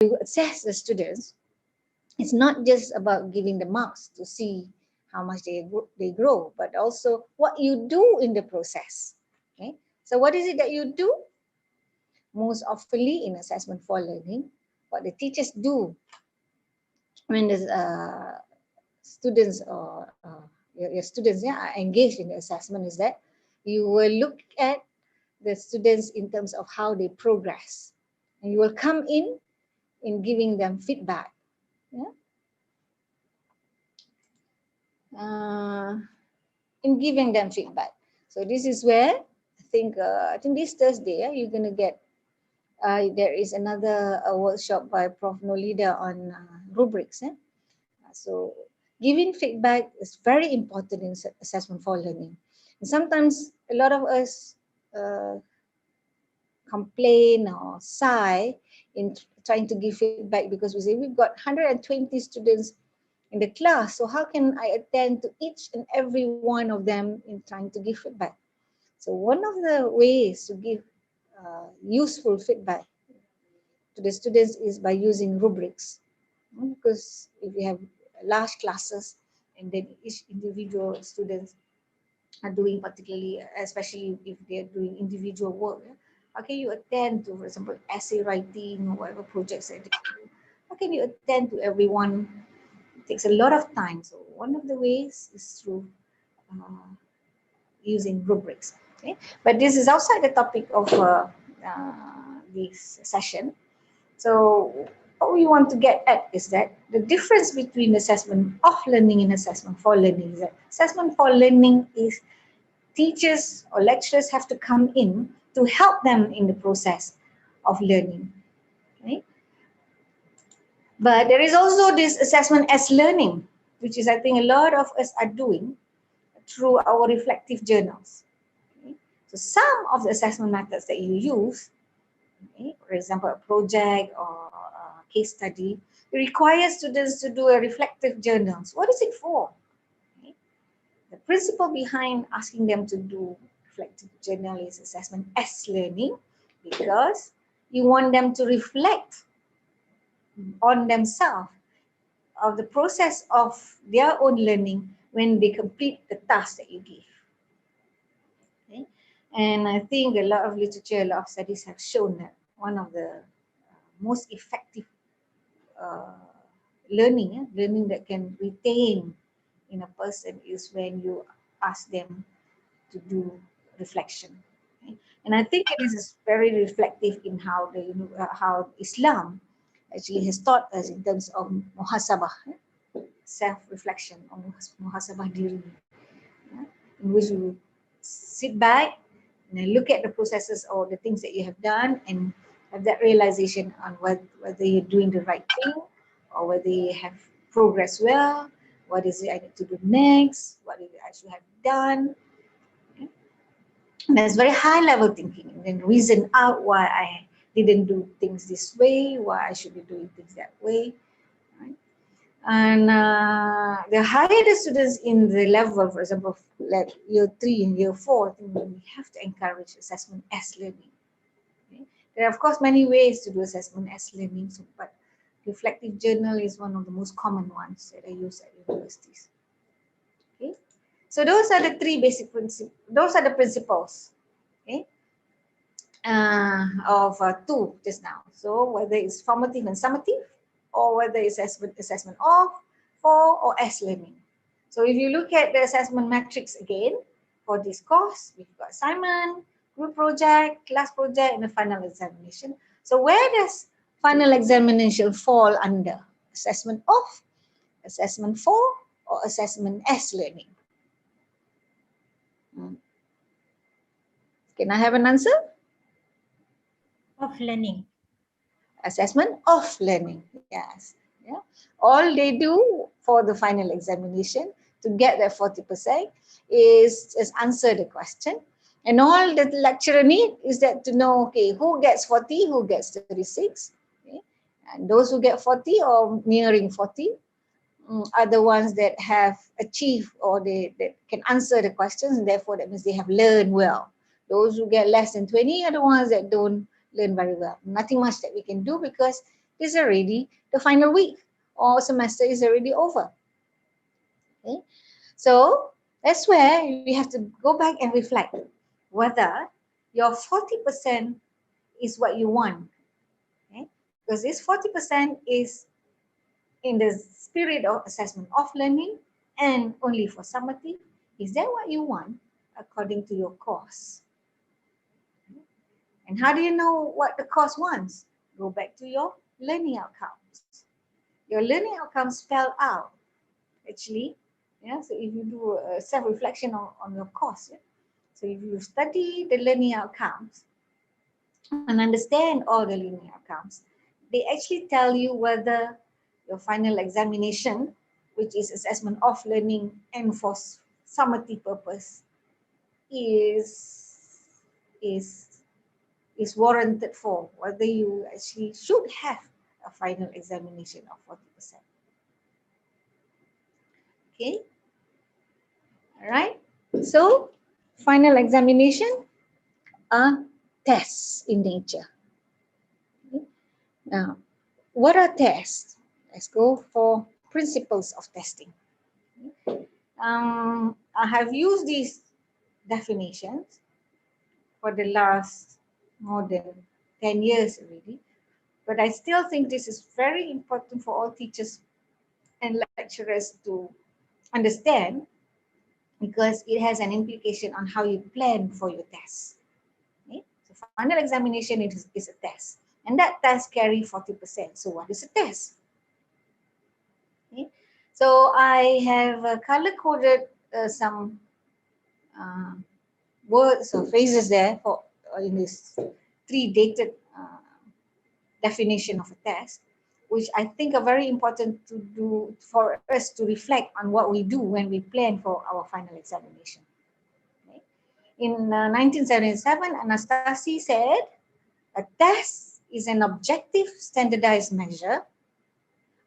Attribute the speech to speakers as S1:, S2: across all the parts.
S1: you assess the students, it's not just about giving the marks to see how much they grow, but also what you do in the process. Okay, so what is it that you do? Most oftenly in assessment for learning, what the teachers do when the students or your students are engaged in the assessment is that you will look at the students in terms of how they progress, and you will come in giving them feedback. Yeah? In giving them feedback. So this is where I think this Thursday you're gonna get. There is another workshop by Prof. Nolida on rubrics. So giving feedback is very important in assessment for learning. And sometimes a lot of us complain or sigh in trying to give feedback because we say we've got 120 students in the class, so how can I attend to each and every one of them in trying to give feedback? So one of the ways to give useful feedback to the students is by using rubrics. Because if you have large classes and then each individual students are doing, particularly, especially if they're doing individual work, how can you attend to, for example, essay writing or whatever projects that they do? How can you attend to everyone? It takes a lot of time. So one of the ways is through using rubrics. Okay, but this is outside the topic of this session. So what we want to get at is that the difference between assessment of learning and assessment for learning is that assessment for learning is teachers or lecturers have to come in to help them in the process of learning. Okay? But there is also this assessment as learning, which is I think a lot of us are doing through our reflective journals. Okay? So some of the assessment methods that you use, okay, for example, a project or a case study, it requires students to do a reflective journals. What is it for? Okay? The principle behind asking them to do reflective journal is assessment as learning, because you want them to reflect on themselves of the process of their own learning when they complete the task that you give. Okay? And I think a lot of literature, a lot of studies have shown that one of the most effective learning that can retain in a person is when you ask them to do reflection. Okay? And I think it is very reflective in how how Islam actually has taught us in terms of muhasabah, self-reflection, or muhasabah diri, in which you sit back and look at the processes or the things that you have done and have that realization on whether you're doing the right thing or whether you have progressed well, what is it I need to do next, what is it I should have done. Okay? That's very high level thinking, and then reason out why I didn't do things this way, why I should be doing things that way. Right? And the higher the students in the level, for example, like year 3 and year 4, I think we have to encourage assessment as learning. Okay? There are, of course, many ways to do assessment as learning, but reflective journal is one of the most common ones that I use at universities. Okay? So those are the three basic principles. Those are the principles, okay, of two just now. So whether it's formative and summative, or whether it's assessment of, for, or as learning. So if you look at the assessment matrix again for this course, we've got assignment, group project, class project, and the final examination. So where does final examination fall under? Assessment of, assessment for, or assessment as learning? Can I have an answer?
S2: Of learning.
S1: Assessment of learning, yes. Yeah. All they do for the final examination to get that 40% is just answer the question. And all the lecturer need is that to know, okay, who gets 40, who gets 36. Okay? And those who get 40 or nearing 40 are the ones that have achieved or they can answer the questions, and therefore that means they have learned well. Those who get less than 20 are the ones that don't learn very well. Nothing much that we can do because it's already the final week or semester is already over. Okay? So that's where we have to go back and reflect whether your 40% is what you want. Okay? Because this 40% is in the spirit of assessment of learning and only for summative. Is that what you want according to your course? And how do you know what the course wants? Go back to your learning outcomes. Your learning outcomes spell out actually. Yeah, so if you do a self-reflection on your course, yeah? So if you study the learning outcomes and understand all the learning outcomes, they actually tell you whether your final examination, which is assessment of learning and for summative purpose, is is is warranted for, whether you actually should have a final examination of 40%. Okay, all right. So final examination are tests in nature. Okay? Now, what are tests? Let's go for principles of testing. I have used these definitions for the last more than 10 years already, but I still think this is very important for all teachers and lecturers to understand because it has an implication on how you plan for your test. Okay? So final examination is a test, and that test carry 40%. So what is a test? Okay? So I have color-coded some uh, words or phrases there for in this three dated definition of a test, which I think are very important to do for us to reflect on what we do when we plan for our final examination. Okay. In 1977, Anastasi said, a test is an objective standardized measure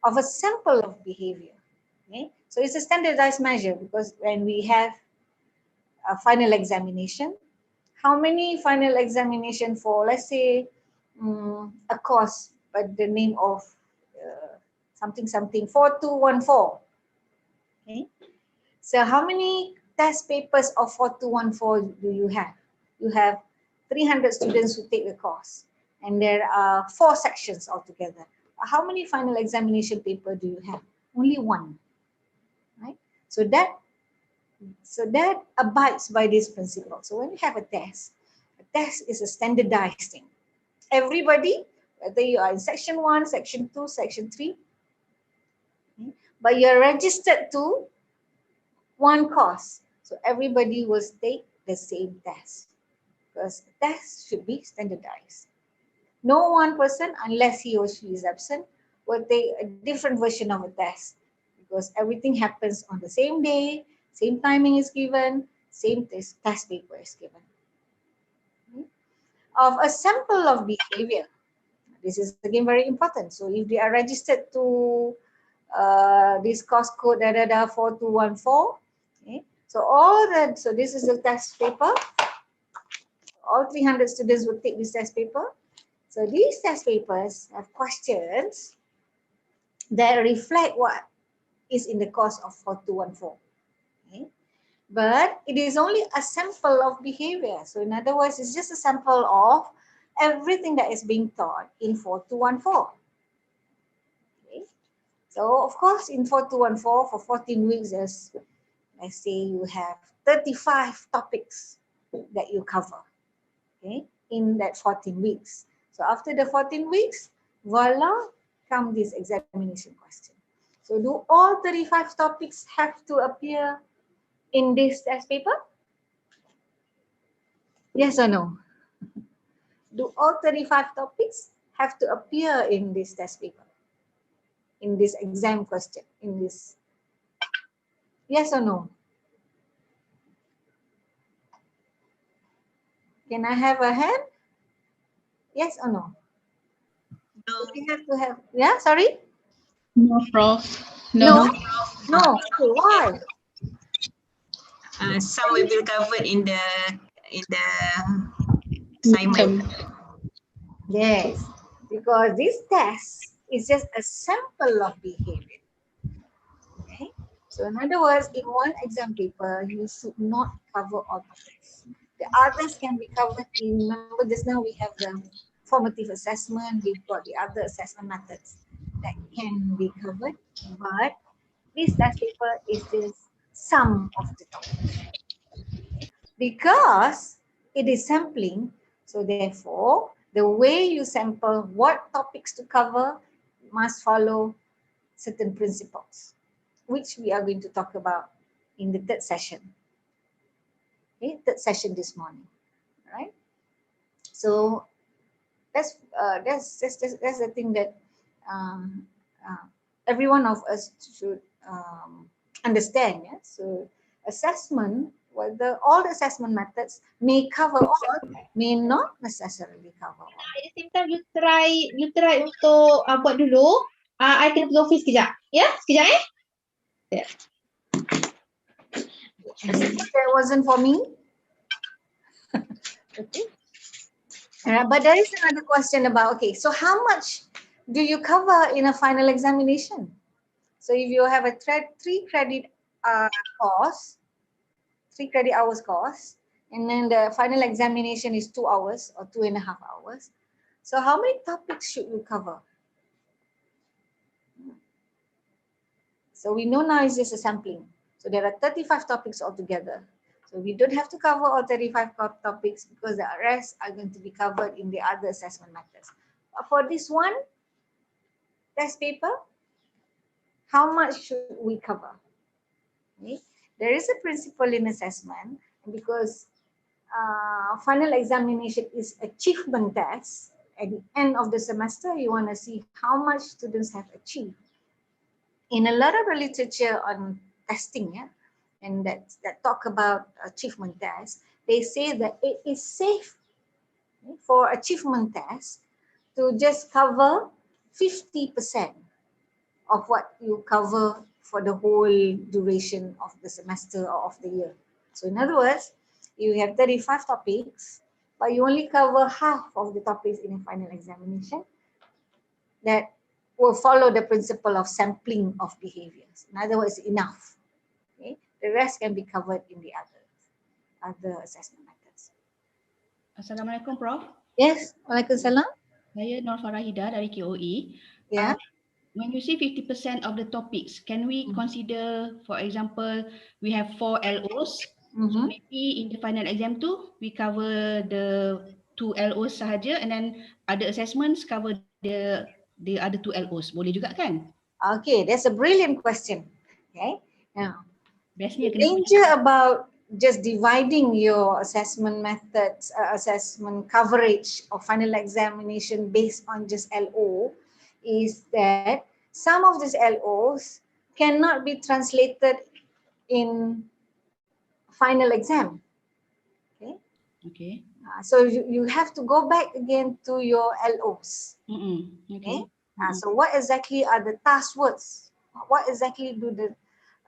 S1: of a sample of behavior. Okay. So it's a standardized measure because when we have a final examination, how many final examination for, let's say, a course by the name of something something 4214. Okay, so how many test papers of 4214 do you have? You have 300 students who take the course, and there are 4 sections altogether. How many final examination paper do you have? Only one, right? So that abides by this principle. So when you have a test is a standardized thing. Everybody, whether you are in section 1, section 2, section 3, okay, but you're registered to one course. So everybody will take the same test because the test should be standardized. No one person, unless he or she is absent, will take a different version of a test because everything happens on the same day, same timing is given, same test paper is given. Of a sample of behavior. This is again very important. So if they are registered to this course code 4214, okay, so this is the test paper. All 300 students will take this test paper. So these test papers have questions that reflect what is in the course of 4214. Okay? But it is only a sample of behavior. So in other words, it's just a sample of everything that is being taught in 4214. Okay? So of course, in 4214 for 14 weeks, let's say you have 35 topics that you cover, okay, in that 14 weeks. So after the 14 weeks, voila, come this examination question. So do all 35 topics have to appear in this test paper? Yes or no? Do all 35 topics have to appear in this test paper? In this exam question? In this? Yes or no? Can I have a hand? Yes or no?
S2: No.
S1: We have to have, yeah, sorry?
S3: No, Prof.
S1: No? No. Okay, why?
S2: Some will be covered in the assignment.
S1: Yes, because this test is just a sample of behavior. Okay. So in other words, in one exam paper, you should not cover all topics. The others can be covered in, remember just now we have the formative assessment, we've got the other assessment methods that can be covered, but this test paper is just some of the topics. Because it is sampling, so therefore, the way you sample what topics to cover must follow certain principles, which we are going to talk about in the third session. Okay, third session this morning. All right. So that's the thing that um, uh, every one of us should understand. Yeah? So assessment, whether all the assessment methods may cover all, may not necessarily cover all.
S3: At the same time, you try untuk buat dulu. I kena pergi office sekejap. Ya, sekejap
S1: That wasn't for me. Okay. But there is another question about, okay, so how much do you cover in a final examination? So if you have a 3 credit course, 3 credit hours course, and then the final examination is 2 hours or 2.5 hours. So how many topics should you cover? So we know now it's just a sampling. So there are 35 topics altogether. So we don't have to cover all 35 topics because the rest are going to be covered in the other assessment methods. But for this one test paper, how much should we cover? Okay. There is a principle in assessment because final examination is achievement test. At the end of the semester, you want to see how much students have achieved. In a lot of the literature on testing, yeah, and that talk about achievement tests, they say that it is safe for achievement tests to just cover 50% of what you cover for the whole duration of the semester or of the year. So in other words, you have 35 topics, but you only cover half of the topics in a final examination. That will follow the principle of sampling of behaviors. In other words, enough. Okay? The rest can be covered in the other assessment methods.
S3: Assalamualaikum, Prof.
S1: Yes, Waalaikumsalam.
S3: Saya Nur Farahida dari KOE.
S1: Yeah.
S3: When you say 50% of the topics, can we consider, for example, we have 4 LOs. So maybe in the final exam too, we cover the 2 LOs sahaja, and then other assessments cover the other 2 LOs. Boleh juga kan?
S1: Okay, that's a brilliant question. Okay. Now,
S3: Biasanya
S1: the
S3: kena
S1: danger about just dividing your assessment methods, assessment coverage of final examination based on just LO is that some of these LOs cannot be translated in final exam. Okay.
S3: Okay.
S1: So you have to go back again to your LOs.
S3: Okay.
S1: So what exactly are the task words? What exactly do the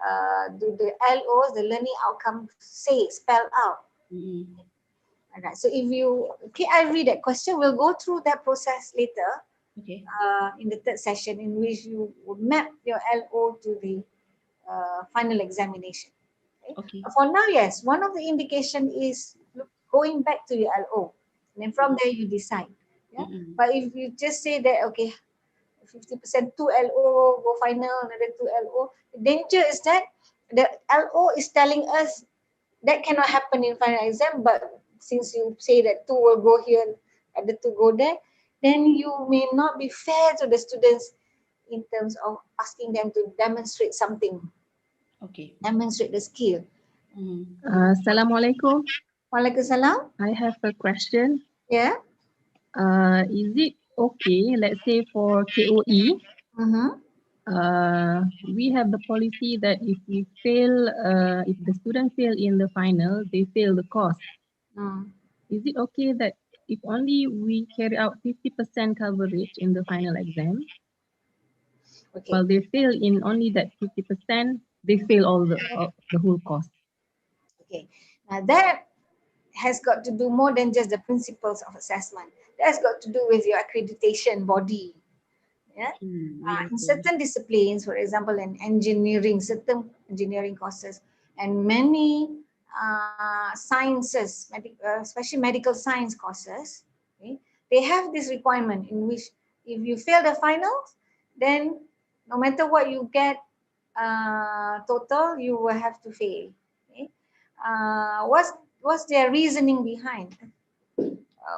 S1: LOs, the learning outcomes, say, spell out? All right. So if you, okay, I read that question. We'll go through that process later.
S3: Okay.
S1: In the third session, in which you would map your LO to the final examination.
S3: Okay.
S1: For now, yes, one of the indication is going back to your LO, and then from there you decide. Yeah. But if you just say that, okay, 50% 2 LO, go final, another 2 LO, the danger is that the LO is telling us that cannot happen in final exam, but since you say that 2 will go here, other 2 go there, then you may not be fair to the students in terms of asking them to demonstrate something.
S3: Okay.
S1: Demonstrate the skill.
S4: Assalamualaikum.
S1: Waalaikumsalam.
S4: I have a question.
S1: Yeah.
S4: Is it okay, let's say for KOE, we have the policy that if we fail, if the student fail in the final, they fail the course. Is it okay that if only we carry out 50% coverage in the final exam, while they fail in only that 50%, they fail all the whole course?
S1: Okay. Now that has got to do more than just the principles of assessment. That has got to do with your accreditation body. Yeah.
S3: Yeah.
S1: In certain disciplines, for example, in engineering, certain engineering courses, and many sciences, especially medical science courses, okay, they have this requirement in which if you fail the finals, then no matter what you get total, you will have to fail. Okay? What's their reasoning behind?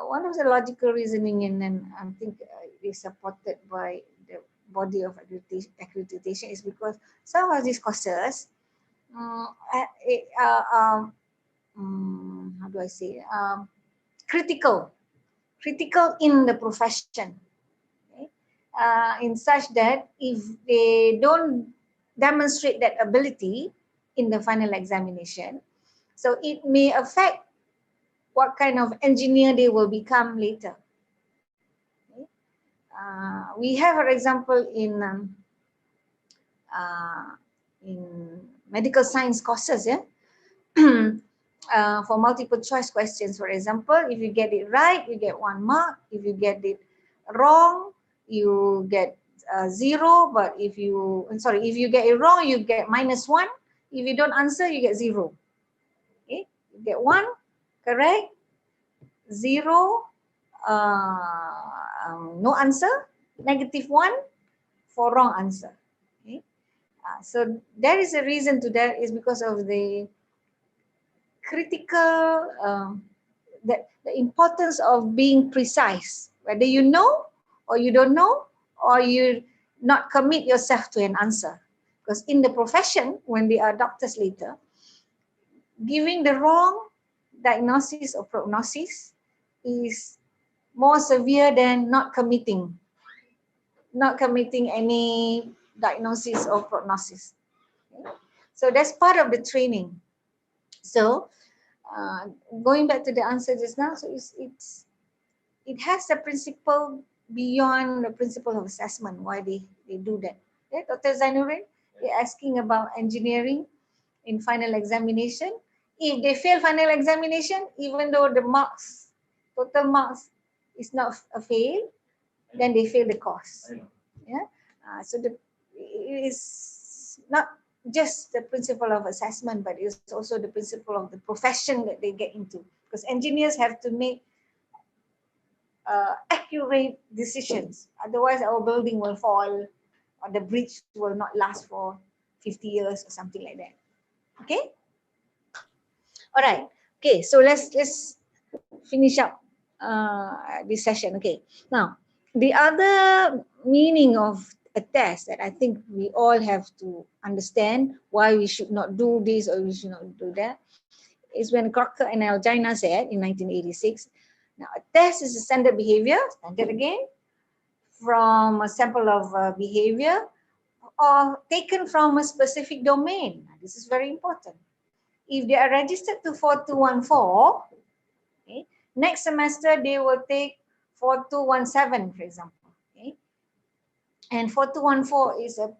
S1: One of the logical reasoning, and then I think it is supported by the body of accreditation, is because some of these courses, how do I say, critical in the profession, okay? In such that if they don't demonstrate that ability in the final examination, so it may affect what kind of engineer they will become later. Okay? We have an example in medical science courses, yeah. For multiple choice questions, for example, if you get it right, you get 1 mark. If you get it wrong, you get 0. But if you get it wrong, you get -1. If you don't answer, you get 0. Okay, you get 1 correct, 0 no answer, -1 for wrong answer. Okay, so there is a reason to that, is because of the critical, the importance of being precise, whether you know or you don't know, or you not commit yourself to an answer. Because in the profession, when they are doctors later, giving the wrong diagnosis or prognosis is more severe than not committing any diagnosis or prognosis. Okay? So that's part of the training. So going back to the answer just now, so it has a principle beyond the principle of assessment. Why they do that? Okay, Dr. Zainuddin, they're asking about engineering in final examination. If they fail final examination, even though the marks, total marks, is not a fail, then they fail the course. Yeah. So it is not just the principle of assessment, but it's also the principle of the profession that they get into. Because engineers have to make accurate decisions. Otherwise, our building will fall, or the bridge will not last for 50 years or something like that. Okay. All right. Okay. So let's finish up this session. Okay. Now, the other meaning of a test that I think we all have to understand why we should not do this or we should not do that is when Crocker and Algina said in 1986, now a test is a standard behavior, standard again, from a sample of behavior or taken from a specific domain. Now, this is very important. If they are registered to 4214, okay, next semester they will take 4217, for example. Okay? And 4214 is a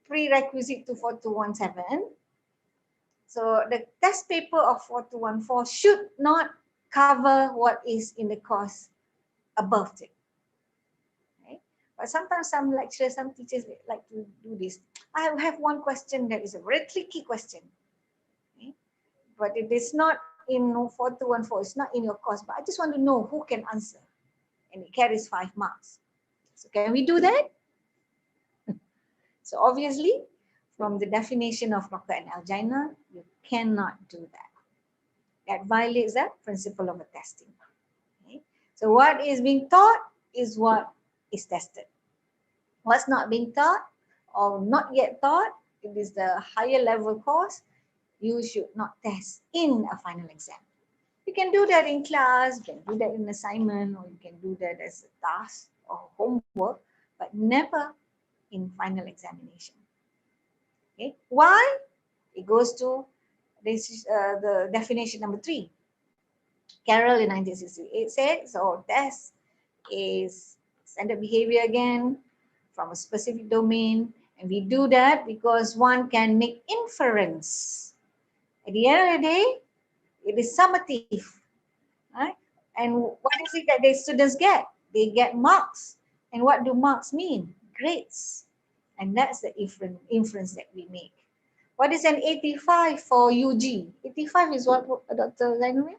S1: prerequisite to 4217. So the test paper of 4214 should not cover what is in the course above it. Okay? But sometimes some lecturers, some teachers like to do this. I have one question that is a very tricky question. Okay? But it is not in 4214, it's not in your course, but I just want to know who can answer. And it carries 5 marks. So can we do that? So obviously, from the definition of Crocker and Algina, you cannot do that. That violates the principle of a testing. Okay? So what is being taught is what is tested. What's not being taught or not yet taught, it is the higher level course, you should not test in a final exam. You can do that in class, you can do that in assignment, or you can do that as a task or homework, but never in final examination. Okay, why? It goes to this is the definition number 3. Carroll in 1968 said, so test is standard behavior again from a specific domain, and we do that because one can make inference. At the end of the day, it is summative, right? And what is it that the students get? They get marks And what do marks mean? Grades. And that's the inference that we make. What is an 85 for UG? 85 is what, Dr. Zainul?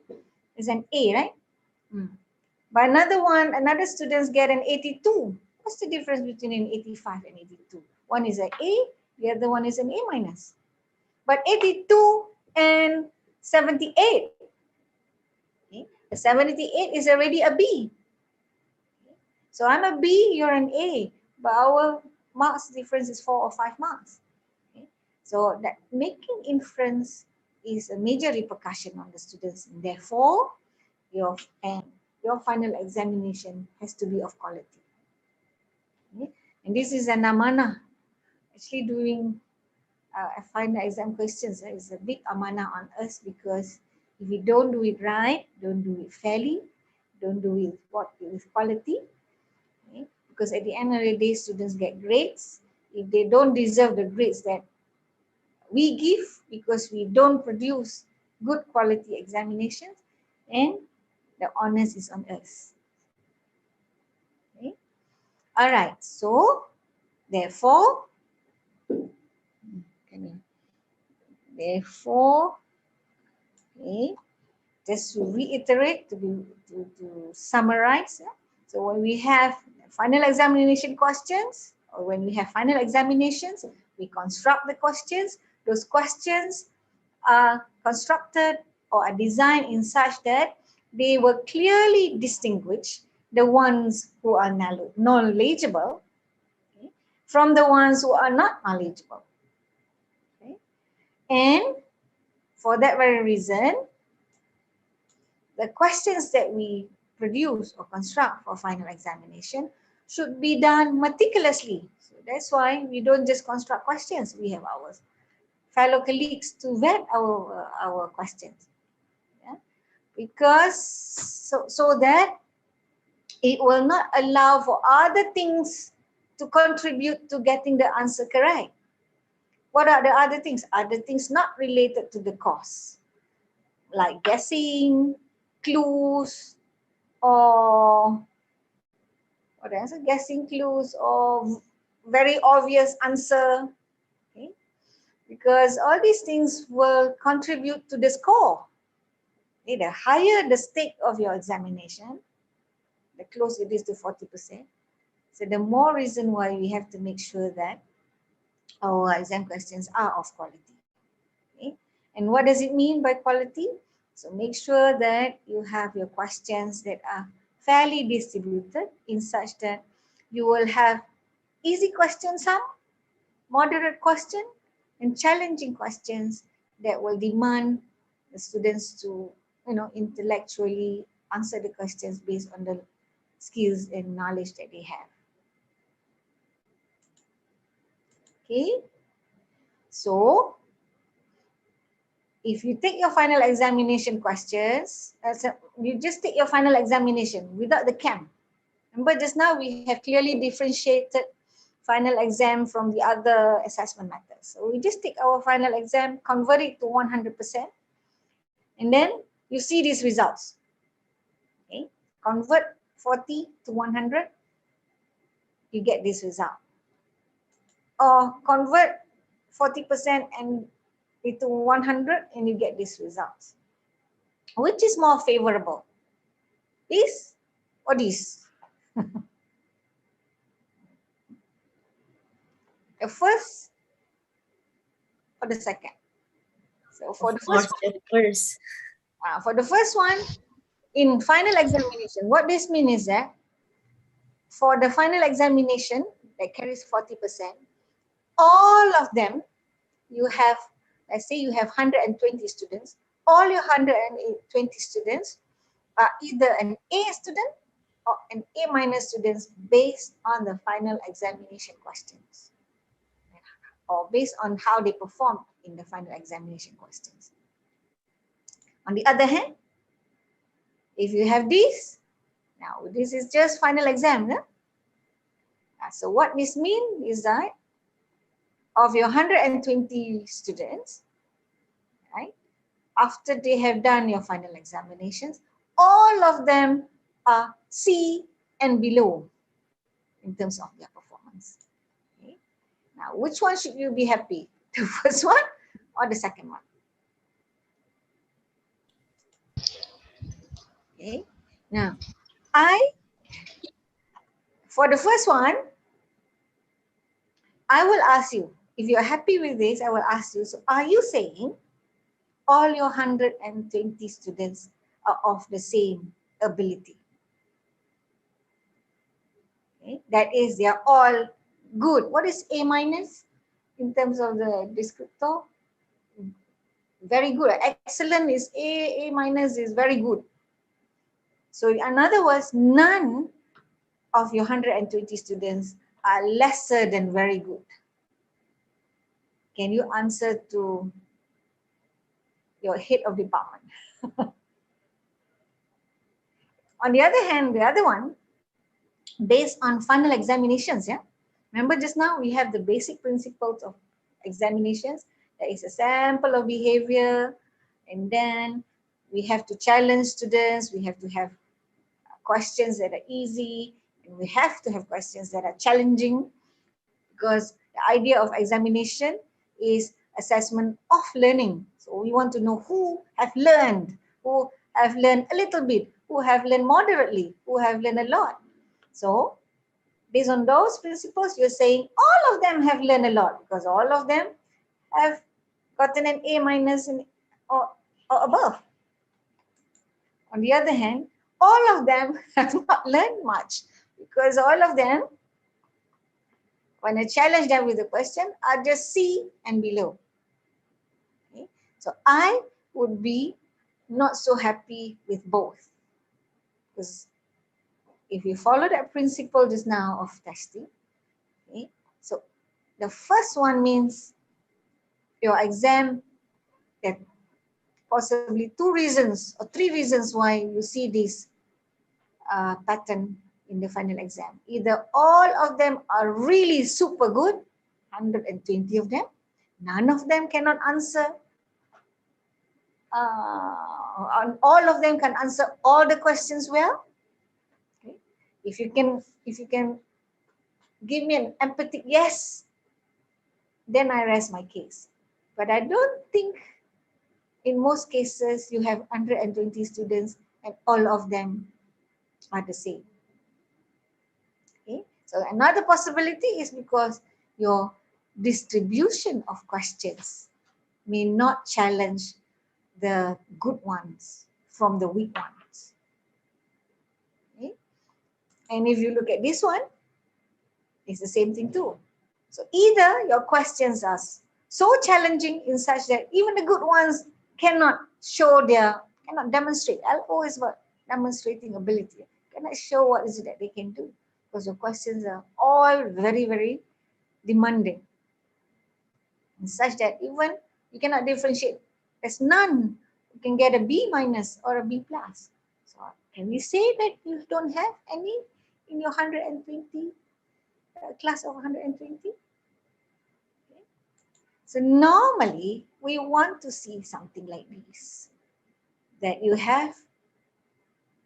S1: Is an A, right? But another students get an 82. What's the difference between an 85 and 82? One is an A, the other one is an A minus. But 82 and 78. Okay. The 78 is already a B. So I'm a B, you're an A, but our marks difference is 4 or 5 marks. Okay. So that making inference is a major repercussion on the students, and therefore your final examination has to be of quality. Okay. And this is an amanah. Actually doing final exam questions is a big amanah on us, because if we don't do it right, don't do it fairly, don't do it with quality, okay? Because at the end of the day, students get grades. If they don't deserve the grades that we give because we don't produce good quality examinations, and the onus is on us. Okay? All right, so therefore, okay, just to reiterate, to summarize. So when we have final examination questions, or when we have final examinations, we construct the questions. Those questions are constructed or are designed in such that they will clearly distinguish the ones who are knowledgeable, okay, from the ones who are not knowledgeable. Okay? And for that very reason, the questions that we produce or construct for final examination should be done meticulously. So that's why we don't just construct questions. We have our fellow colleagues to vet our questions. Yeah? Because so that it will not allow for other things to contribute to getting the answer correct. What are the other things? Other things not related to the course, like guessing, clues, or what else? Guessing clues or very obvious answer. Okay? Because all these things will contribute to the score. Okay? The higher the stake of your examination, the closer it is to 40%. So the more reason why we have to make sure that our exam questions are of quality. Okay? And what does it mean by quality? So make sure that you have your questions that are fairly distributed in such that you will have easy questions, some moderate question, and challenging questions that will demand the students to, intellectually answer the questions based on the skills and knowledge that they have. Okay, so if you take your final examination questions, you just take your final examination without the CAM. Remember just now we have clearly differentiated final exam from the other assessment methods. So we just take our final exam, convert it to 100%, and then you see these results. Okay, convert 40 to 100, you get this result. Or convert 40% and into 100 and you get these results. Which is more favorable? This or this? The first or the second? So for the first one, in final examination, what this means is that for the final examination that carries 40%, all of them, you have, let's say you have 120 students, all your 120 students are either an A student or an A minus students based on the final examination questions, or based on how they performed in the final examination questions. On the other hand, if you have this, now this is just final exam. No? So what this means is that of your 120 students, right, after they have done your final examinations, all of them are C and below. in terms of their performance. Okay. Now, which one should you be happy? The first one or the second one? Okay. Now, for the first one, I will ask you, if you're happy with this, I will ask you, so are you saying all your 120 students are of the same ability? Okay. That is, they are all good. What is A minus in terms of the descriptor? Very good. Excellent is A minus is very good. So in other words, none of your 120 students are lesser than very good. Can you answer to your head of department? On the other hand, the other one, based on final examinations, yeah. Remember just now we have the basic principles of examinations. There is a sample of behavior, and then we have to challenge students. We have to have questions that are easy, and we have to have questions that are challenging, because the idea of examination is assessment of learning. So we want to know who have learned a little bit, who have learned moderately, who have learned a lot. So based on those principles, you're saying all of them have learned a lot because all of them have gotten an A minus or above. On the other hand, all of them have not learned much because all of them, when I challenge them with a question, are just C and below. Okay? So I would be not so happy with both, because if you follow that principle just now of testing, okay, so the first one means your exam, that possibly 2 reasons or 3 reasons why you see this pattern in the final exam. Either all of them are really super good, 120 of them, none of them cannot answer, all of them can answer all the questions well. Okay. If you can give me an emphatic yes, then I rest my case. But I don't think in most cases you have 120 students and all of them are the same. Okay. So another possibility is because your distribution of questions may not challenge the good ones from the weak ones. Okay. And if you look at this one, it's the same thing too. So either your questions are so challenging in such that even the good ones cannot demonstrate. LO is what? Demonstrating ability. Cannot show what is it that they can do, because your questions are all very, very demanding, in such that even you cannot differentiate. There's none who can get a B minus or a B plus. So can we say that you don't have any in your 120 class of 120? Okay. So normally we want to see something like this, that you have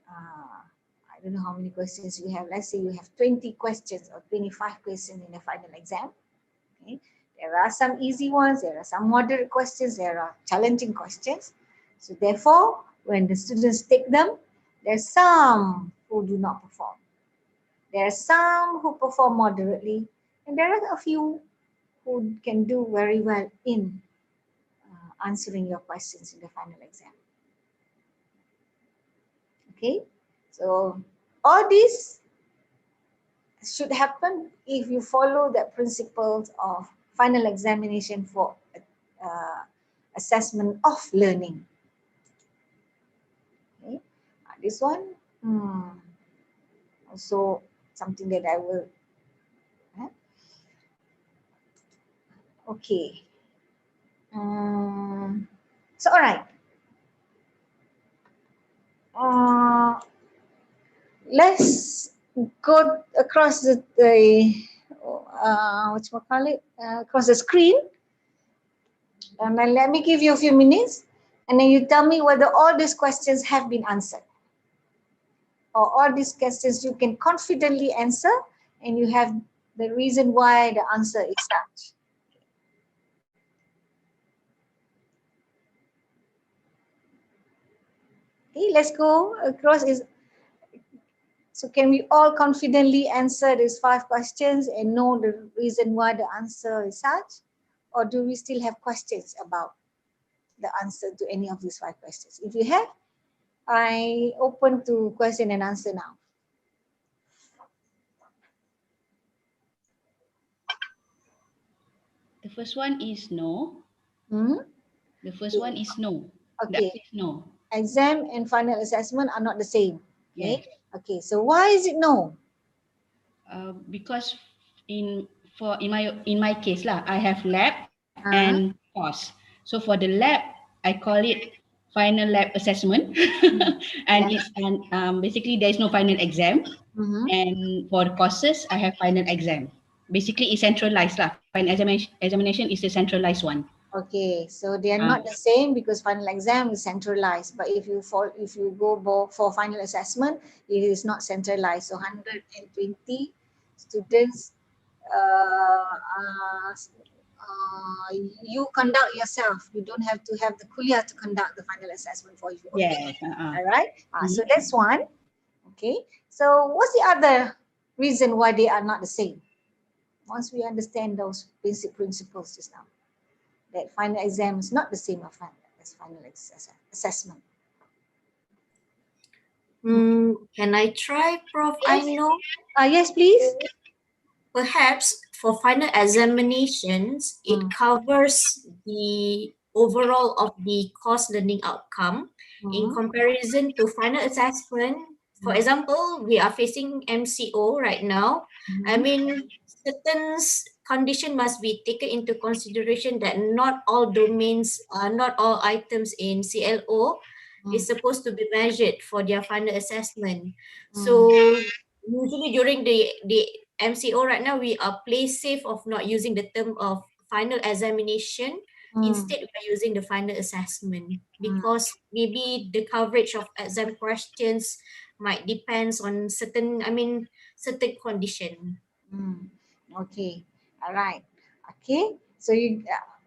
S1: I don't know how many questions you have. Let's say you have 20 questions or 25 questions in the final exam. Okay. There are some easy ones, there are some moderate questions, there are challenging questions. So therefore, when the students take them, there's some who do not perform. There are some who perform moderately, and there are a few who can do very well in answering your questions in the final exam. Okay, so all this should happen if you follow the principles of final examination for assessment of learning. Okay. This one also something that I will okay. So all right, let's go across the across the screen, and then let me give you a few minutes, and then you tell me whether all these questions have been answered, or all these questions you can confidently answer, and you have the reason why the answer is such. Okay, let's go across. So can we all confidently answer these 5 questions and know the reason why the answer is such? Or do we still have questions about the answer to any of these 5 questions? If you have, I open to question and answer now.
S3: The first one is no.
S1: Hmm?
S3: The first one is no. The
S1: Okay.
S3: answer is no.
S1: Exam and final assessment are not the same. Okay.
S3: Yes.
S1: Okay. So why is it no?
S3: Because in my case lah, I have lab and course. So for the lab, I call it final lab assessment, and
S1: Yeah.
S3: it's basically there is no final exam. And for the courses, I have final exam. Basically, it's centralized lah. Final examination is the centralized one.
S1: Okay, so they are not the same because final exam is centralized. But if you go for final assessment, it is not centralized. So 120 students, you conduct yourself. You don't have to have the kuliah to conduct the final assessment for you. Okay,
S3: Yes.
S1: all right. So that's one. Okay, so what's the other reason why they are not the same? Once we understand those basic principles just now, that final exam is not the same as final assessment.
S5: Can I try, Prof? I know
S1: Yes, please.
S5: perhaps for final examinations, it covers the overall of the course learning outcome in comparison to final assessment. For example, we are facing MCO right now. I mean, certain condition must be taken into consideration that not all domains, not all items in CLO is supposed to be measured for their final assessment. So usually during the MCO right now, we are play safe of not using the term of final examination. Instead, we are using the final assessment because maybe the coverage of exam questions might depends on certain condition.
S1: Okay, all right. Okay, so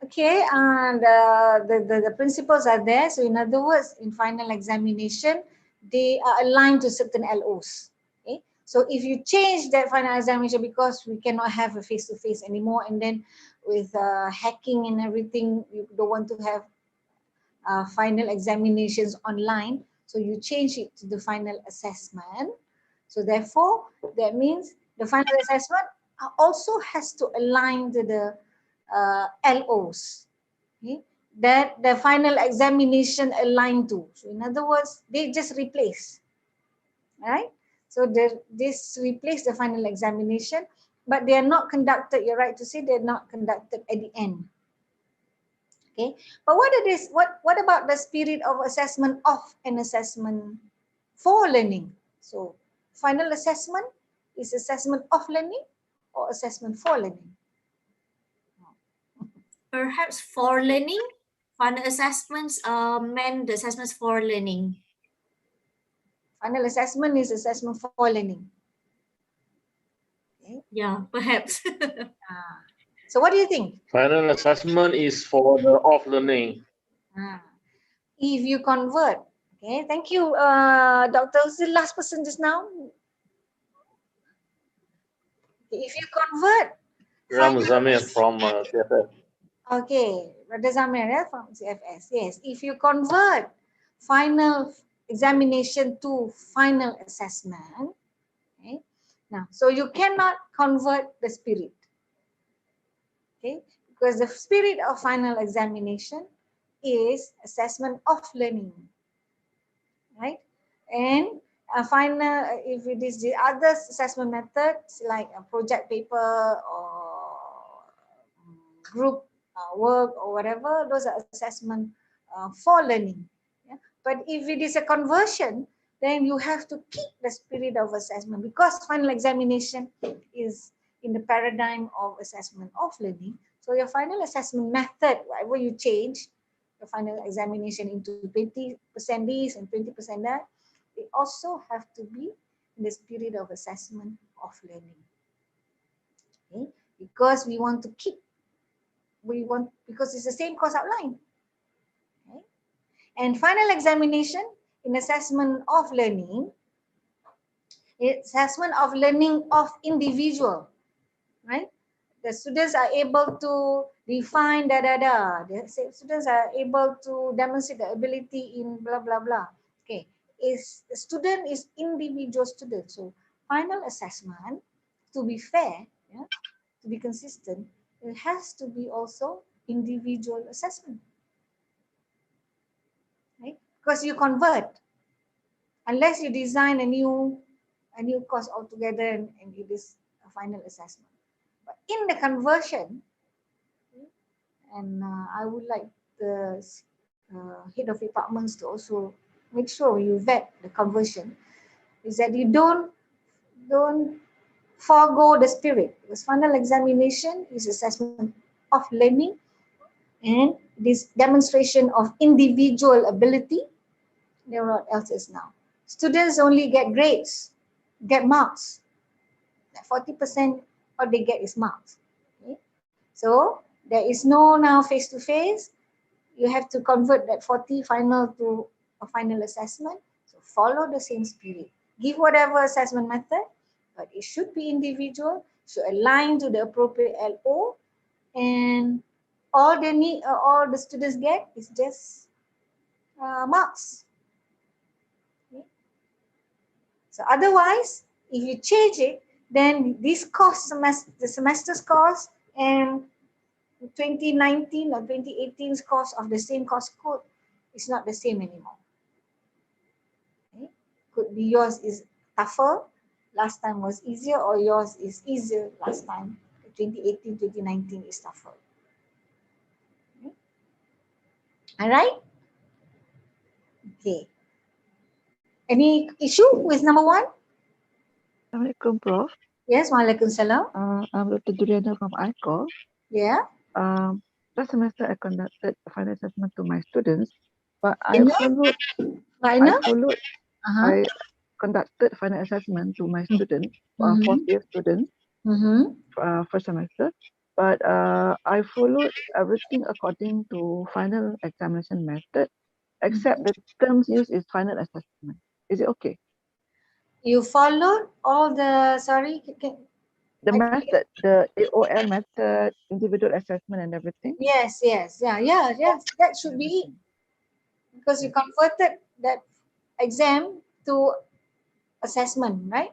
S1: okay, and the principles are there. So in other words, in final examination, they are aligned to certain LOs. Okay, so if you change that final examination because we cannot have a face-to-face anymore, and then with hacking and everything, you don't want to have final examinations online, so you change it to the final assessment. So therefore, that means the final assessment also has to align to the LOs, okay, that the final examination align to. So in other words, they just replace, right? So this replace the final examination, but they are not conducted, you're right to say they're not conducted at the end. Okay, but what about the spirit of assessment of an assessment for learning? So final assessment is assessment of learning or assessment for learning?
S5: Perhaps for learning, final assessments meant the assessments for learning.
S1: Final assessment is assessment for learning. Okay.
S5: Yeah, perhaps.
S1: So what do you think?
S6: Final assessment is for the off learning.
S1: If you convert, okay, thank you, Doctor. Who's the last person just now? If you convert,
S6: Zamir from CFS.
S1: okay, Brother Zamir from CFS. Yes, if you convert final examination to final assessment, okay, now, so you cannot convert the spirit, okay, because the spirit of final examination is assessment of learning, right? And final, if it is the other assessment methods like a project paper or group work or whatever, those are assessment for learning. Yeah? But if it is a conversion, then you have to keep the spirit of assessment because final examination is in the paradigm of assessment of learning. So your final assessment method, whatever you change, the final examination into 20% this and 20% that, they also have to be in the spirit of assessment of learning. Okay? Because we want to keep, because it's the same course outline. Okay? And final examination in assessment of learning, assessment of learning of individual, right? The students are able to define The students are able to demonstrate the ability in blah blah blah. Okay, the student is individual student. So final assessment, to be fair, yeah, to be consistent, it has to be also individual assessment, right? Because you convert, unless you design a new course altogether and it is a final assessment. But in the conversion, and I would like the head of departments to also make sure you vet the conversion, is that you don't forego the spirit, because final examination is assessment of learning and this demonstration of individual ability. Then what else is now? Students only get grades, get marks. 40% what they get is marks. Okay? So there is no now face-to-face. You have to convert that 40 final to a final assessment. So follow the same spirit. Give whatever assessment method, but it should be individual, should align to the appropriate LO, and all they need, all the students get is just marks. Okay? So otherwise, if you change it, then this course, the semester's course and 2019 or 2018's course of the same course code is not the same anymore. Okay? Could be yours is tougher, last time was easier, or yours is easier last time. 2018, 2019 is tougher. Okay? All right? Okay. Any issue with number 1?
S7: Assalamualaikum, Prof.
S1: Yes, Waalaikumsalam.
S7: I'm Dr. Duriana from ICO.
S1: Yeah.
S7: Last semester I conducted a final assessment to my students, but I conducted final assessment to my students, fourth year students, first semester. But I followed everything according to final examination method, except the terms used is final assessment. Is it okay?
S1: You followed all the,
S7: the method, the AOL method, individual assessment and everything?
S1: Yes. That should be it. Because you converted that exam to assessment, right?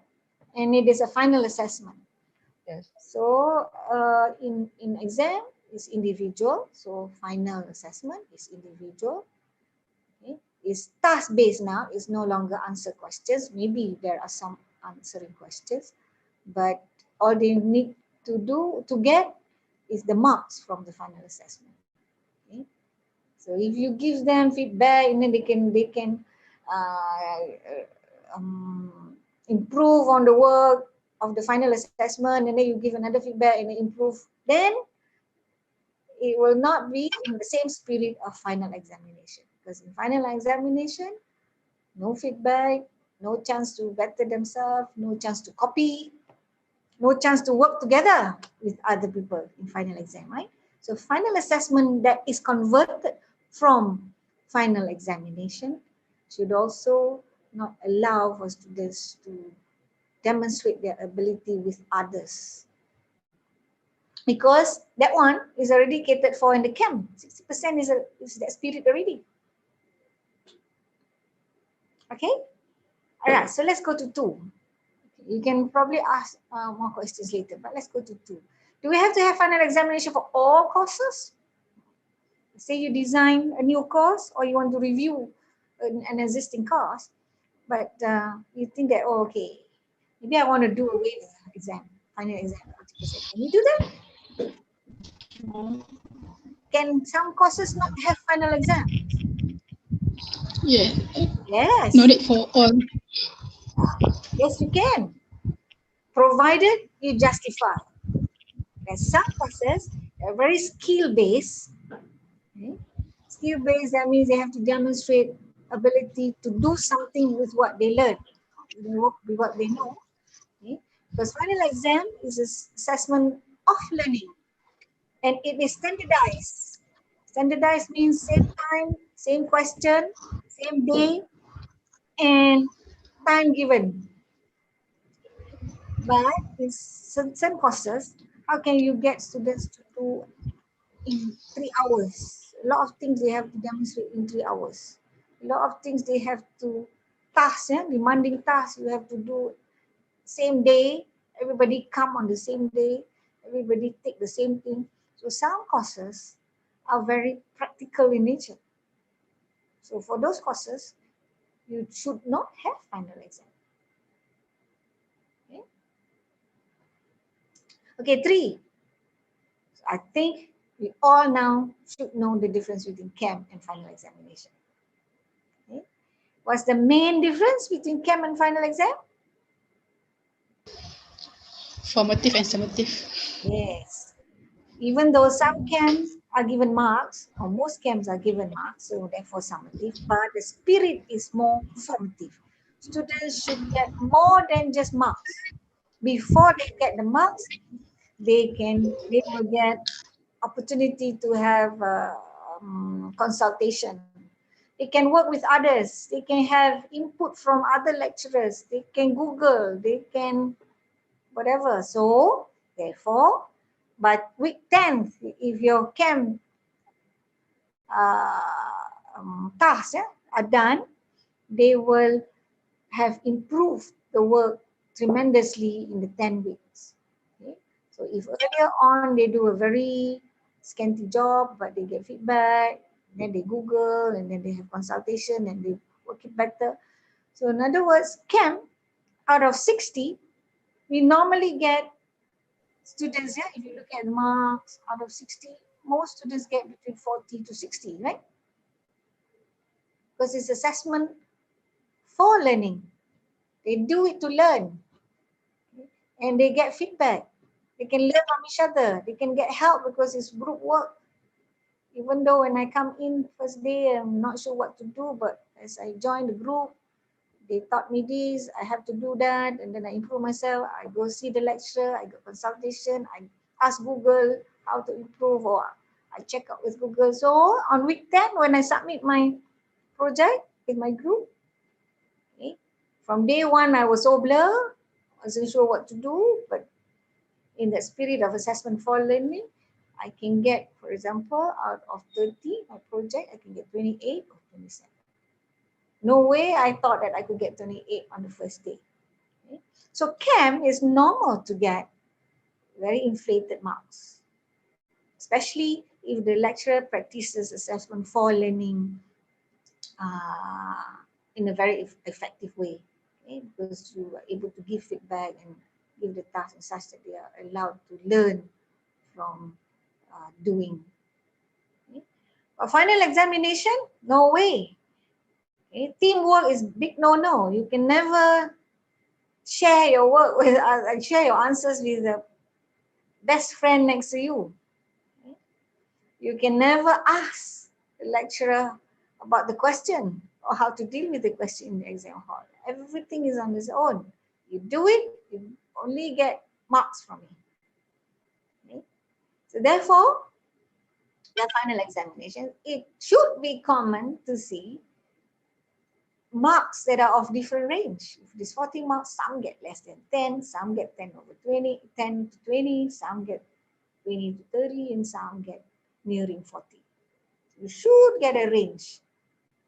S1: And it is a final assessment.
S7: Yes.
S1: So in exam is individual. So final assessment is individual. Okay. It's task based now. It's no longer answer questions. Maybe there are some answering questions, but all they need to do to get is the marks from the final assessment. Okay. So if you give them feedback, and then they can improve on the work of the final assessment, and then you give another feedback and improve, then it will not be in the same spirit of final examination. Because in final examination, no feedback, no chance to better themselves, no chance to copy, no chance to work together with other people in final exam, right? So final assessment that is converted from final examination should also not allow for students to demonstrate their ability with others. Because that one is already catered for in the camp. 60% is that spirit already. Okay? All right, so let's go to 2. You can probably ask more questions later, but let's go to 2. Do we have to have final examination for all courses? Say you design a new course or you want to review an existing course, but you think that, oh, okay, maybe I want to do away with exam, final exam. Can you do that? Can some courses not have final exam?
S8: Yeah.
S1: Yes.
S8: Not it for all.
S1: Yes, you can, provided you justify. There's some courses that are very skill-based. Okay? Skill-based, that means they have to demonstrate ability to do something with what they learn, with what they know. Okay? Because final exam is an assessment of learning, and it is standardized. Standardized means same time, same question, same day, and time given. But in some courses, how can you get students to do in 3 hours? A lot of things they have to demonstrate in 3 hours. A lot of things they have to tasks, demanding tasks you have to do same day. Everybody come on the same day. Everybody take the same thing. So some courses are very practical in nature. So for those courses, you should not have final exam. Okay, okay, 3. So I think we all now should know the difference between CAM and final examination. Okay. What's the main difference between CAM and final exam?
S8: Formative and summative.
S1: Yes. Even though some CAMs are given marks, or most CAMs are given marks, so therefore summative, but the spirit is more formative. Students should get more than just marks. Before they get the marks, they will get opportunity to have consultation. They can work with others. They can have input from other lecturers. They can Google. They can whatever. So therefore, but week 10, if your CAM tasks are done, they will have improved the work tremendously in the 10 weeks. Okay? So if earlier on they do a very scanty job, but they get feedback, then they Google, and then they have consultation, and they work it better. So in other words, CAM, out of 60, we normally get students, if you look at marks, out of 60, most students get between 40 to 60, right? Because it's assessment for learning. They do it to learn. And they get feedback. They can learn from each other. They can get help because it's group work. Even though when I come in first day, I'm not sure what to do, but as I join the group, they taught me this, I have to do that, and then I improve myself. I go see the lecturer, I go consultation, I ask Google how to improve, or I check out with Google. So on week 10, when I submit my project with my group, okay, from day 1, I was so blur, wasn't sure what to do, but in the spirit of assessment for learning, I can get, for example, out of 30, my project, I can get 28 or 27. No way I thought that I could get 28 on the first day. Okay? So CAM is normal to get very inflated marks, especially if the lecturer practices assessment for learning in a very effective way, okay? Because you are able to give feedback and give the task in such that they are allowed to learn from doing. Okay? A final examination, no way. Okay? Teamwork is big no-no. You can never share your work with share your answers with the best friend next to you. Okay? You can never ask the lecturer about the question or how to deal with the question in the exam hall. Everything is on its own. You do it, you only get marks from it. Okay? So therefore, the final examination, it should be common to see marks that are of different range. If it is 40 marks, some get less than 10, some get 10 over 20, 10 to 20, some get 20 to 30, and some get nearing 40. You should get a range.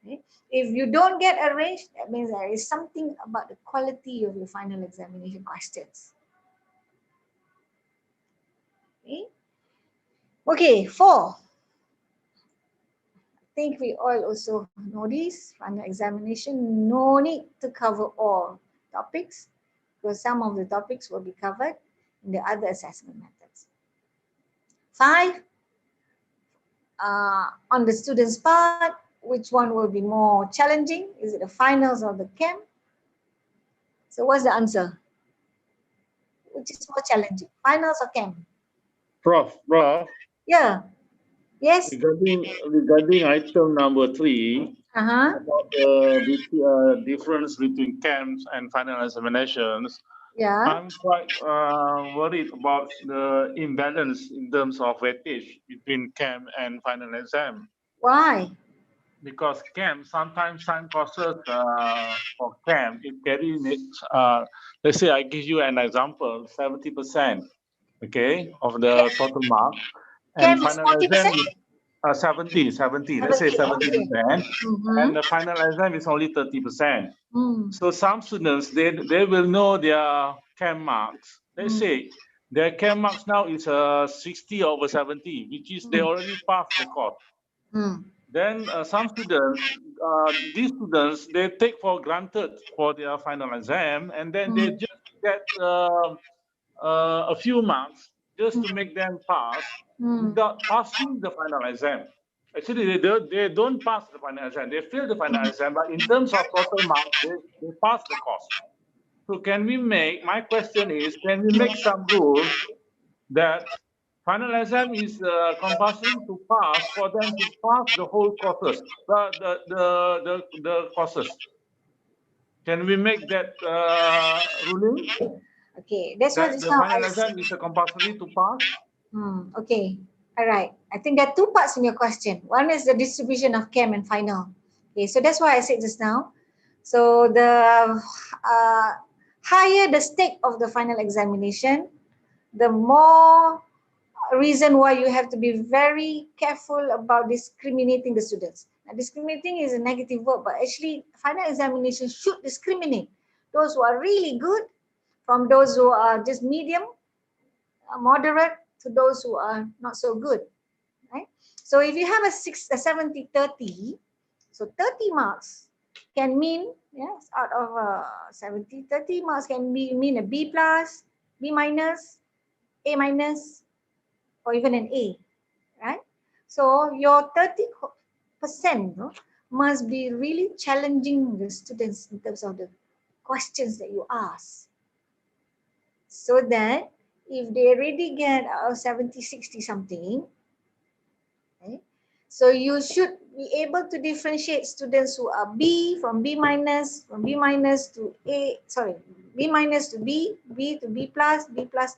S1: Okay? If you don't get a range, that means there is something about the quality of your final examination questions. Okay, okay, 4. I think we all also know this. Final examination, no need to cover all topics, because some of the topics will be covered in the other assessment methods. 5, on the student's part, which one will be more challenging? Is it the finals or the CAM? So what's the answer? Which is more challenging, finals or CAM?
S6: Prof.
S1: Yeah. Yes.
S6: Regarding item number 3, about the difference between CAMs and final examinations,
S1: Yeah.
S6: I'm quite worried about the imbalance in terms of weightage between CAM and final exam.
S1: Why?
S6: Because CAM, sometimes some courses for CAM, it carries, let's say I give you an example, 70%, okay, of the total mark. And
S1: CAM is
S6: final
S1: 40%?
S6: exam is 70, let's say 70%. And the final exam is only 30%. So some students, they will know their CAM marks. Let's say their CAM marks now is 60 over 70, which is they already passed the course. Then some students, these students, they take for granted for their final exam, and then they just get a few marks just to make them pass without passing the final exam. Actually, they don't pass the final exam. They fail the final exam, but in terms of total marks, they pass the course. So can we make, my question is, can we make some rule that final exam is compulsory to pass for them to pass the whole courses, the courses? Can we make that ruling
S1: Okay, that's what
S6: that
S1: just
S6: the
S1: now
S6: final
S1: I said.
S6: exam is a compulsory to pass?
S1: Okay, all right. I think there are two parts in your question. One is the distribution of CAM and final. Okay, so that's why I said just now. So the higher the stake of the final examination, the more reason why you have to be very careful about discriminating the students. Now, discriminating is a negative word, but actually final examination should discriminate those who are really good from those who are just medium, moderate to those who are not so good, right? So if you have a 70-30, so 30 marks can mean, yes, out of 70, 30 marks can mean a B plus, B minus, A minus, or even an A, right? So your 30% must be really challenging the students in terms of the questions that you ask. So that if they already get 70, 60 something, okay, so you should be able to differentiate students who are B from B minus to A, sorry, B minus to B, B to B plus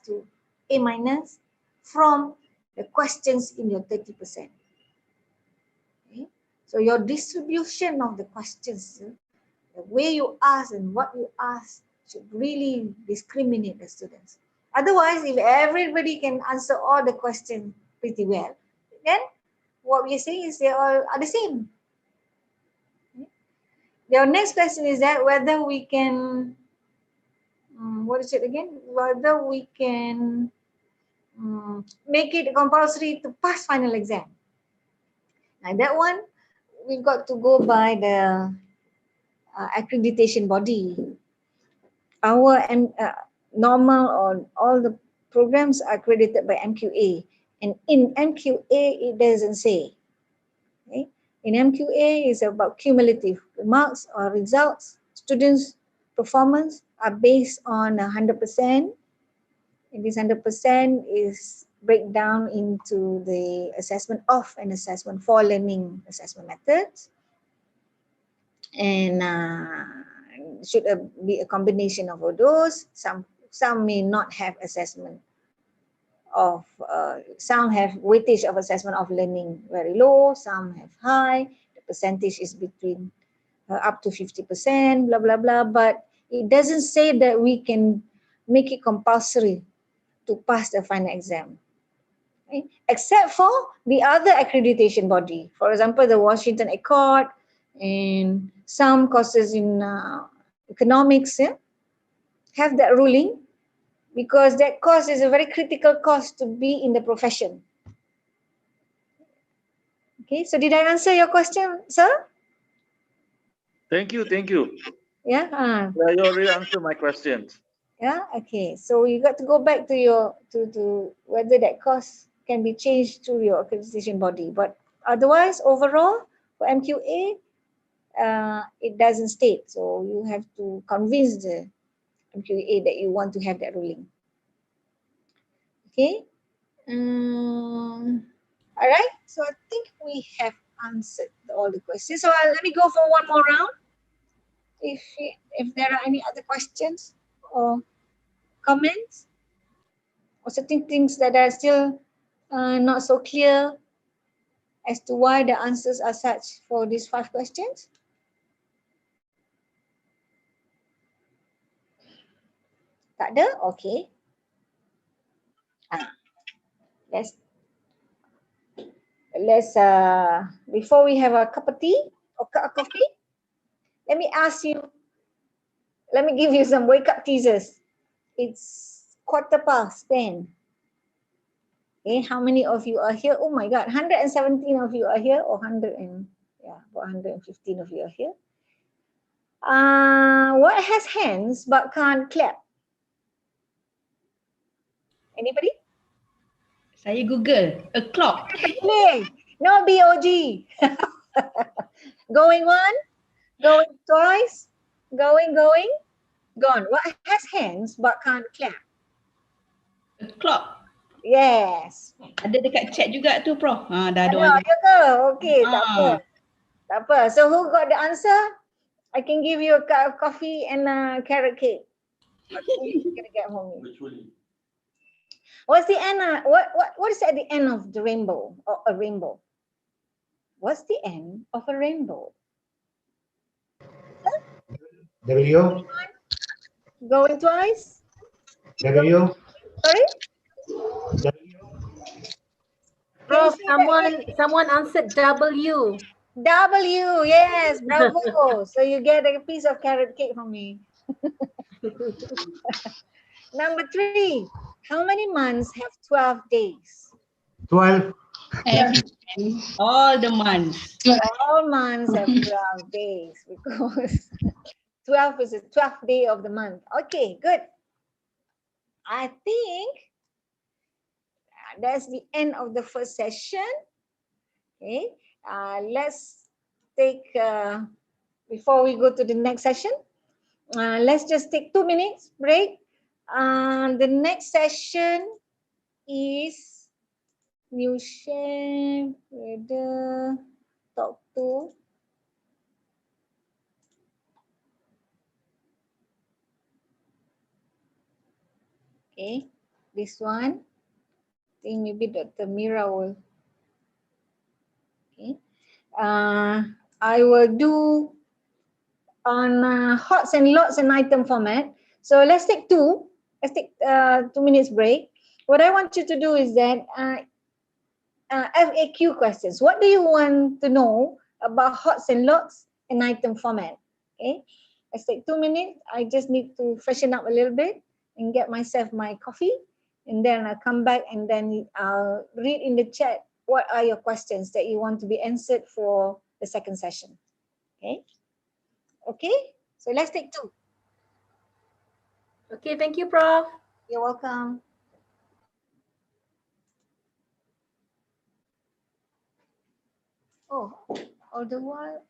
S1: to A minus from the questions in your 30%. Okay? So your distribution of the questions, the way you ask and what you ask should really discriminate the students. Otherwise, if everybody can answer all the questions pretty well, then what we are saying is they all are the same. Your next question is that whether we can, what is it again? Whether we can make it compulsory to pass final exam. Now that one, we've got to go by the accreditation body. Our normal or all the programs are accredited by MQA, and in MQA it doesn't say. Okay? In MQA is about cumulative marks or results. Students' performance are based on 100%. And this 100% is break down into the assessment of and assessment for learning assessment methods. And should be a combination of all those. Some may not have assessment of, some have weightage of assessment of learning very low, some have high, the percentage is between up to 50%, blah, blah, blah. But it doesn't say that we can make it compulsory to pass the final exam. Okay? Except for the other accreditation body. For example, the Washington Accord and some courses in economics have that ruling, because that course is a very critical course to be in the profession. Okay, so did I answer your question, sir?
S6: Thank you, thank you.
S1: Yeah.
S6: Yeah, you already answered my questions.
S1: Yeah. Okay. So you got to go back to your to whether that course can be changed to your accreditation body. But otherwise, overall for MQA, it doesn't state. So you have to convince the MQA that you want to have that ruling. Okay. All right. So I think we have answered all the questions. So let me go for one more round. If there are any other questions, or comments? Or certain things that are still not so clear as to why the answers are such for these 5 questions? Tak ada? Okay. Let's before we have a cup of tea or cup of coffee, let me give you some wake up teasers. It's 10:15. Okay, how many of you are here? Oh my God, 117 of you are here, or 115 of you are here. What has hands but can't clap? Anybody?
S3: Saya Google. A clock.
S1: Play. No BOG. Going one, going twice, going, gone. What has hands but can't clap?
S3: A clock.
S1: Yes.
S3: Ada dekat chat juga tu, Prof. Dah ada
S1: Ada
S3: orang.
S1: ke? Okay, tak apa. Tak apa. So who got the answer? I can give you a cup of coffee and a carrot cake. Okay, you're gonna get home. What's the end? What is at the end of the rainbow or a rainbow? What's the end of a rainbow?
S9: W.
S1: Going twice?
S9: W.
S1: Sorry?
S10: Prof, someone answered W.
S1: W, yes, bravo. So you get a piece of carrot cake from me. Number 3, how many months have 12 days?
S9: 12.
S3: All the months.
S1: All months have 12 days because 12 is the 12th day of the month. Okay, good. I think that's the end of the first session. Okay, let's take, before we go to the next session, let's just take 2 minutes break. The next session is new share, whether talk to. Okay, this one, I think maybe Dr. Mira will. Okay, I will do on HOTS and LOTS and item format. So let's take 2 minutes break. What I want you to do is that FAQ questions. What do you want to know about HOTS and LOTS and item format? Okay, let's take 2 minutes. I just need to freshen up a little bit and get myself my coffee, and then I'll come back and then I'll read in the chat what are your questions that you want to be answered for the second session. Okay. Okay, so let's take 2.
S10: Okay, thank you, Prof.
S1: You're welcome. Oh, all the while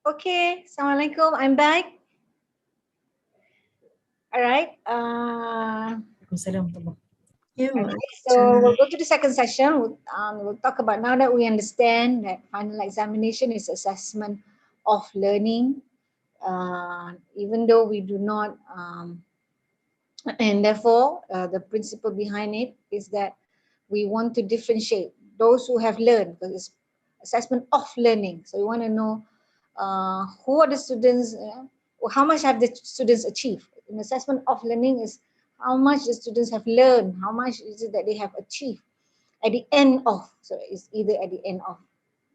S1: Okay, Assalamualaikum. I'm back. All right. Alright, so we'll go to the second session. We'll talk about, now that we understand that final examination is assessment of learning, even though we do not, and therefore the principle behind it is that we want to differentiate those who have learned, because it's assessment of learning. So we want to know who are the students, or how much have the students achieved. An assessment of learning is how much the students have learned, how much is it that they have achieved at the end of, so it's either at the end of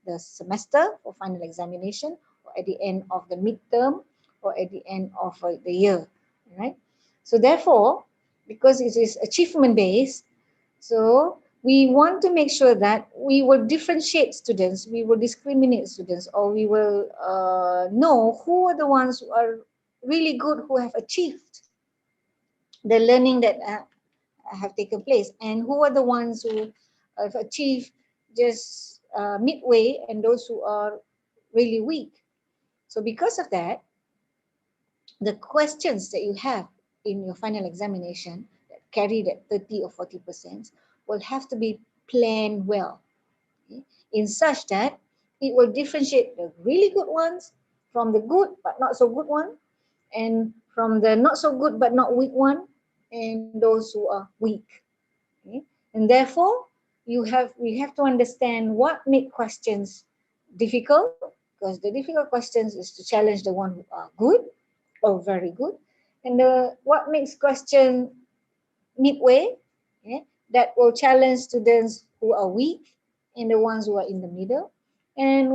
S1: the semester for final examination, or at the end of the midterm, or at the end of the year, right? So therefore, because it is achievement based, so we want to make sure that we will differentiate students, we will discriminate students, or we will know who are the ones who are really good, who have achieved the learning that have taken place, and who are the ones who have achieved just midway, and those who are really weak. So because of that, the questions that you have in your final examination that carry that 30 or 40% will have to be planned well, okay, in such that it will differentiate the really good ones from the good but not so good one, and from the not so good but not weak one, and those who are weak. Okay? And therefore, we have to understand what make questions difficult, because the difficult questions is to challenge the one who are good or very good, and what makes question midway, okay, that will challenge students who are weak and the ones who are in the middle. And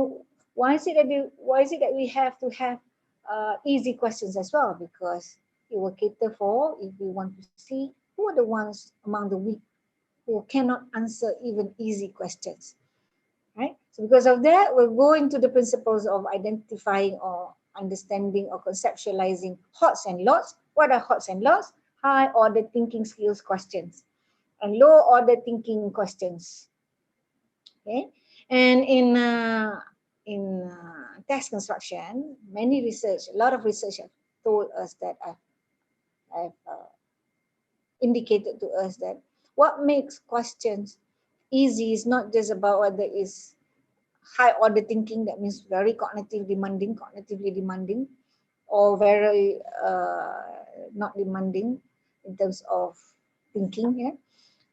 S1: why is it that we have to have easy questions as well? Because it will cater for, if we want to see who are the ones among the weak who cannot answer even easy questions, right? So because of that, we'll go into the principles of identifying or understanding or conceptualizing hots and lots. What are hots and lots? High order thinking skills questions and low order thinking questions. Okay, and in task construction, a lot of research have told us that have indicated to us that what makes questions easy is not just about whether it's high order thinking, that means very cognitively demanding, or very not demanding in terms of thinking, yeah.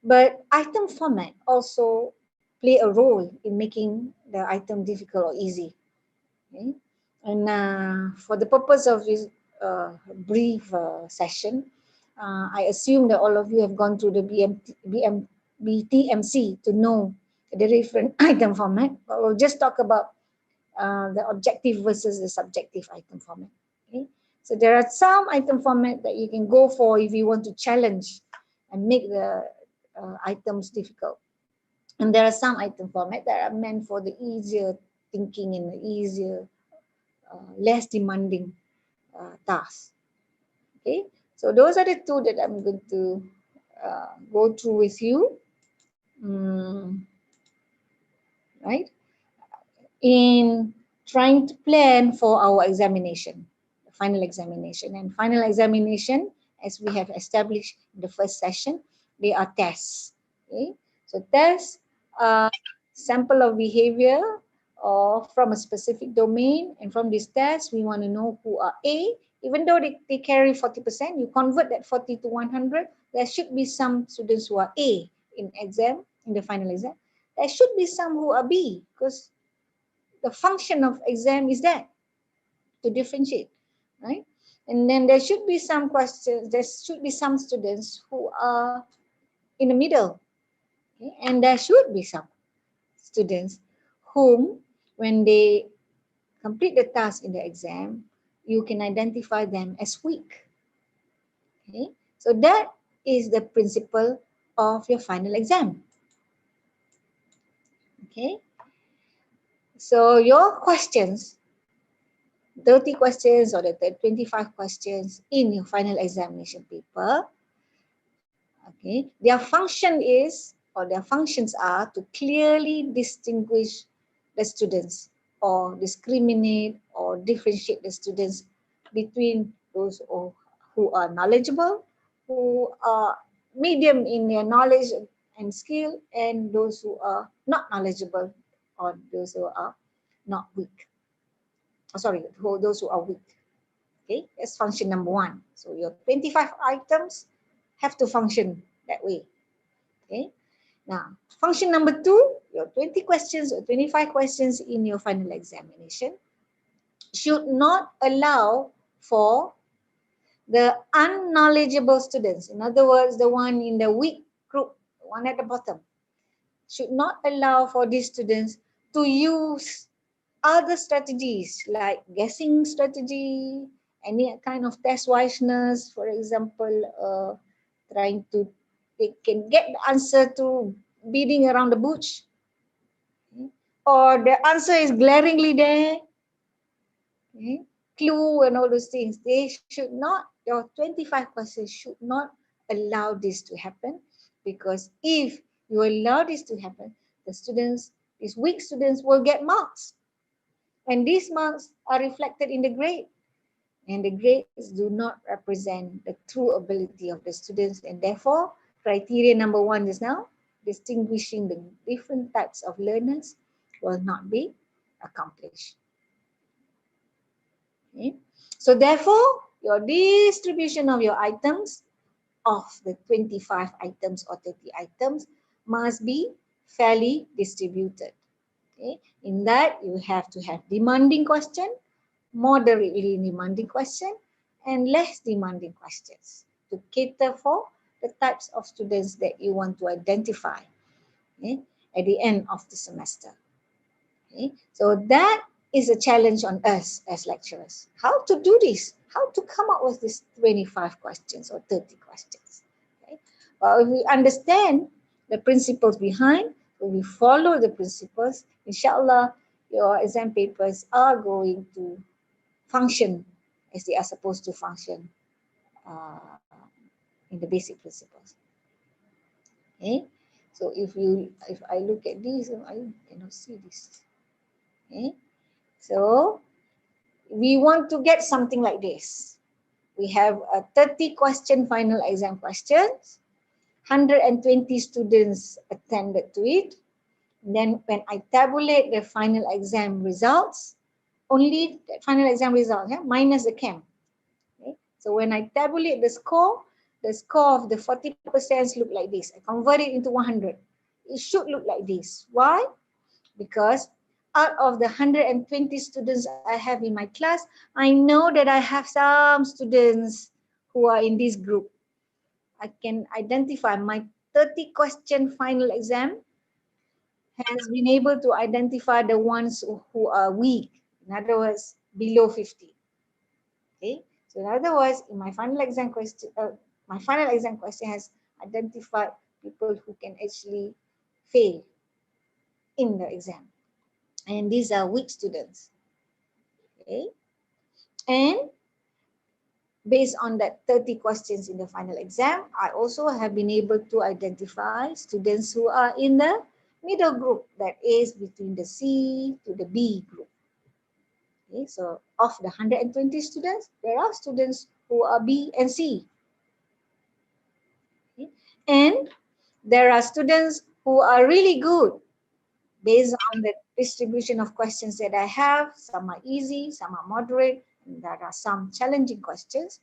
S1: But item format also play a role in making the item difficult or easy. Okay? And for the purpose of this brief session, I assume that all of you have gone through the BTMC to know the different item format. But we'll just talk about the objective versus the subjective item format. Okay? So there are some item format that you can go for if you want to challenge and make the items difficult. And there are some item format that are meant for the easier thinking and the easier, less demanding tasks. Okay, so those are the two that I'm going to go through with you. Right? In trying to plan for our examination, the final examination. And final examination, as we have established in the first session, they are tests. Okay? So tests are sample of behavior or from a specific domain, and from this test, we want to know who are A. Even though they carry 40%, you convert that 40 to 100, there should be some students who are A in the final exam. There should be some who are B, because the function of exam is that, to differentiate, right? And then there should be some questions, there should be some students who are in the middle, okay? And there should be some students whom, when they complete the task in the exam, you can identify them as weak. Okay? So that is the principle of your final exam. Okay? So your questions, 30 questions or the 25 questions in your final examination paper, okay, their function is, or their functions are, to clearly distinguish the students or discriminate or differentiate the students between those who are knowledgeable, who are medium in their knowledge and skill, and those who are not knowledgeable, or those who are not weak. Sorry, those who are weak. Okay, that's function number one. So your 25 items have to function that way. Okay, now function number two, your 20 questions or 25 questions in your final examination should not allow for the unknowledgeable students. In other words, the one in the weak group, the one at the bottom, should not allow for these students to use other strategies like guessing strategy, any kind of test wiseness, for example, trying to, they can get the answer to beating around the bush, or the answer is glaringly there, clue and all those things. They should not, your 25 questions should not allow this to happen, because if you allow this to happen, the students, these weak students, will get marks. And these marks are reflected in the grade. And the grades do not represent the true ability of the students. And therefore, criteria number one is now, distinguishing the different types of learners, will not be accomplished. Okay. So therefore, your distribution of your items, of the 25 items or 30 items, must be fairly distributed. Okay. In that, you have to have demanding question, moderately demanding question, and less demanding questions to cater for the types of students that you want to identify, okay, at the end of the semester. Okay. So that is a challenge on us as lecturers. How to do this? How to come up with these 25 questions or 30 questions? Okay. Well, if we understand the principles behind, if we follow the principles, inshallah, your exam papers are going to function as they are supposed to function in the basic principles. Okay. So if I look at this, I cannot see this. Okay. So we want to get something like this. We have a 30 question final exam questions, 120 students attended to it. Then when I tabulate the final exam results, only the final exam result, minus the chem. Okay. So when I tabulate the score of the 40% look like this. I convert it into 100. It should look like this. Why? Because out of the 120 students I have in my class, I know that I have some students who are in this group. I can identify my 30 question final exam has been able to identify the ones who are weak. In other words, below 50. Okay. So in other words, in my final exam question, has identified people who can actually fail in the exam. And these are weak students. Okay. And based on that 30 questions in the final exam, I also have been able to identify students who are in the middle group, that is between the C to the B group. Okay, so of the 120 students, there are students who are B and C. Okay. And there are students who are really good based on the distribution of questions that I have. Some are easy, some are moderate, and there are some challenging questions.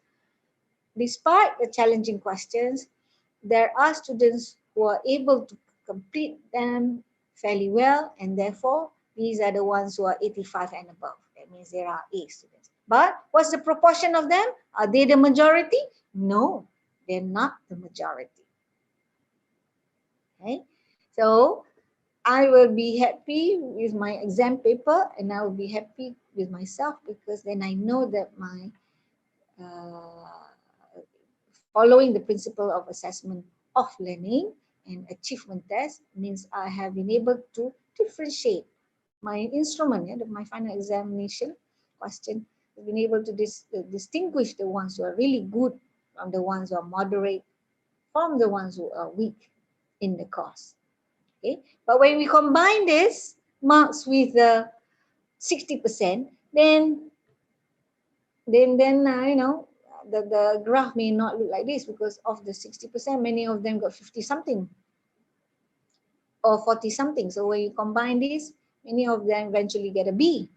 S1: Despite the challenging questions, there are students who are able to complete them fairly well, and therefore these are the ones who are 85 and above. That means there are A students. But what's the proportion of them? Are they the majority? No, they're not the majority. Okay, so I will be happy with my exam paper, and I will be happy with myself, because then I know that my following the principle of assessment of learning and achievement test means I have been able to differentiate my instrument, my final examination question, has been able to distinguish the ones who are really good from the ones who are moderate, from the ones who are weak in the course. Okay, but when we combine this marks with the 60%, then you know, the graph may not look like this, because of the 60%, many of them got 50 something or 40 something. So when you combine these, many of them eventually get a B.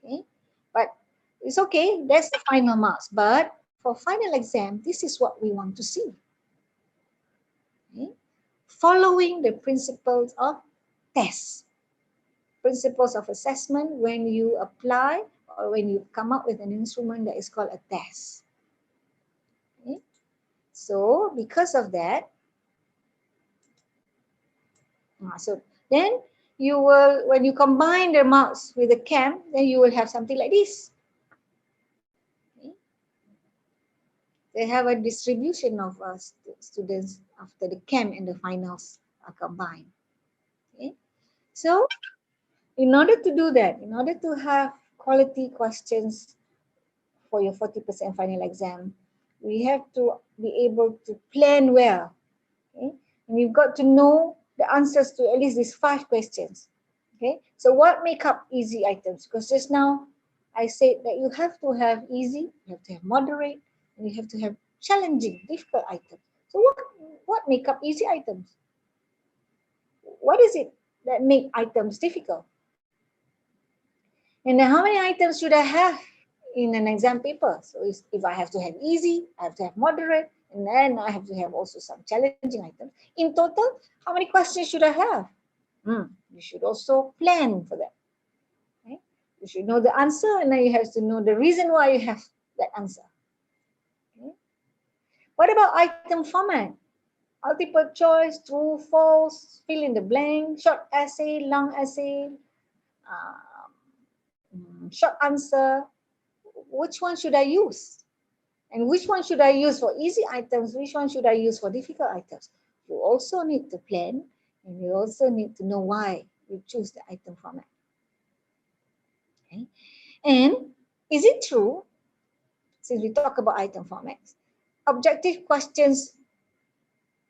S1: Okay, but it's okay, that's the final marks. But for final exam, this is what we want to see. Okay? Following the principles of tests, principles of assessment, when you apply or when you come up with an instrument that is called a test. Okay? So because of that, so then you will, when you combine the marks with the CAM, then you will have something like this. Okay? They have a distribution of students after the CAM and the finals are combined. Okay? So in order to do that, in order to have quality questions for your 40% final exam, we have to be able to plan well. Okay? And you've got to know the answers to at least these 5 questions. Okay, so what make up easy items? Because just now I said that you have to have easy, you have to have moderate, and you have to have challenging, difficult items. So what make up easy items? What is it that make items difficult? And then how many items should I have in an exam paper? So if I have to have easy, I have to have moderate, and then I have to have also some challenging items. In total, how many questions should I have? You should also plan for that. Okay? You should know the answer, and then you have to know the reason why you have that answer. Okay? What about item format? Multiple choice, true, false, fill in the blank, short essay, long essay, short answer. Which one should I use? And which one should I use for easy items? Which one should I use for difficult items? You also need to plan, and you also need to know why you choose the item format. Okay? And is it true, since we talk about item formats, objective questions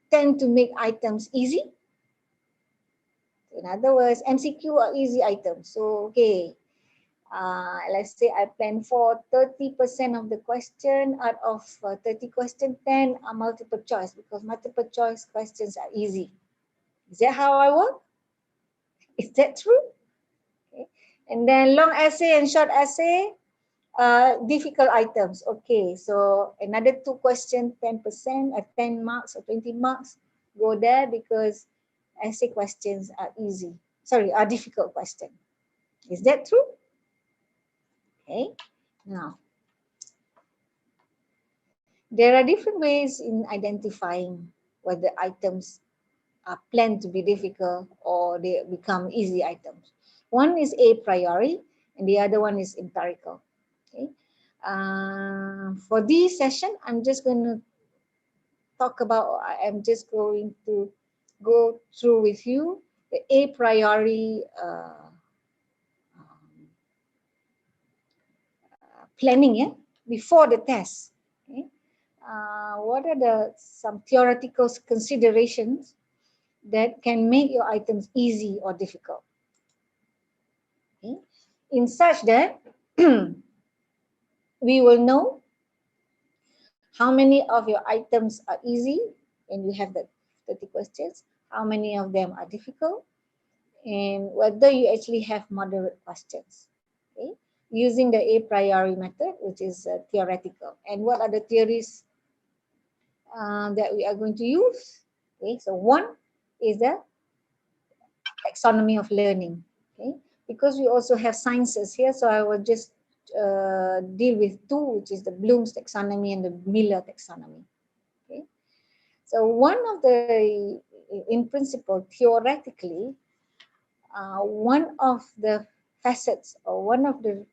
S1: tend to make items easy? In other words, MCQ are easy items. So, okay, let's say I plan for 30% of the question. Out of 30 questions, 10 are multiple choice, because multiple choice questions are easy. Is that how I work? Is that true? Okay. And then long essay and short essay, difficult items. Okay, so another 2 questions, 10%, 10 marks or 20 marks go there, because essay questions are easy. Sorry, are difficult questions. Is that true? Okay, now there are different ways in identifying whether items are planned to be difficult or they become easy items. One is a priori, and the other one is empirical. Okay. For this session, I'm just going to talk about, I'm just going to go through with you the a priori planning, yeah, before the test. Okay. What are some theoretical considerations that can make your items easy or difficult? Okay. In such that we will know how many of your items are easy when you have the 30 questions, how many of them are difficult, and whether you actually have moderate questions. Okay? Using the a priori method, which is theoretical. And what are the theories that we are going to use? Okay, so one is the taxonomy of learning. Okay, because we also have sciences here, so I will just deal with 2, which is the Bloom's taxonomy and the Melea taxonomy. Okay, so one of the, in principle, theoretically, one of the facets or one of the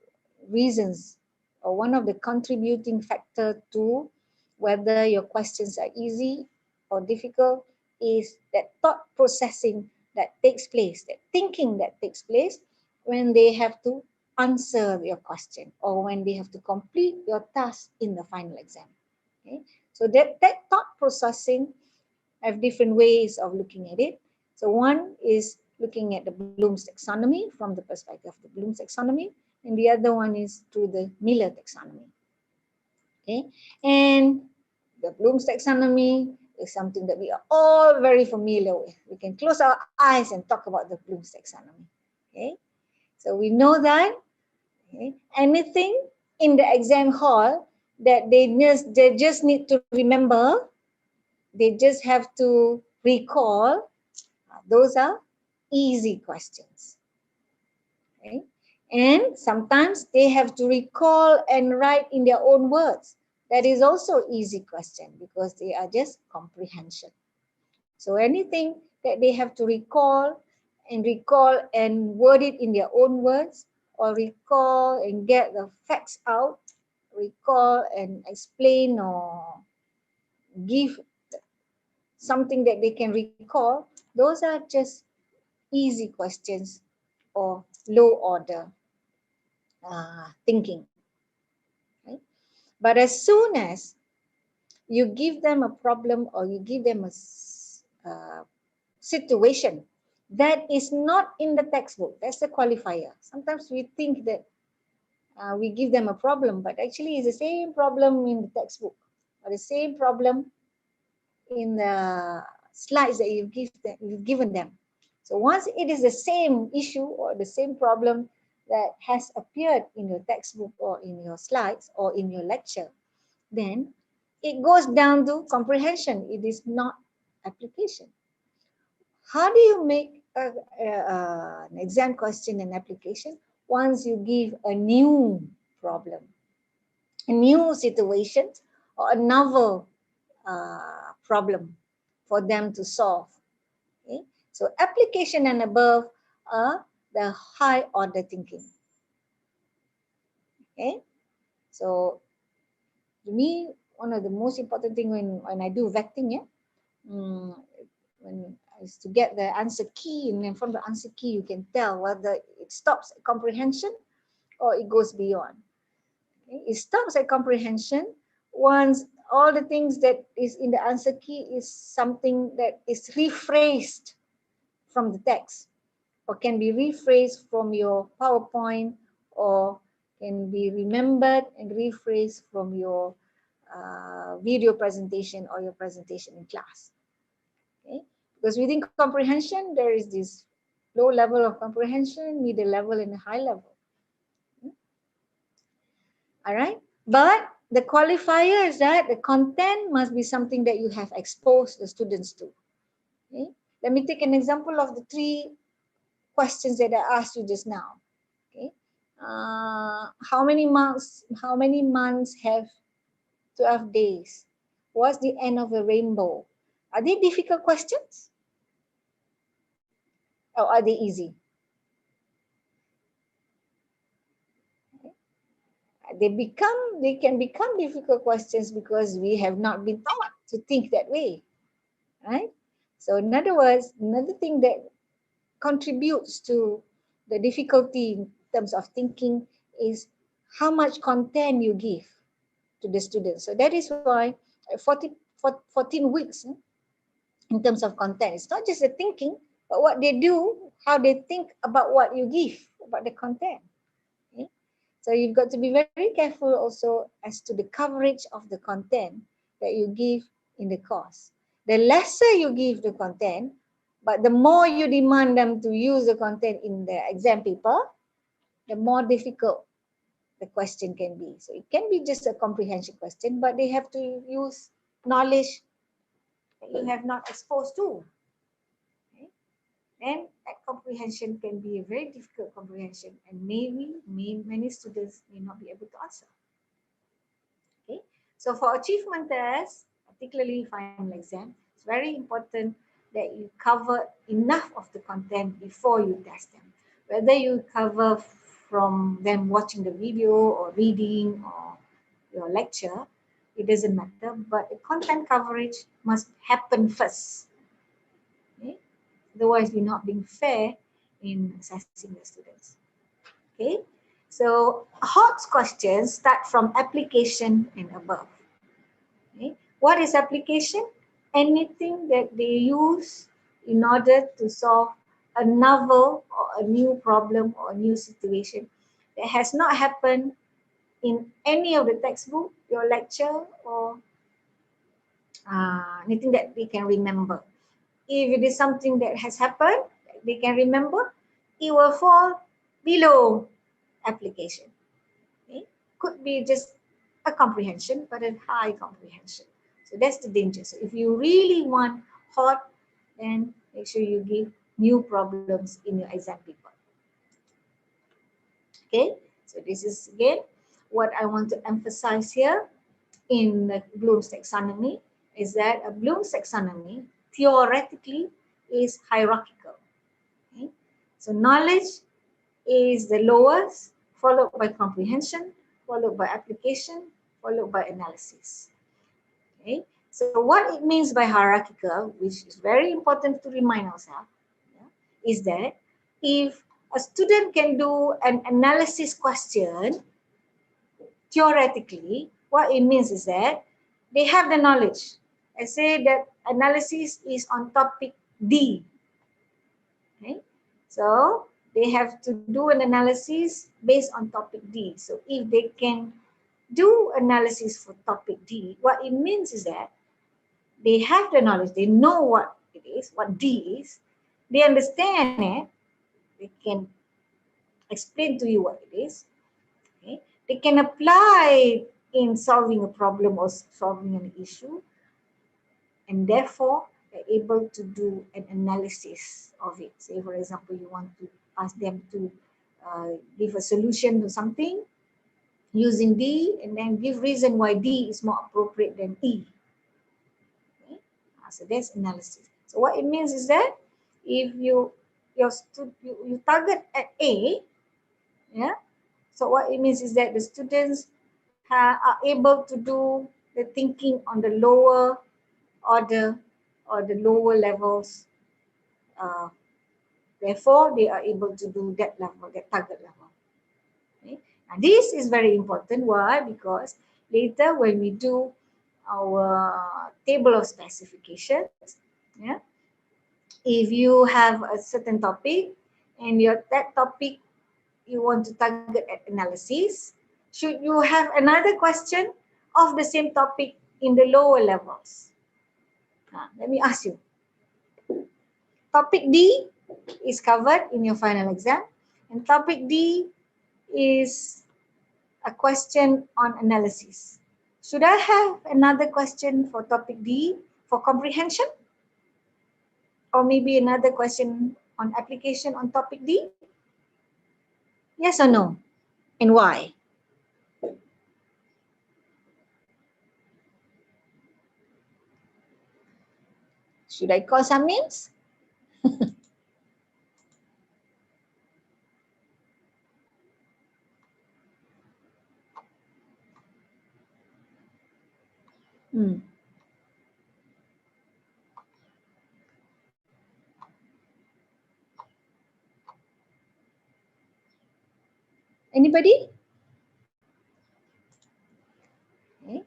S1: reasons or one of the contributing factor to whether your questions are easy or difficult is that thought processing that takes place, that thinking that takes place when they have to answer your question or when they have to complete your task in the final exam. Okay? So that thought processing have different ways of looking at it. So one is looking at the Bloom's taxonomy from the perspective of the Bloom's taxonomy, and the other one is through the Melea taxonomy. Okay, and the Bloom's taxonomy is something that we are all very familiar with. We can close our eyes and talk about the Bloom's taxonomy. Okay, so we know that. Okay, anything in the exam hall that they just need to remember, they just have to recall. Those are easy questions. Okay, and sometimes they have to recall and write in their own words. That is also easy question because they are just comprehension. So anything that they have to recall and word it in their own words, or recall and get the facts out, recall and explain or give something that they can recall, those are just easy questions or low order thinking. Right? But as soon as you give them a problem or you give them a situation that is not in the textbook, that's the qualifier. Sometimes we think that we give them a problem, but actually it's the same problem in the textbook or the same problem in the slides that you've given them. So once it is the same issue or the same problem that has appeared in your textbook or in your slides or in your lecture, then it goes down to comprehension. It is not application. How do you make an exam question an application? Once you give a new problem, a new situation, or a novel problem for them to solve. Okay? So application and above are the high order thinking. Okay? So to me, one of the most important thing when I do vecting, when is to get the answer key, and then from the answer key you can tell whether it stops at comprehension or it goes beyond. Okay? It stops at comprehension once all the things that is in the answer key is something that is rephrased from the text, or can be rephrased from your PowerPoint, or can be remembered and rephrased from your video presentation or your presentation in class. Okay? Because within comprehension, there is this low level of comprehension, middle level, and high level. All right, but the qualifier is that the content must be something that you have exposed the students to. Okay? Let me take an example of the 3 questions that I asked you just now. Okay, how many months have 12 days? What's the end of a rainbow? Are they difficult questions? Or are they easy? They can become difficult questions because we have not been taught to think that way, right? So in other words, another thing that contributes to the difficulty in terms of thinking is how much content you give to the students. So that is why 14 weeks in terms of content. It's not just the thinking, but what they do, how they think about what you give, about the content. Okay? So you've got to be very careful also as to the coverage of the content that you give in the course. The lesser you give the content, but the more you demand them to use the content in the exam paper, the more difficult the question can be. So it can be just a comprehension question, but they have to use knowledge that you have not exposed to. Okay? Then that comprehension can be a very difficult comprehension, and many students may not be able to answer. Okay, so for achievement tests, particularly final exam, it's very important that you cover enough of the content before you test them. Whether you cover from them watching the video or reading or your lecture, it doesn't matter, but the content coverage must happen first. Okay? Otherwise, we're not being fair in assessing the students. Okay, so hot questions start from application and above. Okay? What is application? Anything that they use in order to solve a novel or a new problem or a new situation that has not happened in any of the textbook, your lecture, or anything that they can remember. If it is something that has happened, they can remember, it will fall below application. Okay? Could be just a comprehension, but a high comprehension. So that's the danger. So if you really want hot, then make sure you give new problems in your exam paper. Okay, so this is again what I want to emphasize here in the Bloom's taxonomy is that a Bloom's taxonomy theoretically is hierarchical. Okay? So knowledge is the lowest, followed by comprehension, followed by application, followed by analysis. Okay? So what it means by hierarchical, which is very important to remind ourselves, is that if a student can do an analysis question, theoretically, what it means is that they have the knowledge. I say that analysis is on topic D. Okay? So they have to do an analysis based on topic D. So if they can do analysis for topic D, what it means is that they have the knowledge, they know what it is, what D is, they understand it, they can explain to you what it is. Okay? They can apply in solving a problem or solving an issue, and therefore they're able to do an analysis of it. Say, for example, you want to ask them to give a solution to something using D, and then give reason why D is more appropriate than E. Okay? So that's analysis. So what it means is that if you target at A, yeah. So what it means is that the students are able to do the thinking on the lower order or the lower levels. Therefore, they are able to do that level, that target level. Okay? And this is very important. Why? Because later when we do our table of specifications, yeah, if you have a certain topic and that topic you want to target at analysis, should you have another question of the same topic in the lower levels? Let me ask you. Topic D is covered in your final exam, and topic D is a question on analysis. Should I have another question for topic D for comprehension? Or maybe another question on application on topic D? Yes or no? And why? Should I call some names? Anybody? Okay.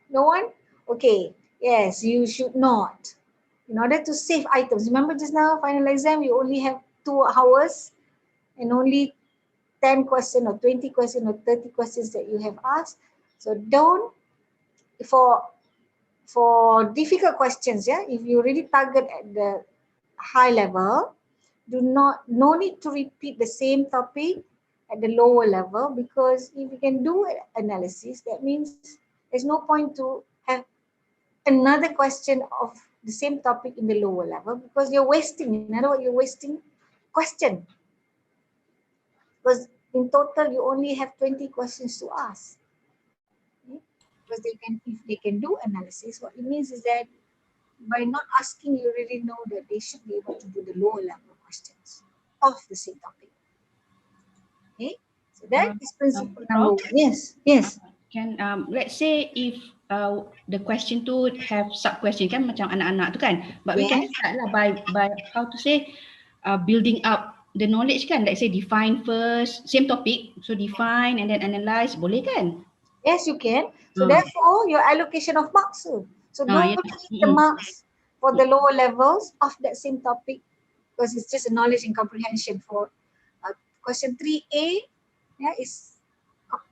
S1: No one? Okay. Yes, you should not. In order to save items. Remember just now, final exam, you only have 2 hours and only 10 questions or 20 questions or 30 questions that you have asked. So don't, for difficult questions, yeah, if you really target at the high level, no need to repeat the same topic at the lower level, because if you can do analysis, that means there's no point to have another question of the same topic in the lower level, because you're wasting, in other words, you're wasting question. Because in total, you only have 20 questions to ask. Okay? Because if they can do analysis, what it means is that by not asking, you really know that they should be able to do the lower level questions of the same topic. Okay, so that is principle number 1. Yes, yes.
S3: Can let's say if the question tu have sub question kan macam anak-anak tu kan, but we can start lah by how to say building up the knowledge kan. Let's say define first, same topic, so define and then analyze, boleh kan?
S1: Yes, you can. So therefore, your allocation of marks. So don't keep the marks for the lower levels of that same topic because it's just a knowledge and comprehension. For question 3A, yeah, is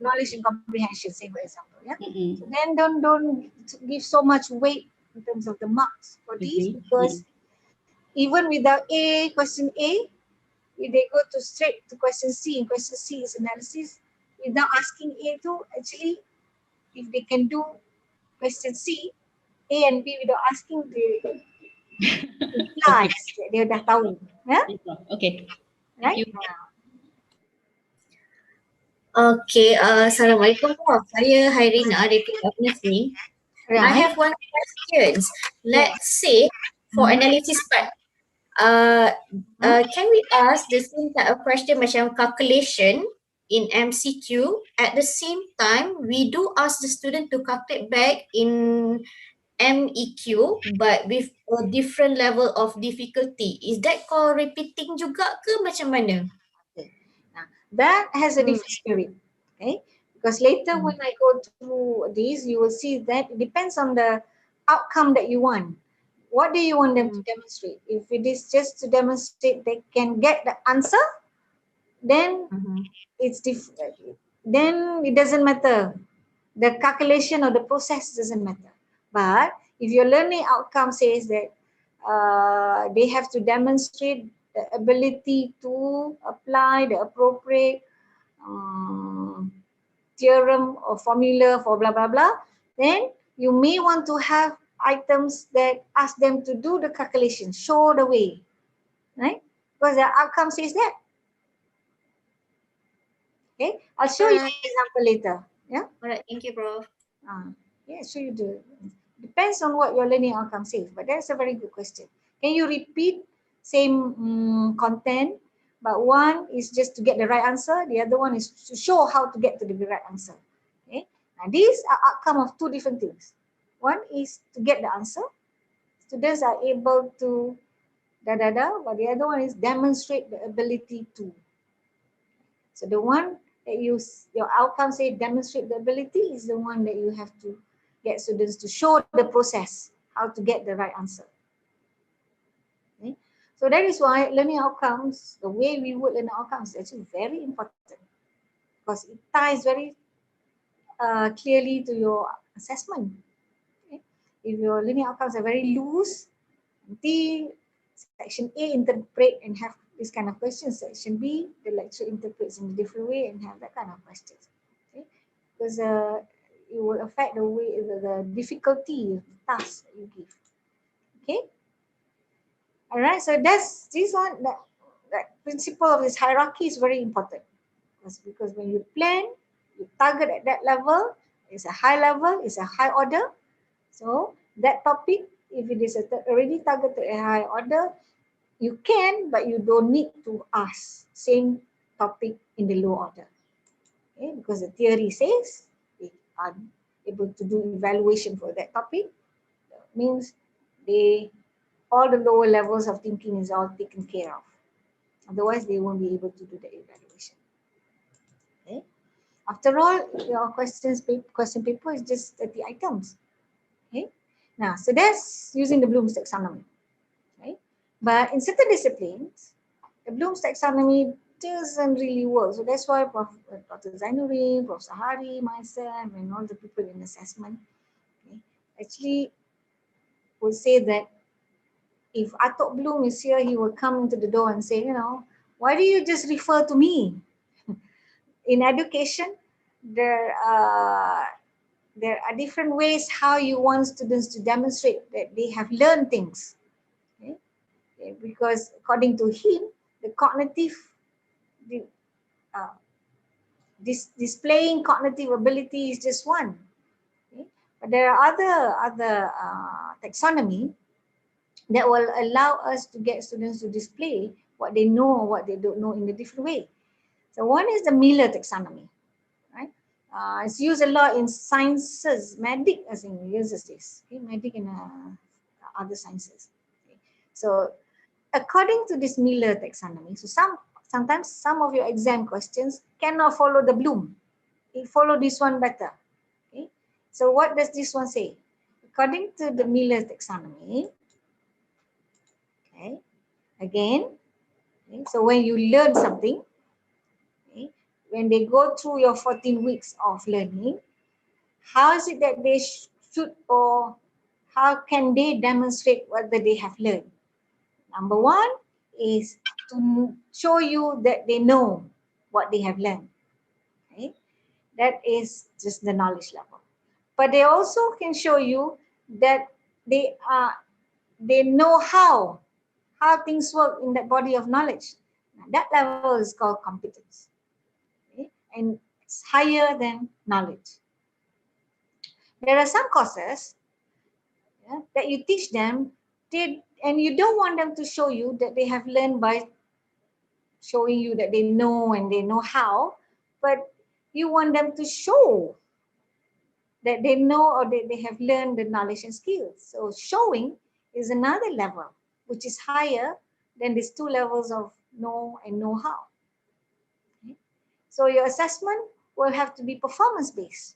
S1: knowledge and comprehension, say for example, yeah. So then don't give so much weight in terms of the marks for these, because even without A, question A, if they go to straight to question C, and question C is analysis, without asking A to, actually, if they can do question C, A and B without asking, they implies that dia dah tahu. Yeah?
S3: Okay.
S1: Right?
S3: Thank you.
S5: Okay, Assalamualaikum Prof. Saya Hairina daripada Agnes ni. I
S1: Right.
S5: have one question. Let's say for analysis part, can we ask the same type of question macam calculation in MCQ? At the same time, we do ask the student to calculate back in MEQ, but with a different level of difficulty. Is that called repeating juga ke macam mana?
S1: Okay. Now, that has a different spirit. Okay. Because later when I go through these, you will see that it depends on the outcome that you want. What do you want them to demonstrate? If it is just to demonstrate they can get the answer, then it's different. Then it doesn't matter. The calculation or the process doesn't matter. But if your learning outcome says that they have to demonstrate the ability to apply the appropriate theorem or formula for blah, blah, blah, then you may want to have items that ask them to do the calculation, show the way, right? Because the outcome says that. Okay, I'll show you an example later. Yeah.
S5: Alright, thank you, Prof.
S1: Yeah, so you do. Depends on what your learning outcome says, but that's a very good question. Can you repeat same content, but one is just to get the right answer, the other one is to show how to get to the right answer. Okay, now these are outcome of two different things. One is to get the answer. Students are able to but the other one is demonstrate the ability to. So the one that your outcome say demonstrate the ability is the one that you have to get students to show the process, how to get the right answer. Okay? So that is why learning outcomes, the way we would learn outcomes is actually very important, because it ties very clearly to your assessment. Okay? If your learning outcomes are very loose, nanti section A interpret and have this kind of questions, section B the lecturer interprets in a different way and have that kind of questions. Okay? Because it will affect the way the difficulty of the task that you give. Okay. All right. So that's this one. That principle of this hierarchy is very important, because when you plan, you target at that level. It's a high level. It's a high order. So that topic, if it is already targeted at high order, you can, but you don't need to ask same topic in the low order. Okay, because the theory says they are able to do evaluation for that topic. That means all the lower levels of thinking is all taken care of. Otherwise, they won't be able to do the evaluation. Okay. After all, your question paper is just 30 items. Okay. Now, so that's using the Bloom's taxonomy. Right? But in certain disciplines, the Bloom's taxonomy doesn't really work. So that's why Dr. Zainuddin, Prof. Sahari, myself, and all the people in assessment actually would say that if Atok Bloom is here, he will come into the door and say, why do you just refer to me? In education, there are different ways how you want students to demonstrate that they have learned things. Okay? Because according to him, the cognitive, displaying cognitive ability is just one. Okay? But there are other taxonomy that will allow us to get students to display what they know or what they don't know in a different way. So one is the Melea taxonomy, right? It's used a lot in sciences. Medic, as in uses this. Okay? Medic and other sciences. Okay? So according to this Melea taxonomy, so sometimes some of your exam questions cannot follow the Bloom. It follow this one better. Okay? So what does this one say? According to the Melea taxonomy, okay, again. Okay? So when you learn something, okay, when they go through your 14 weeks of learning, how is it that they should, or how can they demonstrate whether they have learned? Number one is to show you that they know what they have learned. Okay? That is just the knowledge level. But they also can show you that they know how things work in that body of knowledge. Now, that level is called competence. Okay? And it's higher than knowledge. There are some courses, yeah, that you teach them, and you don't want them to show you that they have learned by showing you that they know and they know how, but you want them to show that they know or that they have learned the knowledge and skills. So showing is another level, which is higher than these two levels of know and know how. Okay? So your assessment will have to be performance-based.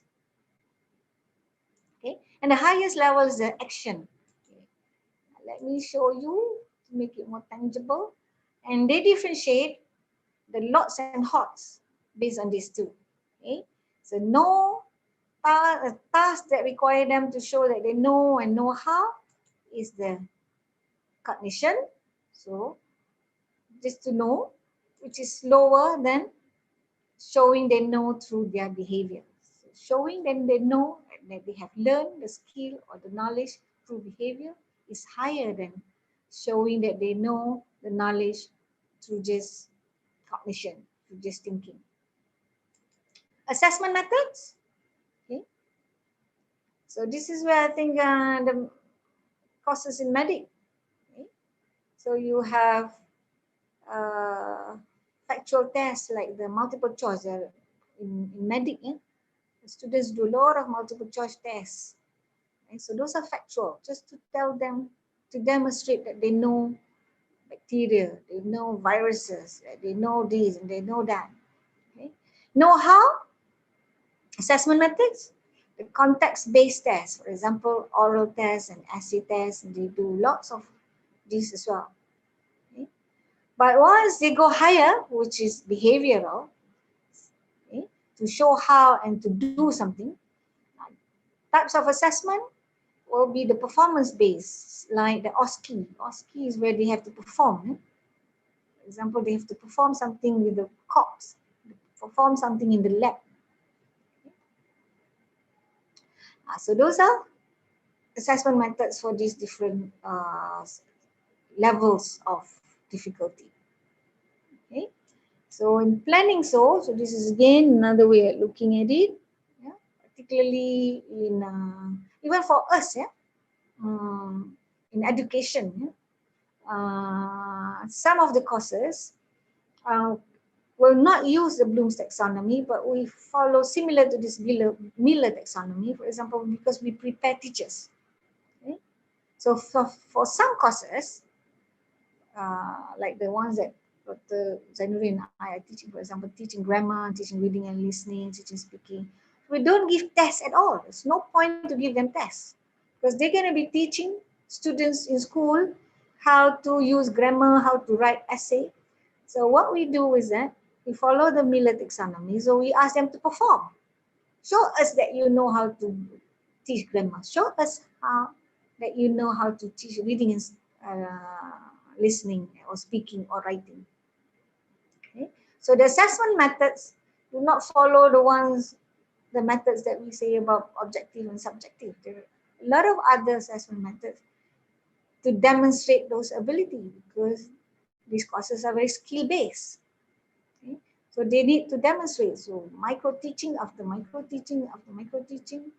S1: Okay? And the highest level is the action. Okay? Let me show you to make it more tangible. And they differentiate the lots and hots based on these two. Okay? So know, a task that require them to show that they know and know how is the cognition. So just to know, which is lower than showing they know through their behavior. So showing them they know that they have learned the skill or the knowledge through behavior is higher than showing that they know the knowledge through just cognition, through just thinking. Assessment methods. Okay. So this is where I think the courses in medic. Okay. So you have factual tests like the multiple choice in medic. Yeah? The students do a lot of multiple choice tests. Okay? So those are factual, just to tell them, to demonstrate that they know bacteria, they know viruses, they know this and they know that. Okay? Know how? Assessment methods, the context-based tests, for example, oral tests and essay tests, and they do lots of these as well. Okay? But once they go higher, which is behavioral, okay, to show how and to do something, types of assessment will be the performance-based, like the OSCE. OSCE is where they have to perform. For example, they have to perform something with the corpse, perform something in the lab. So those are assessment methods for these different levels of difficulty. Okay, so in planning, so this is again another way of looking at it. Yeah? Particularly in even for us, yeah, in education, yeah? Some of the courses will not use the Bloom's taxonomy, but we follow similar to this Miller taxonomy, for example, because we prepare teachers. Okay? So for some courses, like the ones that Dr. Zainuddin and I are teaching, for example, teaching grammar, teaching reading and listening, teaching speaking, we don't give tests at all. There's no point to give them tests because they're going to be teaching students in school how to use grammar, how to write essay. So what we do is that we follow the Miller taxonomy. So we ask them to perform. Show us that you know how to teach grammar. Show us how that you know how to teach reading and listening or speaking or writing. Okay? So the assessment methods do not follow the methods that we say about objective and subjective. There are a lot of other assessment methods to demonstrate those abilities because these courses are very skill based. Okay? So they need to demonstrate. So micro teaching after micro teaching after micro teaching,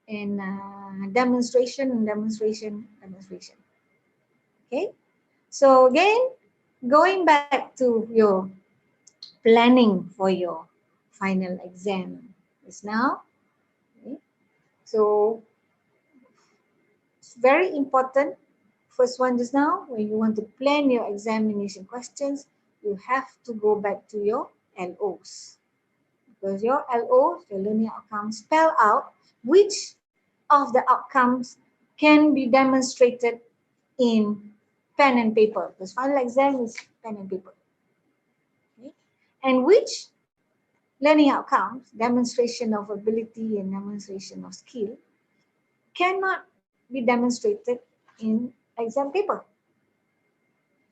S1: and demonstration and demonstration. Okay. So again, going back to your planning for your final exam is now. Okay. So it's very important. First one just now, when you want to plan your examination questions, you have to go back to your LOs. Because your LOs, your learning outcomes, spell out which of the outcomes can be demonstrated in pen and paper, because final exam is pen and paper. Okay? And which learning outcomes, demonstration of ability and demonstration of skill, cannot be demonstrated in exam paper.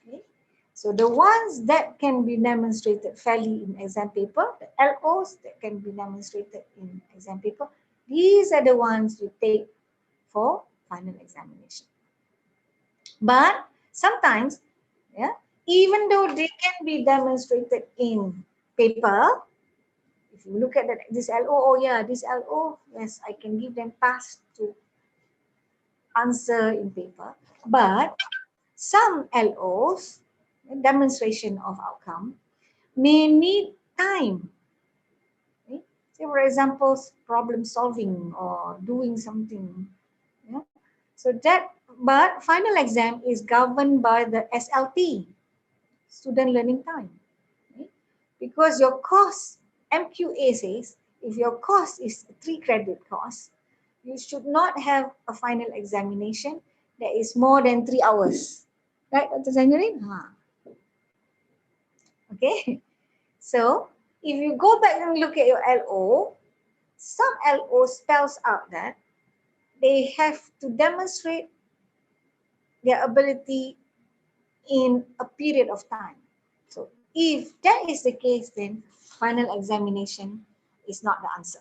S1: Okay? So the ones that can be demonstrated fairly in exam paper, the LOs that can be demonstrated in exam paper, these are the ones you take for final examination. But sometimes, yeah, even though they can be demonstrated in paper, if you look at that, this LO, oh yeah, this LO, yes, I can give them pass to answer in paper. But some LOs, demonstration of outcome, may need time. Okay? Say for example, problem solving or doing something. Yeah? So that, but final exam is governed by the SLT, student learning time. Okay? Because your course, MQA says, if your course is a 3 credit course, you should not have a final examination that is more than 3 hours. Right, Dr. Zanjarin? Okay. So, if you go back and look at your LO, some LO spells out that they have to demonstrate their ability in a period of time. So, if that is the case, then final examination is not the answer.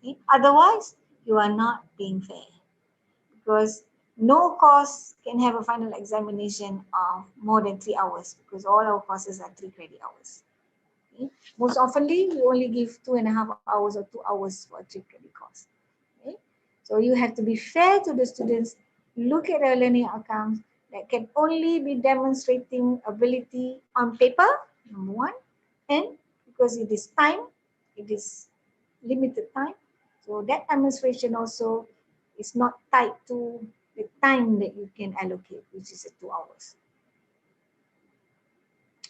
S1: Okay? Otherwise, you are not being fair, because no course can have a final examination of more than 3 hours, because all our courses are 3 credit hours. Okay? Most oftenly, we only give 2.5 hours or 2 hours for a 3 credit course. Okay? So you have to be fair to the students, look at their learning outcomes that can only be demonstrating ability on paper, number one, and because it is time, it is limited time, so that demonstration also is not tied to the time that you can allocate, which is 2 hours.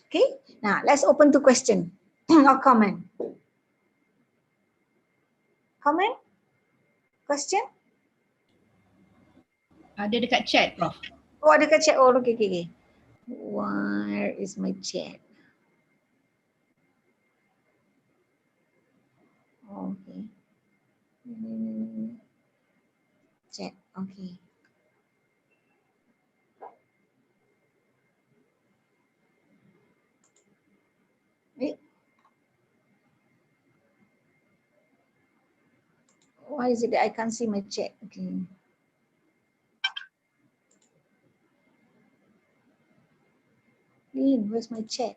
S1: Okay, now let's open to question or comment. Comment? Question?
S3: Ada dekat chat, Prof.
S1: Oh, ada kat chat. Oh, okay, okay, okay. Where is my chat? Okay. Chat, okay. Wait. Why is it that I can't see my chat? Okay. Lynn, where's my chat?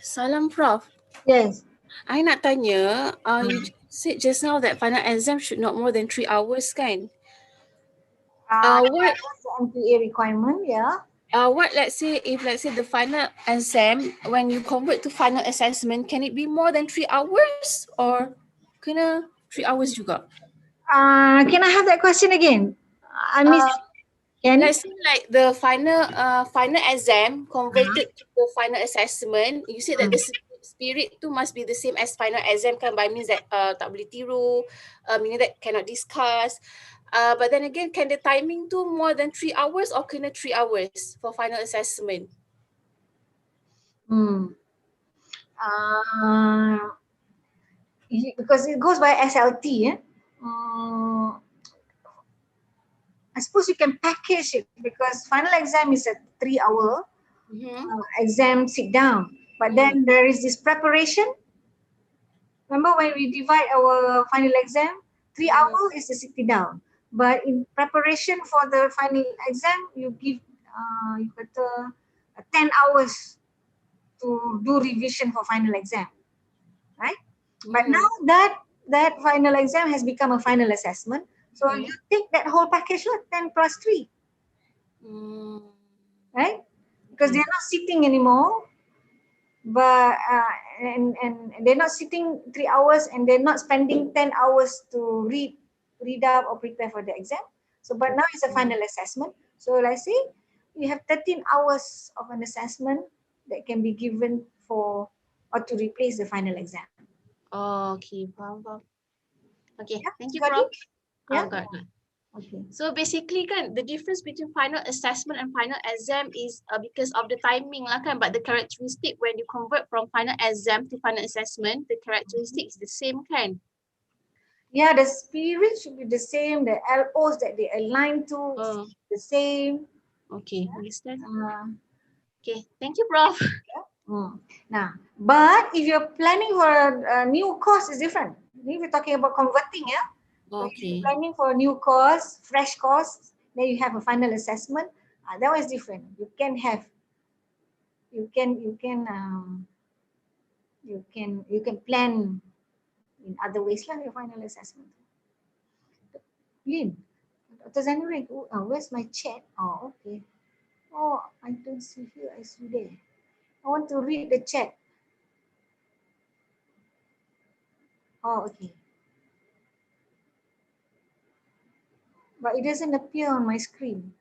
S11: Salam, Prof.
S1: Yes.
S11: I nak tanya, you said just now that final exam should not more than 3 hours, kan? What
S1: That's the MPA requirement, yeah.
S11: What let's say the final exam, when you convert to final assessment, can it be more than 3 hours or kena 3 hours juga?
S1: Can I have that question again? I missed.
S11: Let's say like the final exam converted to the final assessment, you said that the spirit tu must be the same as final exam kan, by means that tak boleh tiru, meaning that cannot discuss. But then again, can the timing tu more than 3 hours or kena 3 hours for final assessment?
S1: Because it goes by SLT, I suppose you can package it, because final exam is a 3 hour exam sit down, but then there is this preparation. Remember when we divide our final exam, 3 hours is the sitting down, but in preparation for the final exam, you give you got 10 hours to do revision for final exam, right? But now that final exam has become a final assessment, so you take that whole package, 10 plus 3, right? Because they're not sitting anymore, but and they're not sitting 3 hours, and they're not spending 10 hours to read up or prepare for the exam. So, but now it's a final assessment. So let's say you have 13 hours of an assessment that can be given for or to replace the final exam.
S11: Oh, okay, faham. Okay,
S1: Yeah,
S11: thank you,
S1: got
S11: Prof.
S1: it? Yeah.
S11: Got it.
S1: Okay.
S11: So basically kan, the difference between final assessment and final exam is because of the timing lah kan, but the characteristic when you convert from final exam to final assessment, the characteristic is the same kan?
S1: Yeah, the spirit should be the same. The LOs that they align to should be the same.
S11: Okay, understand.
S1: Uh,
S11: Okay, thank you, Prof.
S1: Now, but if you're planning for a new course, it's different. If you're talking about converting, yeah. But if you're planning for a new course, fresh course, then you have a final assessment. That one is different. You can have, you can plan in other ways lah your final assessment. Lynn, Dr. Zanurin, where's my chat? Oh, okay. Oh, I don't see here. I see there. I want to read the chat. Oh, okay. But it doesn't appear on my screen.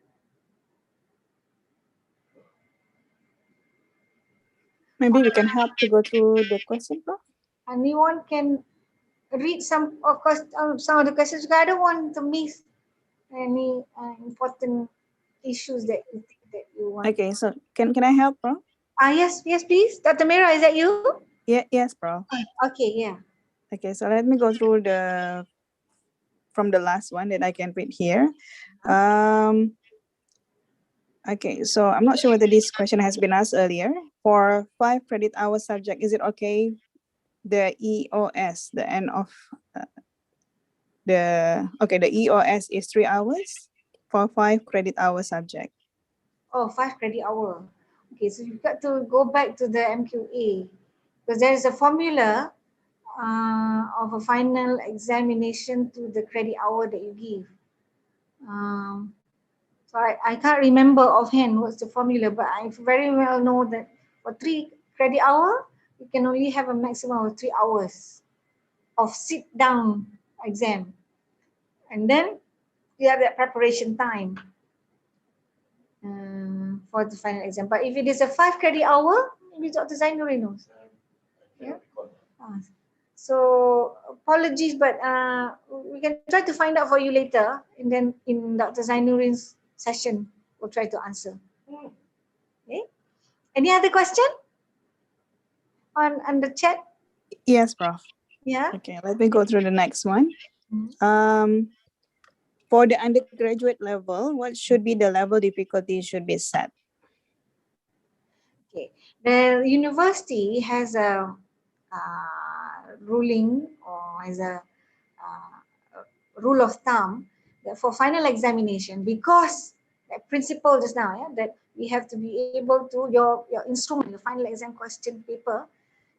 S12: Maybe we can help to go through the question, Prof.
S1: Anyone can read some, of course, some of the questions. I don't want to miss any important issues that you think that you want.
S12: Okay, so can I help, Prof?
S1: Yes, please. Dr. Mira, is that you?
S12: Yeah, yes, Prof.
S1: Okay, yeah.
S12: Okay, so let me go through from the last one that I can read here. Okay, so I'm not sure whether this question has been asked earlier. For 5 credit hour subject, is it okay? The EOS, the end of the EOS is 3 hours for 5 credit hour subject.
S1: Oh, 5 credit hour. Okay, so you've got to go back to the MQA because there is a formula of a final examination to the credit hour that you give. So I can't remember offhand what's the formula, but I very well know that for 3 credit hour, you can only have a maximum of 3 hours of sit down exam. And then you have that preparation time for the final exam. But if it is a 5 credit hour, maybe Dr. Zainuri knows. Yeah. So apologies, but we can try to find out for you later, and then in Dr. Zainurin's session, we'll try to answer. Okay. Any other question on the chat?
S12: Yes, Prof.
S1: Yeah.
S12: Okay, let me go through the next one. For the undergraduate level, what should be the level difficulty should be set?
S1: Okay. The university has a ruling or as a rule of thumb that for final examination, because that principle just now, yeah, that we have to be able to, your instrument, your final exam question paper,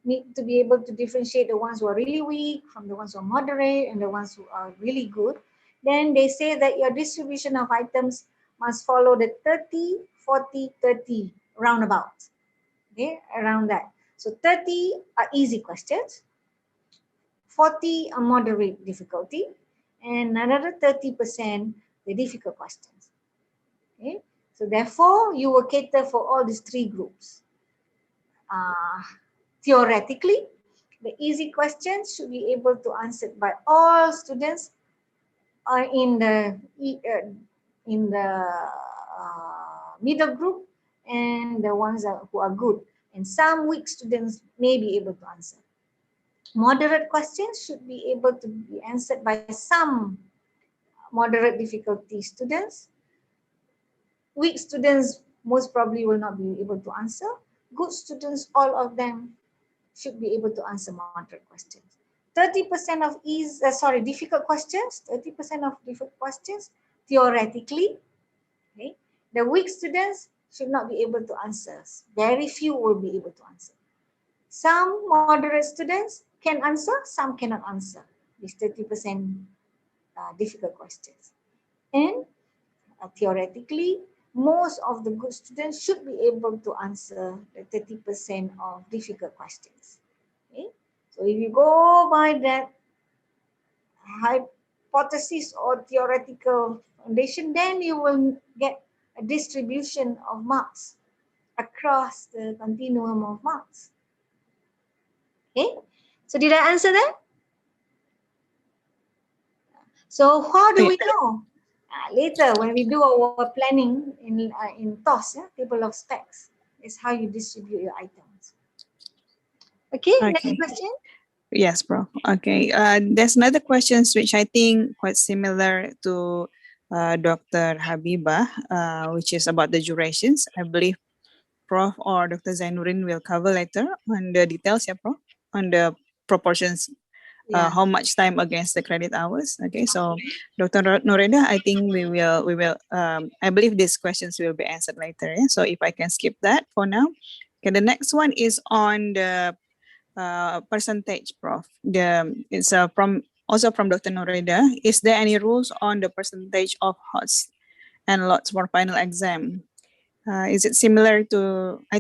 S1: need to be able to differentiate the ones who are really weak from the ones who are moderate and the ones who are really good. Then they say that your distribution of items must follow the 30, 40, 30 roundabout. Okay, around that. So 30 are easy questions, 40 are moderate difficulty, and another 30% the difficult questions. Okay, so therefore you will cater for all these 3 groups. Theoretically, the easy questions should be able to answer by all students in the middle group and the ones who are good. And some weak students may be able to answer. Moderate questions should be able to be answered by some moderate difficulty students. Weak students most probably will not be able to answer. Good students, all of them should be able to answer moderate questions. 30% of difficult questions, 30% of difficult questions, theoretically, okay, the weak students should not be able to answer. Very few will be able to answer. Some moderate students can answer, some cannot answer these 30% difficult questions. And theoretically, most of the good students should be able to answer the 30% of difficult questions. Okay? So if you go by that hypothesis or theoretical foundation, then you will get a distribution of marks across the continuum of marks. Okay, so did I answer that? So how do we know? Later, when we do our planning in TOS, table of specs, is how you distribute your items. Okay, next question.
S12: Yes, Prof. Okay, there's another questions which I think quite similar to Dr. Habibah, which is about the durations. I believe Prof or Dr. Zainuddin will cover later on the details, yeah, Prof, on the proportions, how much time against the credit hours. Okay, so Dr. Noreda, I think we will. I believe these questions will be answered later. Yeah? So if I can skip that for now. Okay, the next one is on the percentage, Prof. It's also from Dr. Noreda. Is there any rules on the percentage of HOTS and lots for final exam? Is it similar to? I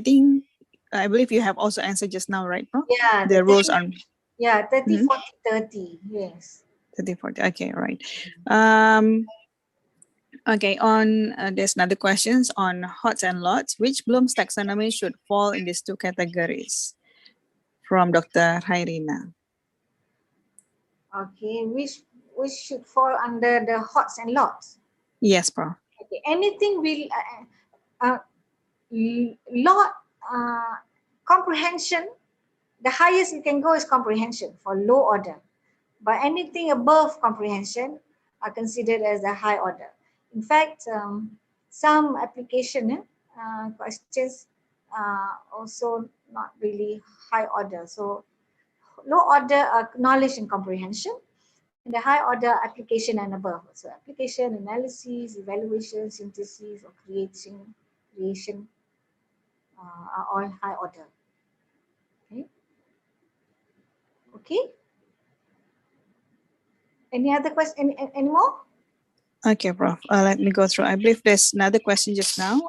S12: believe you have also answered just now, right, Prof?
S1: Yeah,
S12: the rules on.
S1: Yeah, 30, 40, 30. Yes.
S12: 30, 40. Okay, right. Okay, on there's another questions on HOTS and lots. Which Bloom's taxonomy should fall in these two categories? From Dr. Hairina.
S1: Okay, which should fall under the HOTS and lots?
S12: Yes, Prof.
S1: Okay, anything will lot comprehension. The highest you can go is comprehension for low order, but anything above comprehension are considered as the high order. In fact, some application questions also not really high order. So low order are knowledge and comprehension, and the high order application and above. So application, analysis, evaluation, synthesis, or creation are all high order. Okay. Okay. Any other question? Any more?
S12: Okay, Prof. Let me go through. I believe there's another question just now.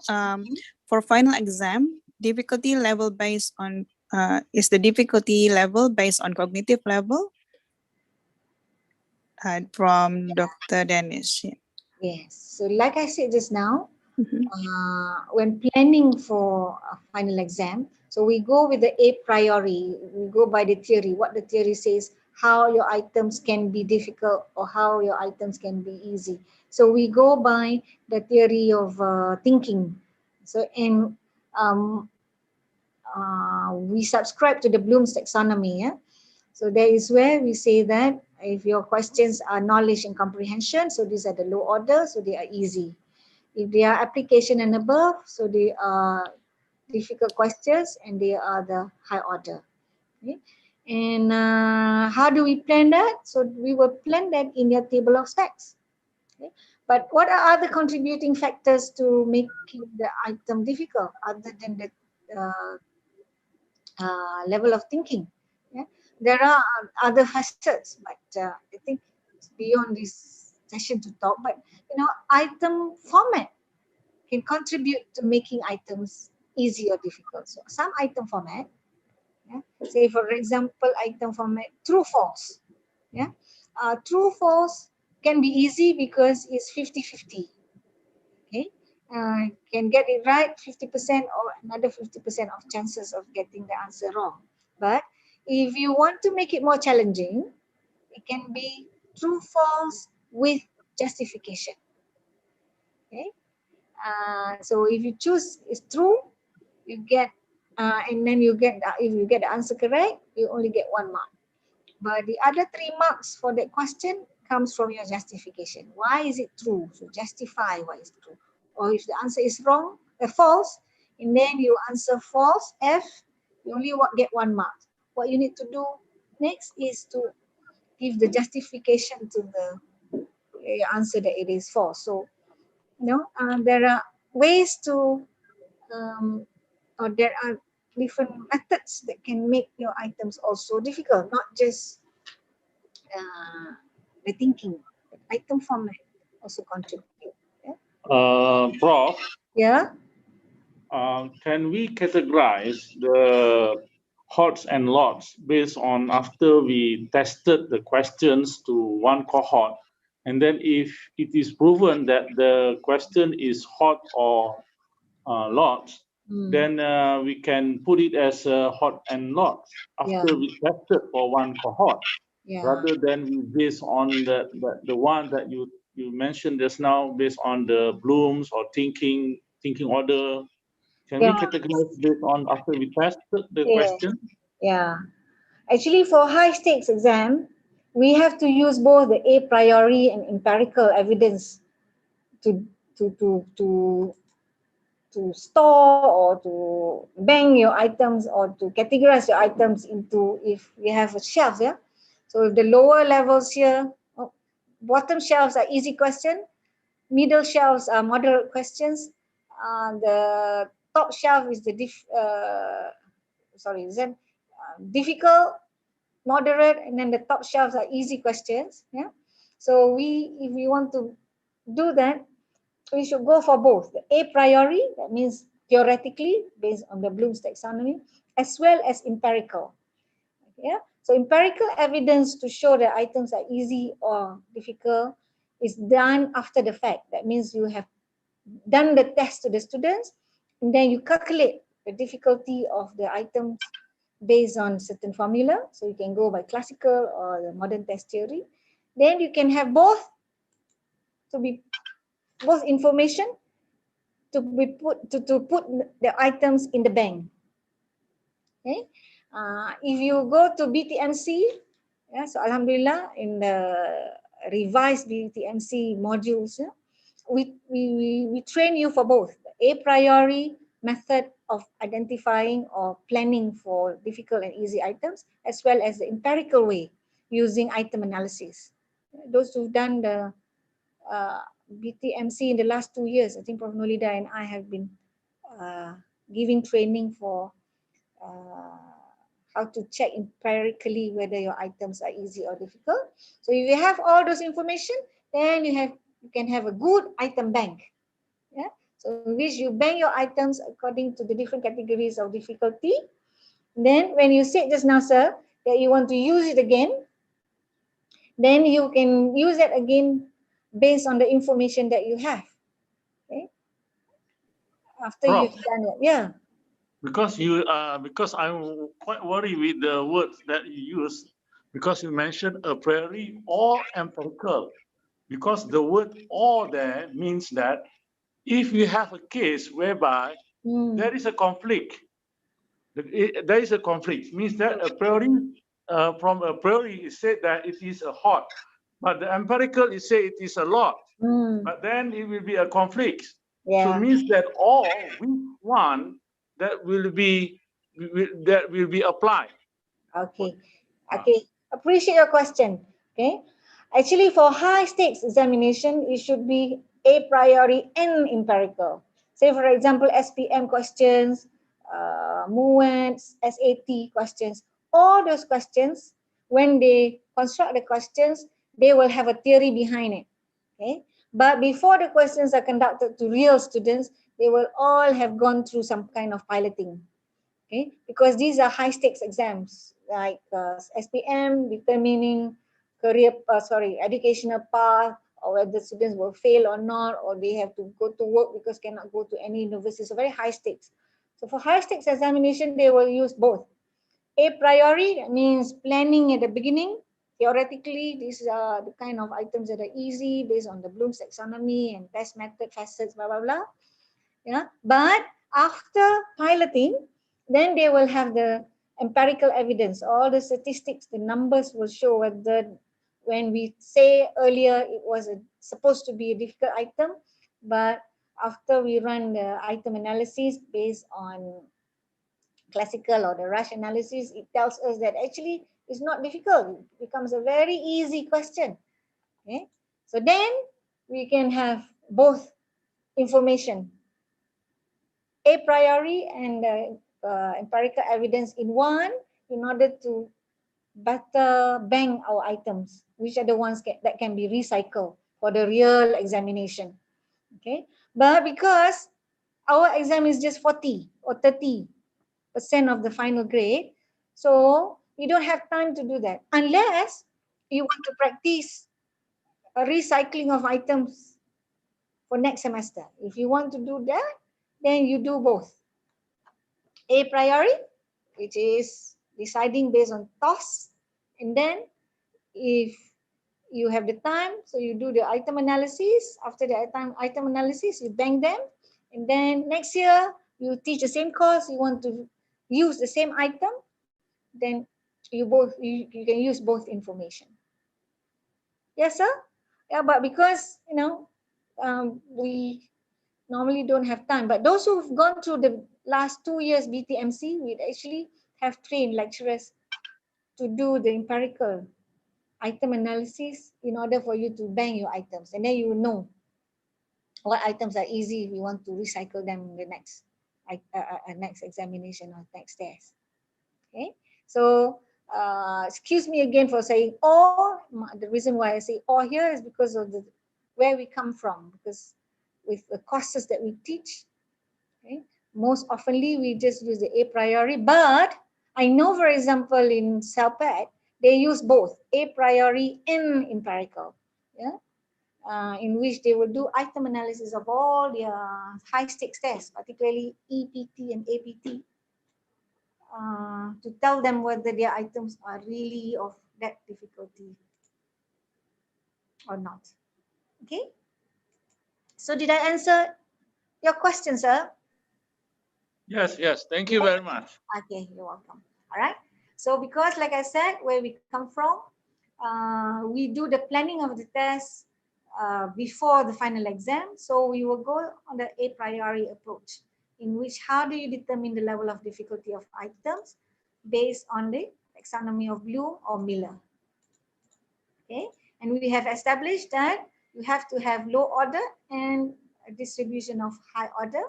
S12: For final exam, difficulty level based on is the difficulty level based on cognitive level? From Dr. Dennis. Yeah.
S1: Yes. So like I said just now, when planning for a final exam, so we go with the a priori, we go by the theory, what the theory says, how your items can be difficult or how your items can be easy. So we go by the theory of thinking. So we subscribe to the Bloom's taxonomy. Yeah? So that is where we say that if your questions are knowledge and comprehension, so these are the low order, so they are easy. If they are application and above, so they are difficult questions and they are the high order. Okay? And how do we plan that? So we will plan that in your table of specs. Okay? But what are other contributing factors to making the item difficult other than the level of thinking? Yeah? There are other facets, but I think it's beyond this session to talk. But item format can contribute to making items easy or difficult. So some item format, say for example, item format true false. Yeah, true false can be easy because it's 50-50. Okay, can get it right 50% or another 50% of chances of getting the answer wrong. But if you want to make it more challenging, it can be true false with justification. Okay. So if you choose is true, you get, and then if you get the answer correct, you only get 1 mark. But the other 3 marks for that question comes from your justification. Why is it true? So justify why it's true. Or if the answer is wrong, false, and then you answer false, F, you only get 1 mark. What you need to do next is to give the justification to the answer that it is false. So, there are ways to, or there are different methods that can make your items also difficult, not just the thinking, but item format also contribute.
S6: Prof,
S1: Yeah.
S6: Can we categorize the HOTS and lots based on after we tested the questions to one cohort, and then if it is proven that the question is hot or lots, then we can put it as hot and lots after we tested for one cohort. rather than we based on the one that you mentioned just now, based on the Bloom's or thinking order. Can we categorize based on after we tested the question?
S1: Yeah. Actually, for high stakes exam, we have to use both the a priori and empirical evidence to to to to to store or to bank your items or to categorize your items into, if we have a shelf, yeah. So if the lower levels here, bottom shelves are easy question, middle shelves are moderate questions, the top shelf is the difficult, moderate, and then the top shelves are easy questions. Yeah. So if we want to do that, we should go for both the a priori, that means theoretically based on the Bloom's taxonomy, as well as empirical. Yeah. So empirical evidence to show that items are easy or difficult is done after the fact. That means you have done the test to the students, and then you calculate the difficulty of the items based on certain formula. So you can go by classical or the modern test theory. Then you can have both information to be put to put the items in the bank. Okay. If you go to BTMC, yeah, so Alhamdulillah in the revised BTMC modules, yeah, we train you for both the a priori method of identifying or planning for difficult and easy items, as well as the empirical way using item analysis. Those who've done the BTMC in the last 2 years, I think Prof. Nolida and I have been giving training for how to check empirically whether your items are easy or difficult. So if you have all those information, then you can have a good item bank. Yeah. So in which you bank your items according to the different categories of difficulty. Then when you said just now, sir, that you want to use it again, then you can use it again based on the information that you have. Okay. After
S6: Prof,
S1: you've done it. Yeah.
S6: because I'm quite worried with the words that you use, because you mentioned a priori or empirical, because the word or there means that if you have a case whereby there is a conflict, there is a conflict, means that a priori, from a priori it said that it is a hot, but the empirical it say it is a lot, but then it will be a conflict. So it means that all which one that will be applied.
S1: Okay. Okay. Appreciate your question. Okay. Actually, for high stakes examination, it should be a priori and empirical. Say, for example, SPM questions, MUAT, SAT questions. All those questions, when they construct the questions, they will have a theory behind it. Okay. But before the questions are conducted to real students, they will all have gone through some kind of piloting. Okay, because these are high stakes exams like SPM determining educational path, or whether students will fail or not, or they have to go to work because cannot go to any university. So very high stakes. So for high stakes examination, they will use both. A priori, that means planning at the beginning. Theoretically, these are the kind of items that are easy based on the Bloom's taxonomy and test method, facets, blah, blah, blah. Yeah, but after piloting, then they will have the empirical evidence, all the statistics, the numbers will show whether, when we say earlier it was supposed to be a difficult item, but after we run the item analysis based on classical or the rush analysis, it tells us that actually it's not difficult. It becomes a very easy question. Okay, so then we can have both information, a priori and empirical evidence in one, in order to better bank our items, which are the ones that can be recycled for the real examination. Okay, but because our exam is just 40 or 30% of the final grade, so you don't have time to do that unless you want to practice a recycling of items for next semester. If you want to do that, then you do both. A priori, which is deciding based on toss, and then if you have the time, so you do the item analysis. After the item analysis, you bank them, and then next year you teach the same course, you want to use the same item, then you can use both information. Yes, sir? Yeah, but because we normally don't have time, but those who've gone through the last 2 years BTMC, we actually have trained lecturers to do the empirical item analysis in order for you to bank your items, and then you know what items are easy if you want to recycle them in the next examination or next test. Okay, so excuse me again for saying or. The reason why I say or here is because of where we come from, because with the courses that we teach, okay, most oftenly we just use the a priori, but I know, for example, in CELPAD, they use both a priori and empirical, yeah, in which they will do item analysis of all their high stakes tests, particularly EPT and APT, to tell them whether their items are really of that difficulty or not. Okay, so did I answer your question, sir?
S6: Yes, yes. Thank you very much.
S1: Okay, you're welcome. All right. So because, like I said, where we come from, we do the planning of the test before the final exam. So we will go on the a priori approach, in which how do you determine the level of difficulty of items based on the taxonomy of Bloom or Miller. Okay, and we have established that you have to have low order and a distribution of high order.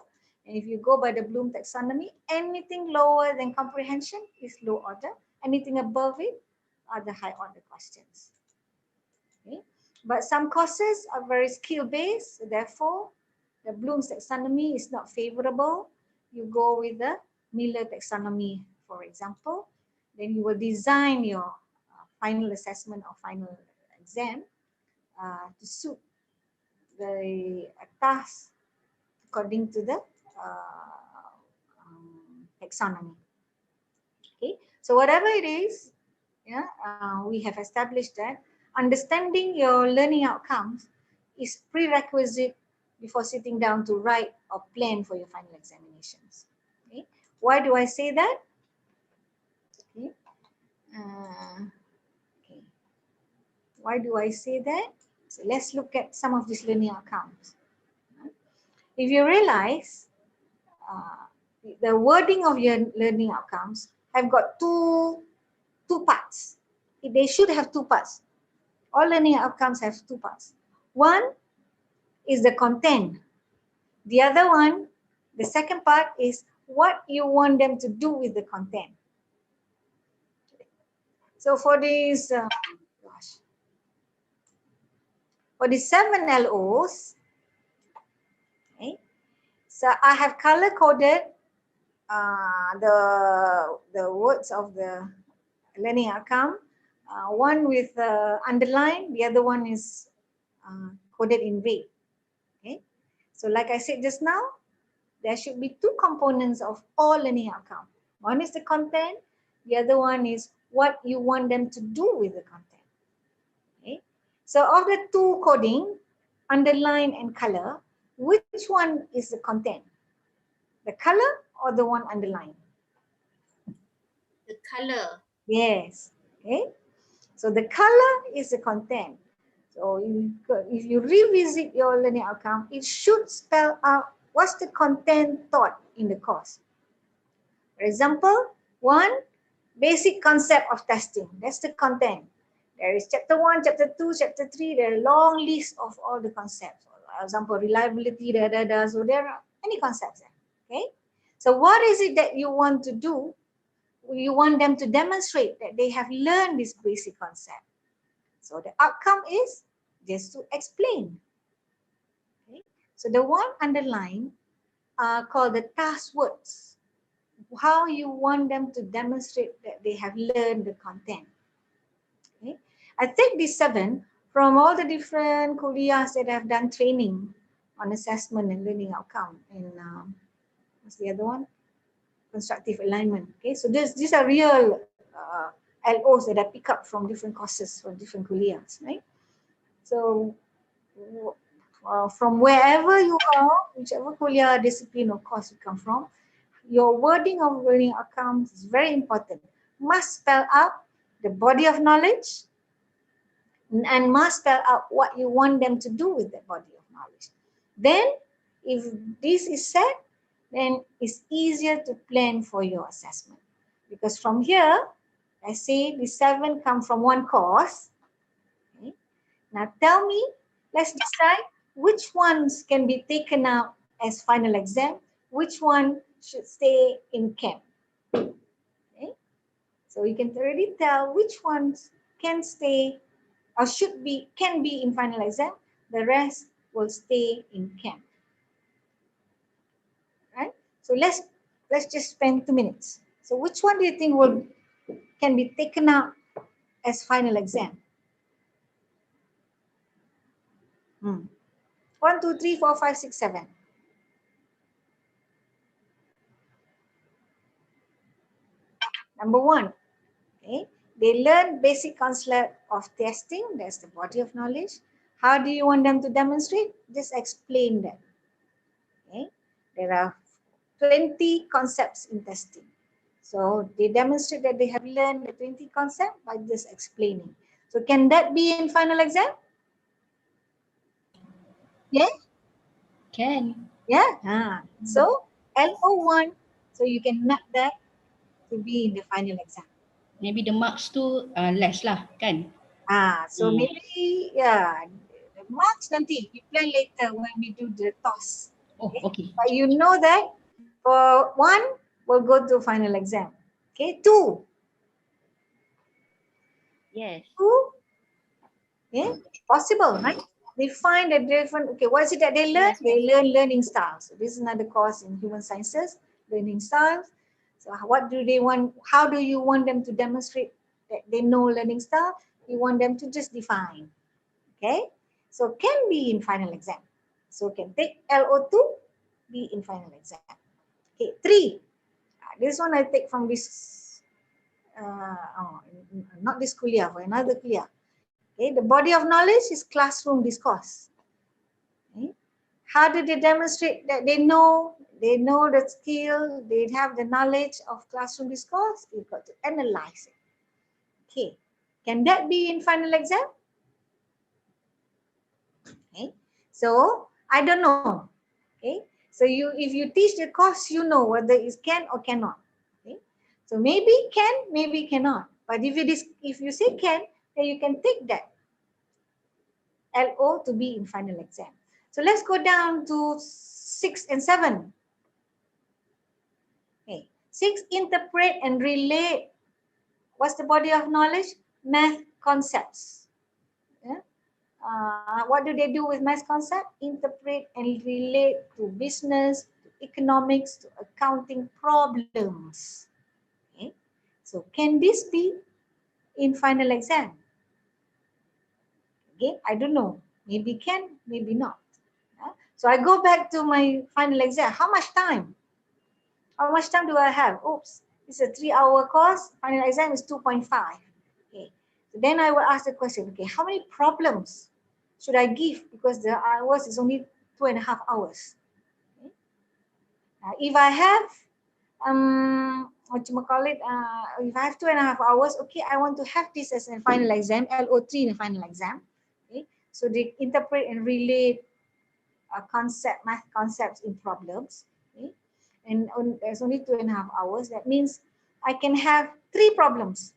S1: And if you go by the Bloom taxonomy, anything lower than comprehension is low order. Anything above it are the high order questions. Okay, but some courses are very skill based, so therefore the Bloom's taxonomy is not favorable. You go with the Miller taxonomy, for example. Then you will design your final assessment or final exam to suit the task according to the taxonomy. Okay, so whatever it is, yeah, we have established that understanding your learning outcomes is prerequisite before sitting down to write or plan for your final examinations. Okay, why do I say that? Okay. Okay. Why do I say that? So let's look at some of these learning outcomes. If you realize the wording of your learning outcomes have got two parts. They should have two parts. All learning outcomes have two parts. One is the content. The other one, the second part, is what you want them to do with the content. So for these, for the 7 LOs, okay, so I have color coded the words of the learning outcome. One with underline, the other one is coded in red. Okay, so like I said just now, there should be two components of all learning outcome. One is the content, the other one is what you want them to do with the content. Okay, so of the two coding, underline and color, which one is the content? The color or the one underlined?
S5: The color.
S1: Yes. Okay. So the color is the content. So if you revisit your learning outcome, it should spell out what's the content taught in the course. For example, one, basic concept of testing. That's the content. There is chapter 1, chapter 2, chapter 3. There are a long list of all the concepts. For example, reliability, so there are many concepts there. Okay. So what is it that you want to do? You want them to demonstrate that they have learned this basic concept. So the outcome is just to explain. Okay. So the one underlined are called the task words. How you want them to demonstrate that they have learned the content. Okay. I take these 7 from all the different kuliahs that have done training on assessment and learning outcome. And what's the other one? Constructive alignment. Okay, so these are real LOs that I pick up from different courses, from different kuliahs, right? So from wherever you are, whichever kuliah, discipline or course you come from, your wording of learning outcomes is very important. Must spell out the body of knowledge and must spell out what you want them to do with that body of knowledge. Then, if this is set, then it's easier to plan for your assessment. Because from here, I say the 7 come from one course. Okay. Now tell me, let's decide which ones can be taken out as final exam, which one should stay in camp. Okay. So you can already tell which ones can stay or can be in final exam, the rest will stay in camp. Right? So let's just spend 2 minutes. So which one do you think can be taken out as final exam? 1, 2, 3, 4, 5, 6, 7. Number 1, okay, they learn basic concept of testing. That's the body of knowledge. How do you want them to demonstrate? Just explain that. Okay, there are 20 concepts in testing. So they demonstrate that they have learned the 20 concepts by just explaining. So can that be in final exam? Yeah?
S3: Can.
S1: Yeah. So LO1, so you can map that to be in the final exam.
S3: Maybe the marks tu less lah, kan?
S1: So maybe, yeah, the marks nanti, we plan later when we do the toss.
S3: Oh, okay.
S1: But you know that for 1, we'll go to final exam. Okay, 2.
S10: Yes.
S1: 2, yeah, possible, right? They find a different, okay, what is it that they learn?
S10: Yes,
S1: They learn learning styles. So this is another course in human sciences, learning styles. So what do they want? How do you want them to demonstrate that they know learning style? You want them to just define, okay? So can be in final exam. So can take LO2, be in final exam. Okay, 3. This one I take from this, not this kuliah, for another kuliah. Okay, the body of knowledge is classroom discourse. Okay. How do they demonstrate that they know the skill, they have the knowledge of classroom discourse? You've got to analyze it. Okay, can that be in final exam? Okay, so I don't know. Okay, so if you teach the course, you know whether it can or cannot. Okay, so maybe can, maybe cannot. But if you say can, then you can take that LO to be in final exam. So let's go down to 6 and 7. Okay. 6, interpret and relate. What's the body of knowledge? Math concepts. Yeah. What do they do with math concept? Interpret and relate to business, to economics, to accounting problems. Okay. So can this be in final exam? Again, I don't know. Maybe can, maybe not. So I go back to my final exam. How much time? How much time do I have? Oops, it's a 3-hour course. Final exam is 2.5. Okay. So then I will ask the question, okay, how many problems should I give? Because the hours is only 2.5 hours. Okay. If I have, if I have 2.5 hours, okay, I want to have this as a final exam, LO3 in a final exam. Okay. So they interpret and relate math concepts in problems. Okay. And there's only 2.5 hours. That means I can have 3 problems.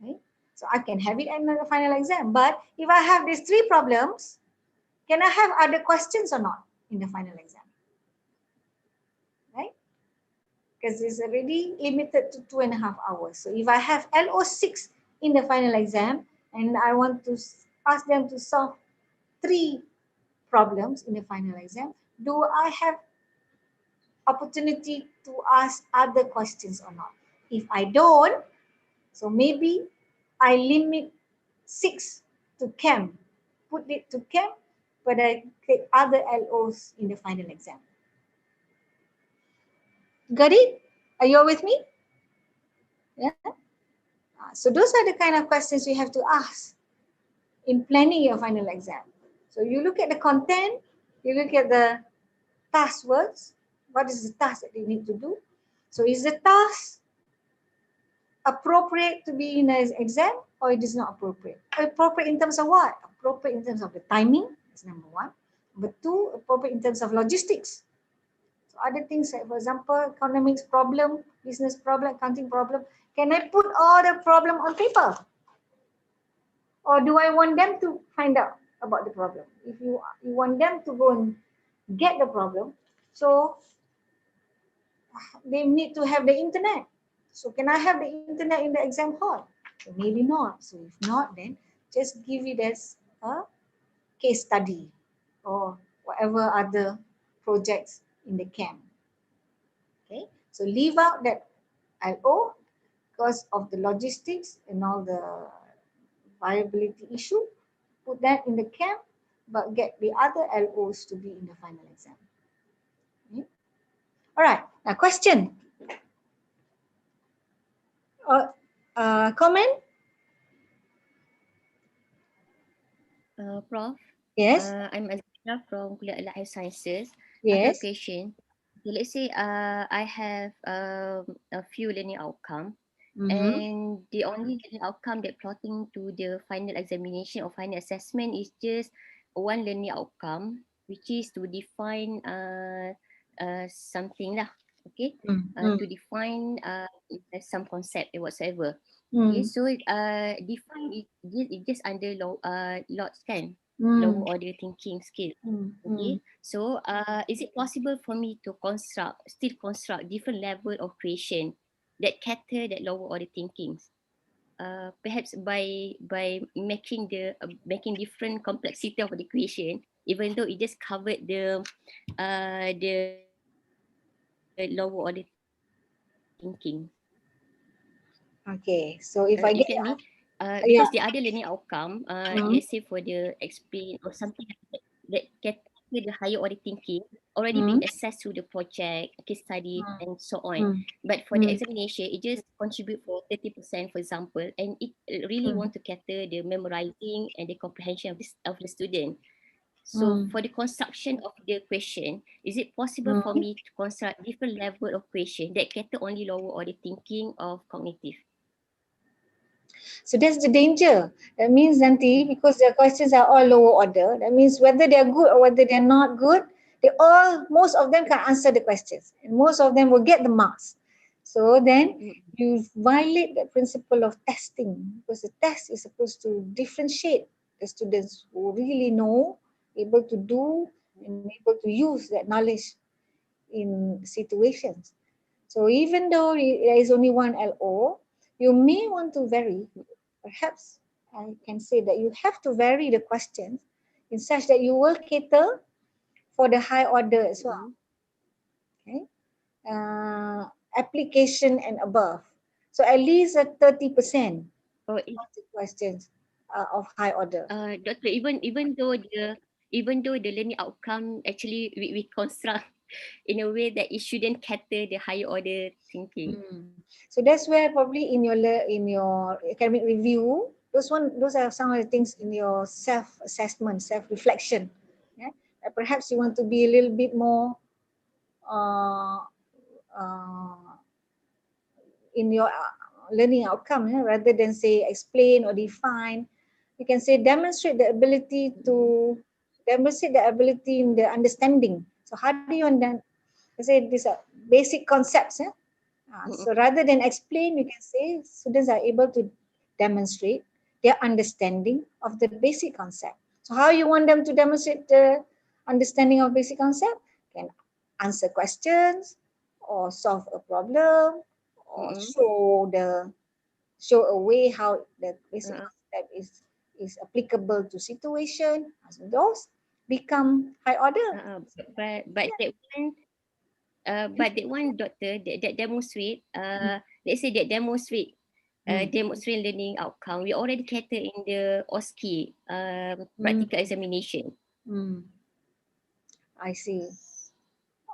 S1: Okay. So I can have it in the final exam. But if I have these 3 problems, can I have other questions or not in the final exam? Right? Because it's already limited to 2.5 hours. So if I have LO6 in the final exam and I want to ask them to solve 3 problems in the final exam, do I have opportunity to ask other questions or not? If I don't, so maybe I limit 6 to chem, put it to chem, but I take other LOs in the final exam. Got it? Are you all with me? Yeah. So those are the kind of questions you have to ask in planning your final exam. So you look at the content, you look at the task words, what is the task that you need to do. So is the task appropriate to be in an exam or it is not appropriate? Appropriate in terms of what? Appropriate in terms of the timing, that's number one. Number two, appropriate in terms of logistics. So other things like, for example, economics problem, business problem, accounting problem. Can I put all the problem on paper? Or do I want them to find out about the problem? If you want them to go and get the problem, so they need to have the internet. So can I have the internet in the exam hall? So maybe not. So if not, then just give it as a case study or whatever other projects in the camp. Okay, so leave out that LO because of the logistics and all the viability issue. Put that in the camp, but get the other LOs to be in the final exam. Okay. All right, now question. Comment?
S13: Prof.
S1: Yes.
S13: I'm Azira from Kuliah Life Sciences. I have a
S1: Yes.
S13: question. Okay, let's say I have a few learning outcome, and the only learning outcome that plotting to the final examination or final assessment is just one learning outcome, which is to define something lah. Okay, to define some concept or whatsoever. Okay, so define it just under lots kan, lower order thinking skill. Okay, so is it possible for me to still construct different level of creation that cater that lower order thinkings? Perhaps by making making different complexity of the creation, even though it just covered the lower order thinking.
S1: Okay, so if I
S13: You
S1: get
S13: get me?
S1: yeah.
S13: Because the other learning outcome, let's say for the explain or something that cater the higher order thinking already been assessed through the project, case study, and so on. But for the examination, it just contribute for 30%, for example, and it really want to cater the memorizing and the comprehension of the student. So for the construction of the question, is it possible for me to construct different level of question that cater only lower order thinking of cognitive?
S1: So that's the danger. That means nanti, because the questions are all lower order, that means whether they're good or whether they're not good, most of them can answer the questions and most of them will get the marks. So then you violate the principle of testing, because the test is supposed to differentiate the students who really know, able to do, and able to use that knowledge in situations. So even though there is only one LO, you may want to vary. Perhaps I can say that you have to vary the questions in such that you will cater for the high order as well. Okay, application and above. So at least a 30% of the questions of high order.
S13: Doctor, even though the learning outcome actually we construct in a way that it shouldn't cater the higher order thinking.
S1: So that's where probably in your academic review, those are some of the things in your self-assessment, self-reflection. Yeah? Perhaps you want to be a little bit more in your learning outcome, rather than say explain or define. You can say demonstrate the ability in the understanding. So how do you say these are basic concepts? So rather than explain, you can say students are able to demonstrate their understanding of the basic concept. So how you want them to demonstrate the understanding of basic concept? Can answer questions or solve a problem or show a way how the basic concept is applicable to situation. So those become high order.
S13: But that one, doctor, that demonstrate, let's say that demonstrate learning outcome, we already cater in the OSCE practical examination.
S1: I see.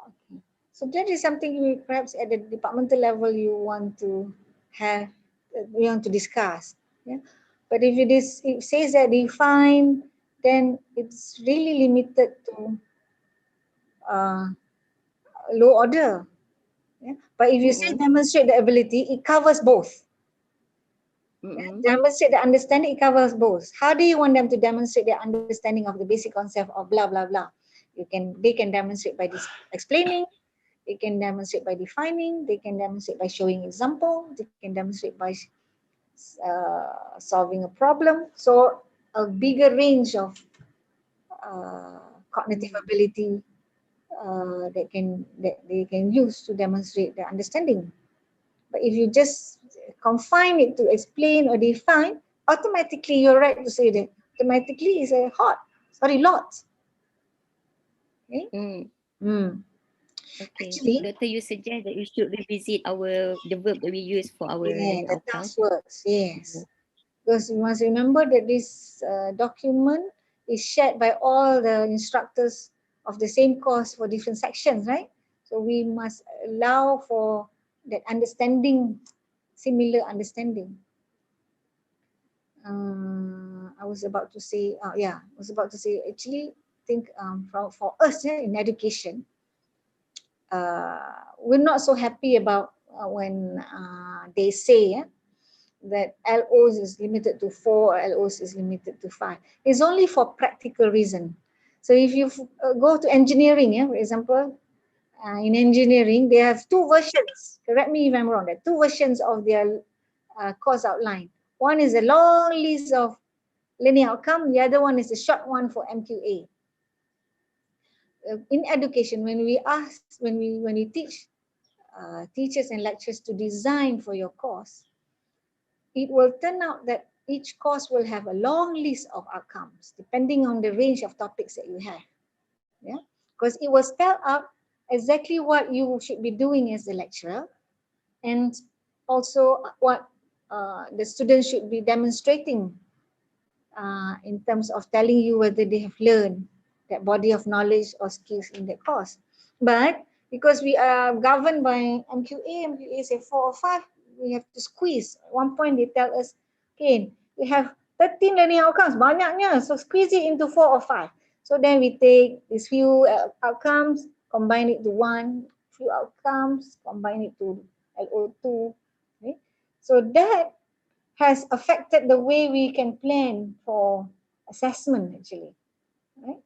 S1: Okay. So that is something you perhaps at the departmental level you want to have we want to discuss. Yeah? But if it says that define, then it's really limited to low order. Yeah? But if you say demonstrate the ability, it covers both. Demonstrate the understanding, it covers both. How do you want them to demonstrate their understanding of the basic concept of blah blah blah? They can demonstrate by this explaining, they can demonstrate by defining, they can demonstrate by showing example, they can demonstrate by solving a problem. So a bigger range of cognitive ability that they can use to demonstrate their understanding. But if you just confine it to explain or define, automatically you're right to say that automatically is a lot. Okay.
S13: Okay.
S1: Actually,
S13: Doctor, you suggest that we should revisit the verb that we use for our learning
S1: the
S13: outcome.
S1: task works, yes. Because you must remember that this document is shared by all the instructors of the same course for different sections, right? So we must allow for that understanding, similar understanding. I was about to say, actually think for us in education, we're not so happy about when they say that LOs is limited to 4 or LOs is limited to 5. It's only for practical reason. So if you go to engineering, for example, in engineering, they have 2 versions. Correct me if I'm wrong. There are 2 versions of their course outline. One is a long list of learning outcome. The other one is a short one for MQA. In education, when we teach teachers and lecturers to design for your course, it will turn out that each course will have a long list of outcomes depending on the range of topics that you have. Yeah, because it will spell out exactly what you should be doing as a lecturer, and also what the students should be demonstrating in terms of telling you whether they have learned that body of knowledge or skills in that course. But because we are governed by MQA say 4 or 5, we have to squeeze. At one point they tell us, okay, we have 13 learning outcomes, banyaknya, so squeeze it into 4 or 5. So then we take these few outcomes, combine it to one, few outcomes, combine it to LO2. Okay? So that has affected the way we can plan for assessment actually. Right?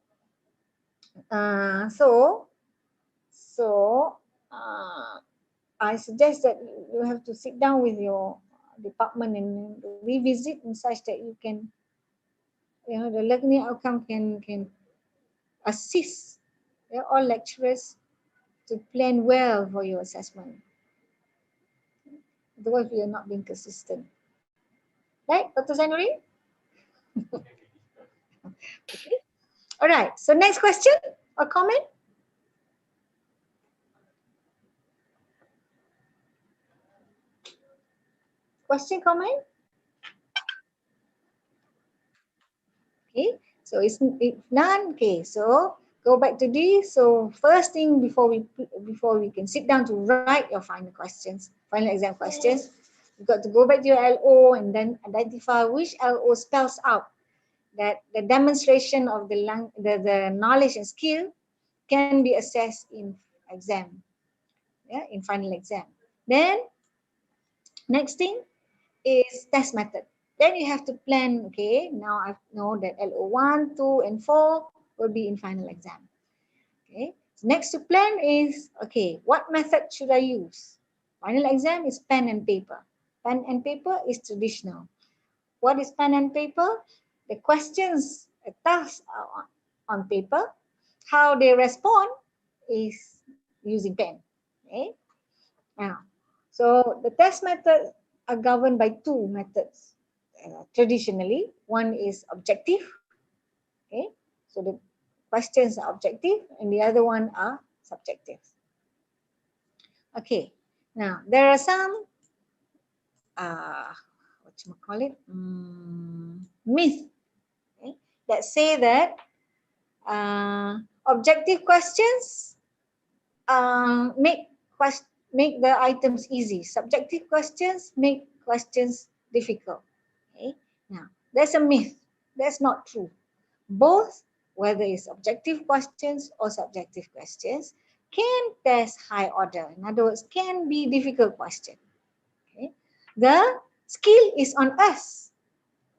S1: I suggest that you have to sit down with your department and revisit in such that you can, the learning outcome can assist all lecturers to plan well for your assessment. Otherwise, we are not being consistent. Right, Dr. Zainuri? Okay. All right, so next question or comment? Question, comment? Okay, so it's none. Okay, so go back to this. So first thing before we can sit down to write your final questions, final exam questions, you've got to go back to your LO and then identify which LO spells out that the demonstration of the knowledge and skill can be assessed in exam, in final exam. Then next thing is test method. Then you have to plan, okay, now I know that LO1, 2, and 4 will be in final exam. Okay, so next to plan is, okay, what method should I use? Final exam is pen and paper. Pen and paper is traditional. What is pen and paper? The questions, the tasks are on paper. How they respond is using pen. Okay, now, so the test methods are governed by 2 methods. Traditionally, one is objective. Okay, so the questions are objective, and the other one are subjective. Okay, now there are some myth, okay, that say that objective questions make the items easy. Subjective questions make questions difficult. Okay. Now, there's a myth. That's not true. Both, whether it's objective questions or subjective questions, can test high order. In other words, can be difficult question. Okay. The skill is on us.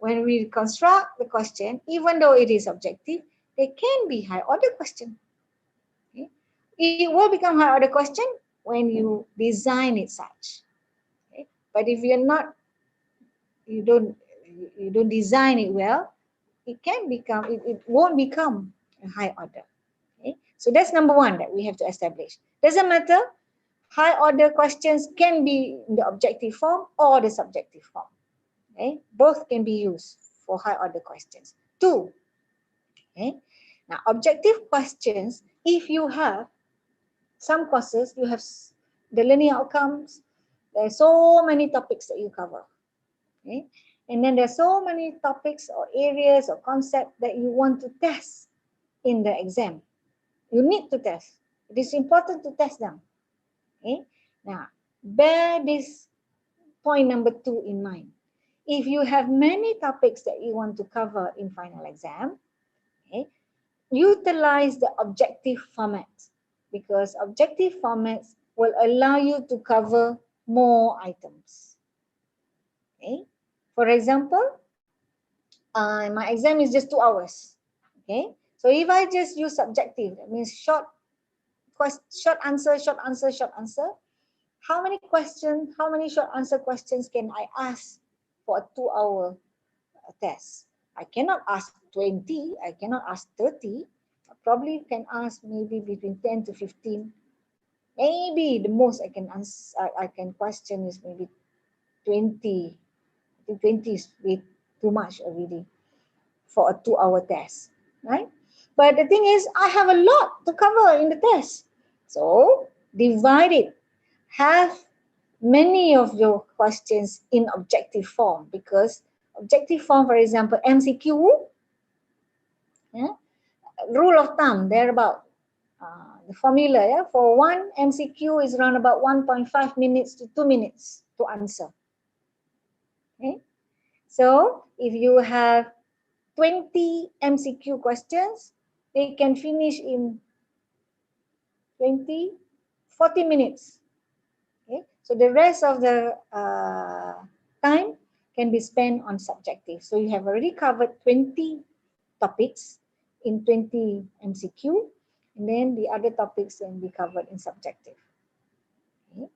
S1: When we construct the question, even though it is objective, they can be high order question. Okay. It will become high order question when you design it such. Okay. But if you're not, you don't design it well, it can become, it won't become a high order. Okay. So that's number one that we have to establish. Doesn't matter, high order questions can be in the objective form or the subjective form. Okay. Both can be used for high order questions. Two. Okay. Now, objective questions, if you have some courses, you have the learning outcomes, there are so many topics that you cover. Okay. And then there's so many topics or areas or concepts that you want to test in the exam. You need to test. It is important to test them. Okay. Now, bear this point number 2 in mind. If you have many topics that you want to cover in final exam, okay, utilize the objective format, because objective formats will allow you to cover more items. Okay. For example, my exam is just 2 hours. Okay. So if I just use subjective, that means short answer, how many questions, how many short answer questions can I ask for a 2-hour test? I cannot ask 20, I cannot ask 30. I probably can ask maybe between 10 to 15. Maybe the most I can answer, I can question is maybe 20. I think 20 is way too much already for a 2-hour test, right? But the thing is, I have a lot to cover in the test. So divide it. Have many of your questions in objective form, because objective form, for example, MCQ, yeah, rule of thumb, they're about the formula, yeah, for one MCQ is around about 1.5 minutes to 2 minutes to answer. Okay, so if you have 20 MCQ questions, they can finish in 40 minutes. Okay, so the rest of the time can be spent on subjective. So you have already covered 20 topics in 20 MCQ, and then the other topics can be covered in subjective. Okay.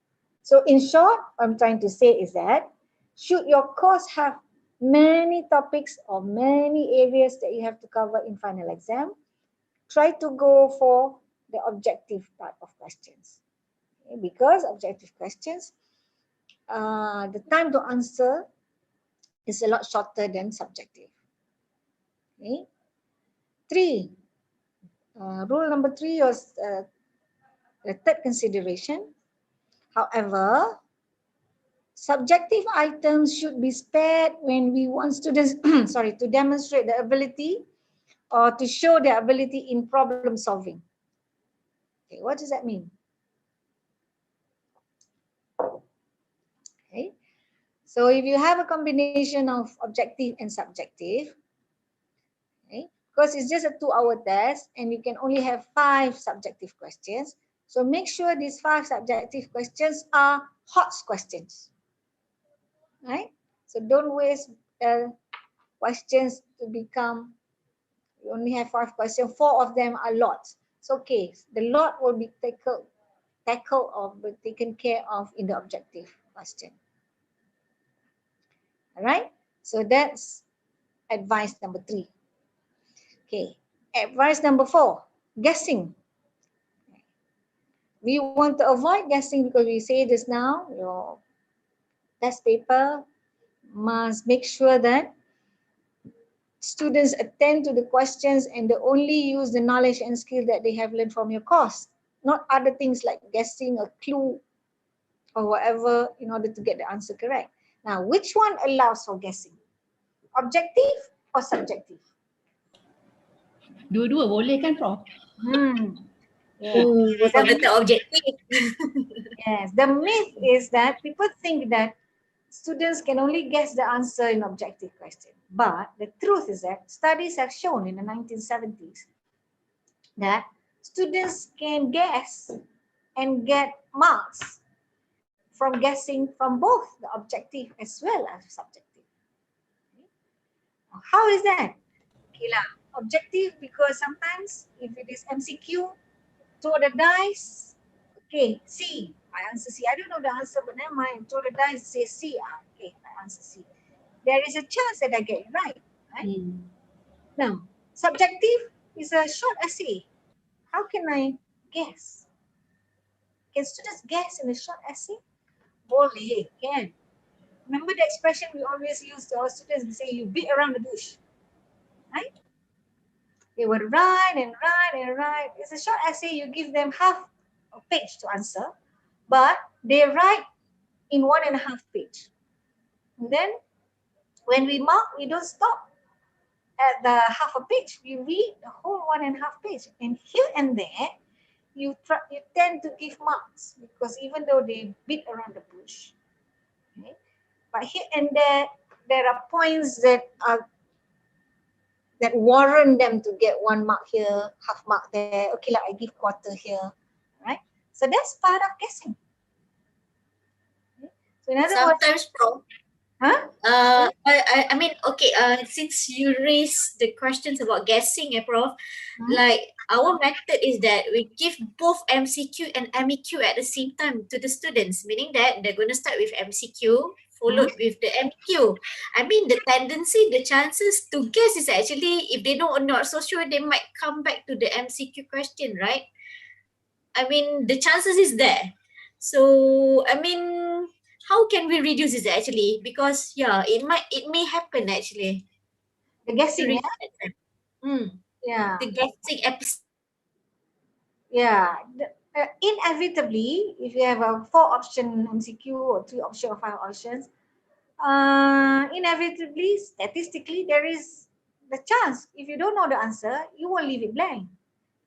S1: So in short, what I'm trying to say is that should your course have many topics or many areas that you have to cover in final exam, try to go for the objective type of questions. Okay, because objective questions, the time to answer is a lot shorter than subjective. Okay. 3. Rule number 3 was the third consideration. However, subjective items should be spared when we want students to demonstrate the ability or to show their ability in problem solving. Okay, what does that mean? Okay, so if you have a combination of objective and subjective, okay, because it's just a 2-hour test and you can only have 5 subjective questions, so make sure these 5 subjective questions are hot questions, right? So don't waste questions to become, you only have 5 questions, 4 of them are lots. It's okay, the lot will be tackled or be taken care of in the objective question. All right, so that's advice number 3. Okay, advice number 4, guessing. We want to avoid guessing because we say this now, your test paper must make sure that students attend to the questions and they only use the knowledge and skill that they have learned from your course, not other things like guessing a clue or whatever in order to get the answer correct. Now, which one allows for guessing? Objective or subjective?
S3: Dua-dua boleh kan, Prof?
S1: Yeah.
S5: Better objective.
S1: Yes, the myth is that people think that students can only guess the answer in objective question. But the truth is that studies have shown in the 1970s that students can guess and get marks from guessing from both the objective as well as subjective. How is that? Okay, objective, because sometimes if it is MCQ, throw the dice. Okay, C. I answer C. I don't know the answer, but never mind. Throw the dice, say C. Okay, I answer C. There is a chance that I get it right. Now, subjective is a short essay. How can I guess? Can students guess in a short essay? Boleh, can. Remember the expression we always use to our students and say, you beat around the bush, right? They would write and write and write. It's a short essay. You give them half a page to answer, but they write in 1.5 page. And then when we mark, we don't stop at the half a page. We read the whole 1.5 page. And here and there, you tend to give marks because even though they beat around the bush, okay, but here and there are points that warrant them to get 1 mark here, half mark there. Okay, I give quarter here, right? So that's part of guessing. Okay? So in other words,
S5: Sometimes, Prof. I mean, okay, since you raised the questions about guessing, Prof, like our method is that we give both MCQ and MEQ at the same time to the students, meaning that they're going to start with MCQ followed with the MEQ. I mean, the tendency, the chances to guess is actually, if they don't not so sure, they might come back to the MCQ question, right? I mean, the chances is there. So, I mean, how can we reduce this actually? Because it may happen actually.
S1: The guessing,
S5: yeah. The guessing episode.
S1: Yeah. Inevitably, if you have a 4-option MCQ or 3-option or 5 options, inevitably, statistically, there is the chance. If you don't know the answer, you won't leave it blank.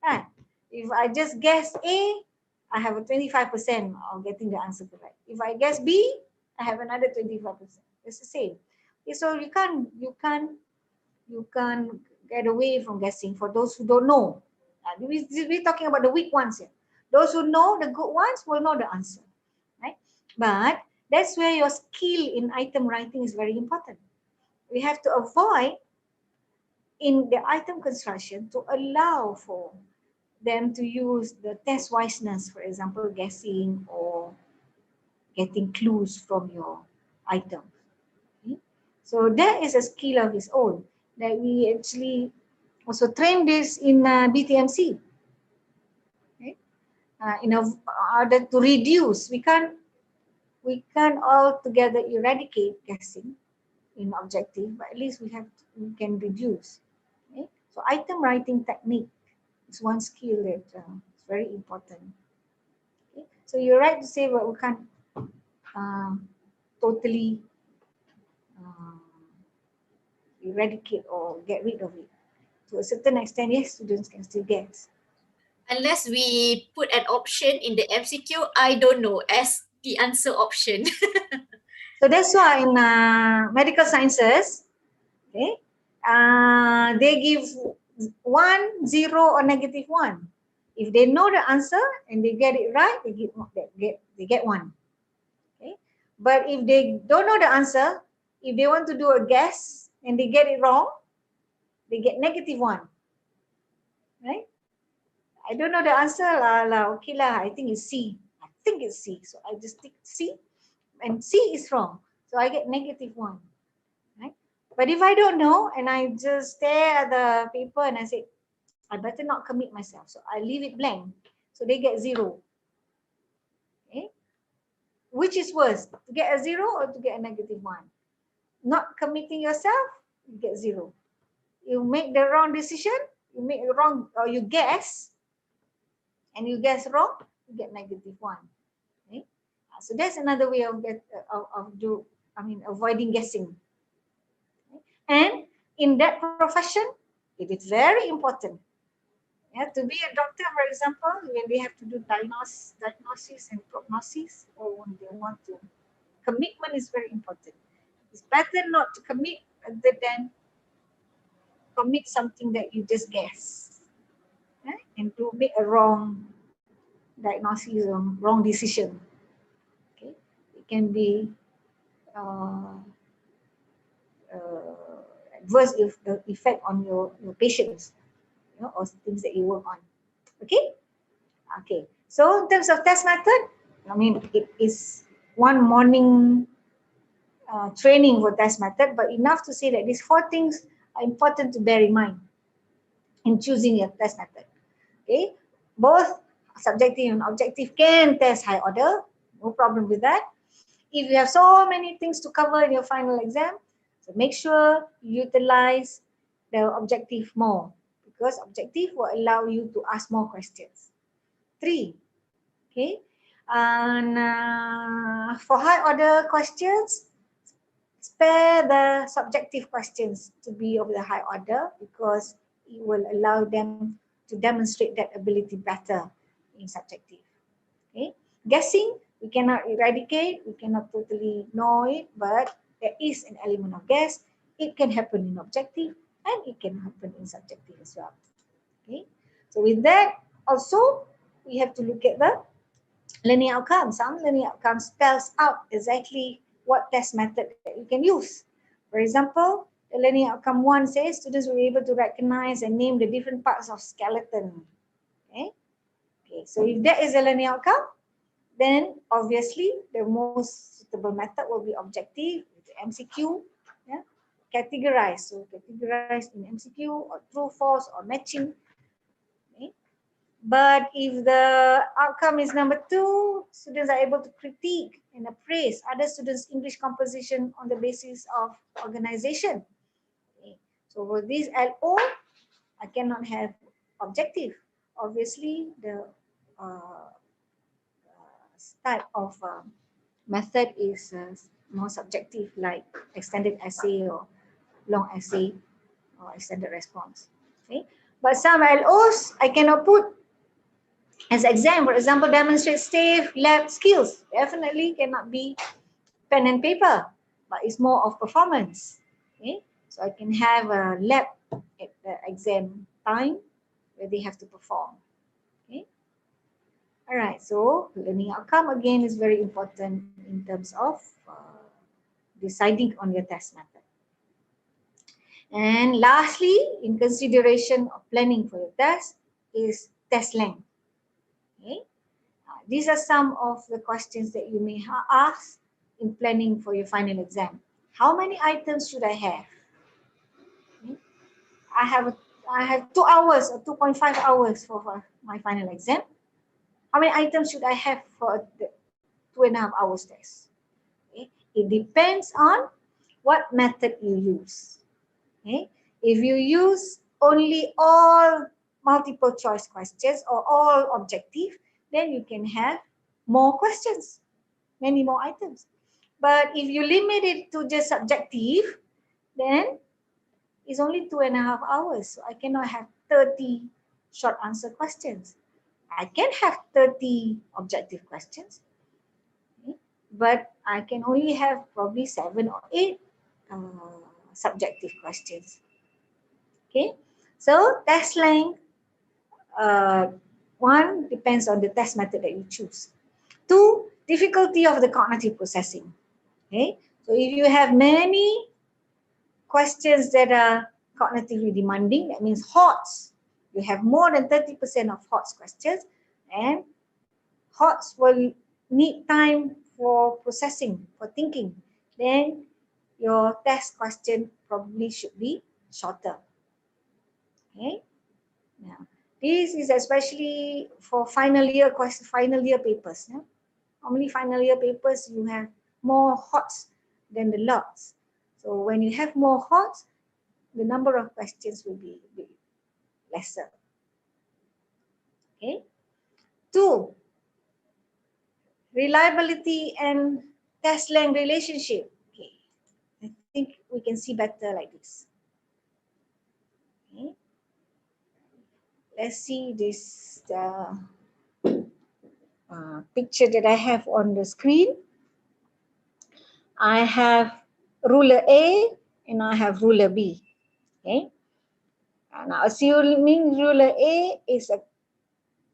S1: Right? If I just guess A, I have a 25% of getting the answer correct. If I guess B, I have another 25%. It's the same. Okay, so you can't get away from guessing for those who don't know. We're talking about the weak ones here. Those who know, the good ones, will know the answer, right? But that's where your skill in item writing is very important. We have to avoid in the item construction to allow for them to use the test wiseness, for example, guessing or getting clues from your item. Okay? So that is a skill of its own that we actually also train this in BTMC. Okay? In order to reduce, we can't altogether eradicate guessing in objective, but at least we can reduce. Okay? So item writing technique is one skill that is very important. Okay? So you're right to say, but we can't totally eradicate or get rid of it. To a certain extent, yes, students can still guess.
S5: Unless we put an option in the MCQ, I don't know, as the answer option.
S1: So that's why in medical sciences, okay, they give 1, 0, or -1. If they know the answer and they get it right, they get 1. Okay, but if they don't know the answer, if they want to do a guess and they get it wrong, they get -1. Right? I don't know the answer, okay I think it's C. I think it's C, so I just tick C, and C is wrong, so I get -1. Right? But if I don't know and I just stare at the paper and I say, I better not commit myself, so I leave it blank, so they get 0. Okay? Which is worse, to get a 0 or to get a -1? Not committing yourself, you get 0. You make the wrong decision, you make the wrong, or you guess, and you guess wrong, you get -1. Okay? So that's another way of avoiding guessing. Okay? And in that profession, it is very important. Yeah, to be a doctor, for example, when they have to do diagnosis and prognosis, or when they want to commitment is very important. It's better not to commit rather than commit something that you just guess, right? And to make a wrong diagnosis or wrong decision. Okay, it can be adverse effect on your patients, or things that you work on. Okay. Okay. So in terms of test method, I mean, it is one morning training for test method, but enough to say that these 4 things are important to bear in mind in choosing your test method. Okay, both subjective and objective can test high order, no problem with that. If you have so many things to cover in your final exam, so make sure you utilize the objective more, because objective will allow you to ask more questions. 3, okay, and for high order questions, spare the subjective questions to be of the high order, because it will allow them to demonstrate that ability better in subjective. Okay, guessing we cannot eradicate, we cannot totally ignore it, but there is an element of guess. It can happen in objective and it can happen in subjective as well. Okay, so with that also we have to look at the learning outcomes. Some learning outcomes spells out exactly what test method that you can use. For example, the learning outcome 1 says students will be able to recognize and name the different parts of skeleton. Okay, okay, so if that is a learning outcome, then obviously the most suitable method will be objective, MCQ, yeah, categorize. So categorize in MCQ or true, false, or matching. Okay. But if the outcome is number 2, students are able to critique and appraise other students' English composition on the basis of organization. Okay. So for this LO, I cannot have objective. Obviously, the type of method is more subjective, like extended essay or long essay or extended response. Okay, but some LOs I cannot put as exam. For example, demonstrate safe lab skills. Definitely cannot be pen and paper, but it's more of performance. Okay, so I can have a lab at the exam time where they have to perform. Okay. All right, so learning outcome again is very important in terms of deciding on your test method. And lastly, in consideration of planning for your test is test length. Okay, these are some of the questions that you may ask in planning for your final exam. How many items should I have? Okay. I have 2 hours or 2.5 hours for my final exam. How many items should I have for the 2.5 hours test? Okay. It depends on what method you use. Okay. If you use only all multiple choice questions or all objective, then you can have more questions, many more items. But if you limit it to just subjective, then it's only 2.5 hours. So I cannot have 30 short answer questions. I can have 30 objective questions, okay? But I can only have probably 7 or 8 subjective questions. Okay, so test length, 1 depends on the test method that you choose. 2, difficulty of the cognitive processing. Okay, so if you have many questions that are cognitively demanding, that means HOTS, you have more than 30% of HOTS questions, and HOTS will need time for processing, for thinking, then your test question probably should be shorter. Okay, now this is especially for final year papers. Yeah? Normally final year papers you have more HOTS than the LOTS. So when you have more HOTS, the number of questions will be lesser. Okay. 2, reliability and test length relationship. Okay, I think we can see better like this. Okay, let's see this picture that I have on the screen. I have ruler A and I have ruler B. Okay. Now assuming ruler A is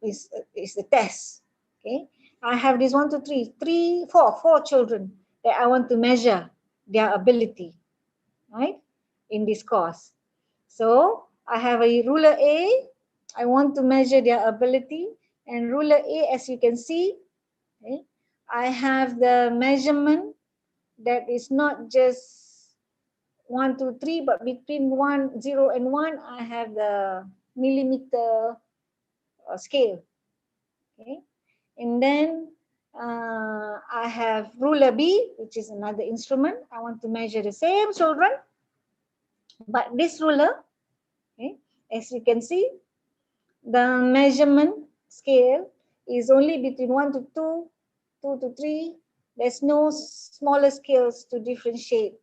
S1: the test. Okay. I have this 1, 2, 3, 4 children that I want to measure their ability, right, in this course. So I have a ruler A. I want to measure their ability, and ruler A, as you can see, okay, I have the measurement that is not just 1, 2, 3, but between 1, 0 and 1, I have the millimeter scale. Okay, and then I have ruler B, which is another instrument. I want to measure the same children, but this ruler, okay, as you can see, the measurement scale is only between 1 to 2, 2 to 3. There's no smaller scales to differentiate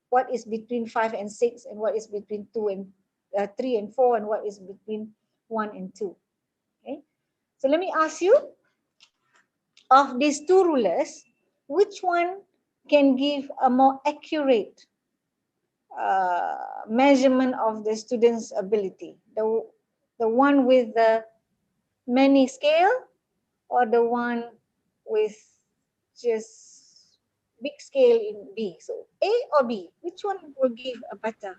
S1: what is between 5 and 6 and what is between 3 and 4 and what is between 1 and 2. Okay, so let me ask you, of these two rulers, which one can give a more accurate measurement of the student's ability? The one with the many scale, or the one with just big scale in B? So A or B, which one will give a better?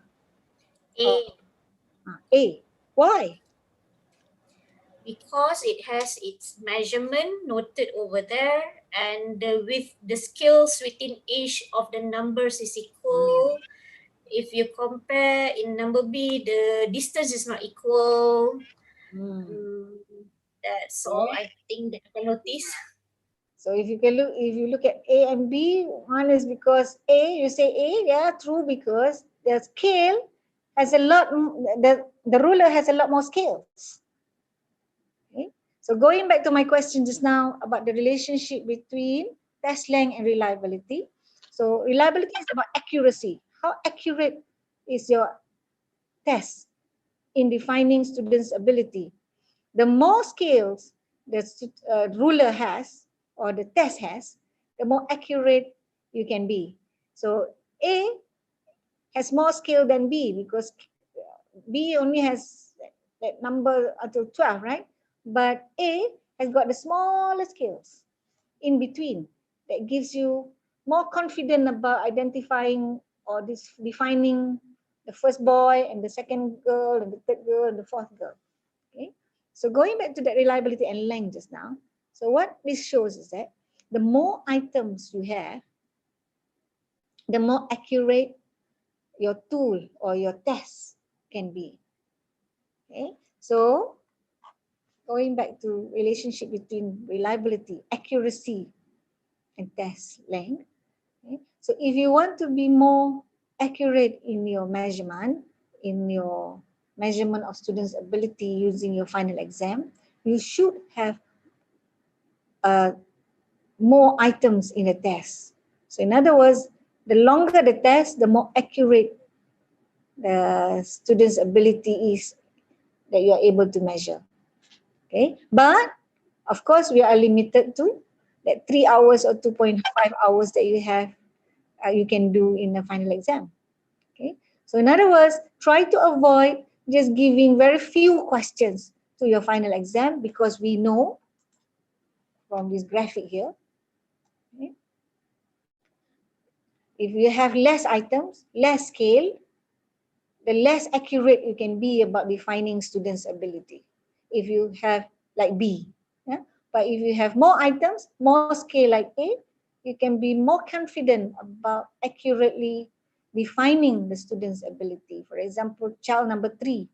S5: A.
S1: A. Why?
S5: Because it has its measurement noted over there, and with the scales within each of the numbers is equal. If you compare in number B, the distance is not equal. That's all I think that I can notice.
S1: So if you look at A and B, one is because A, you say A, yeah, true, because the scale has a lot, the ruler has a lot more scales. Okay? So going back to my question just now about the relationship between test length and reliability. So reliability is about accuracy. How accurate is your test in defining students' ability? The more scales the ruler has or the test has, the more accurate you can be. So A has more scale than B because B only has that number until 12, right? But A has got the smaller scales in between that gives you more confident about identifying or defining the first boy and the second girl and the third girl and the fourth girl. Okay, so going back to that reliability and length just now. So what this shows is that the more items you have, the more accurate your tool or your test can be. Okay, so going back to relationship between reliability, accuracy, and test length. Okay, so if you want to be more accurate in your measurement, of students' ability using your final exam, you should have more items in the test. So in other words, the longer the test, the more accurate the student's ability is that you are able to measure. Okay, but of course we are limited to that 3 hours or 2.5 hours that you have, you can do in the final exam. Okay, so in other words, try to avoid just giving very few questions to your final exam, because we know from this graphic here, okay, if you have less items, less scale, the less accurate you can be about defining students' ability. If you have like B, yeah? But if you have more items, more scale like A, you can be more confident about accurately defining the student's ability. For example, child number 3.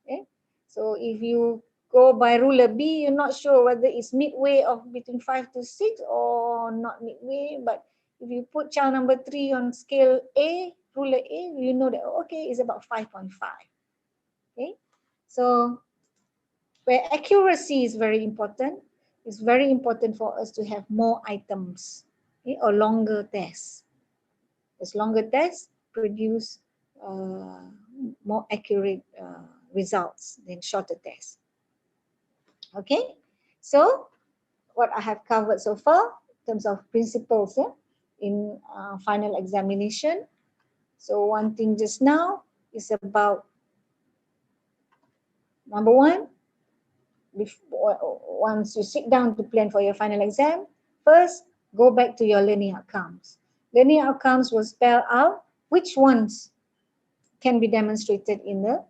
S1: Okay? So if you go by ruler B, you're not sure whether it's midway of between 5 to 6 or not midway, but if you put child number 3 on scale A, ruler A, you know that, okay, it's about 5.5. Okay, so where accuracy is very important, it's very important for us to have more items, okay, or longer tests. As longer tests produce more accurate results than shorter tests. Okay, so what I have covered so far in terms of principles, yeah, in final examination. So one thing just now is about number one, once you sit down to plan for your final exam, first go back to your learning outcomes. Learning outcomes will spell out which ones can be demonstrated in the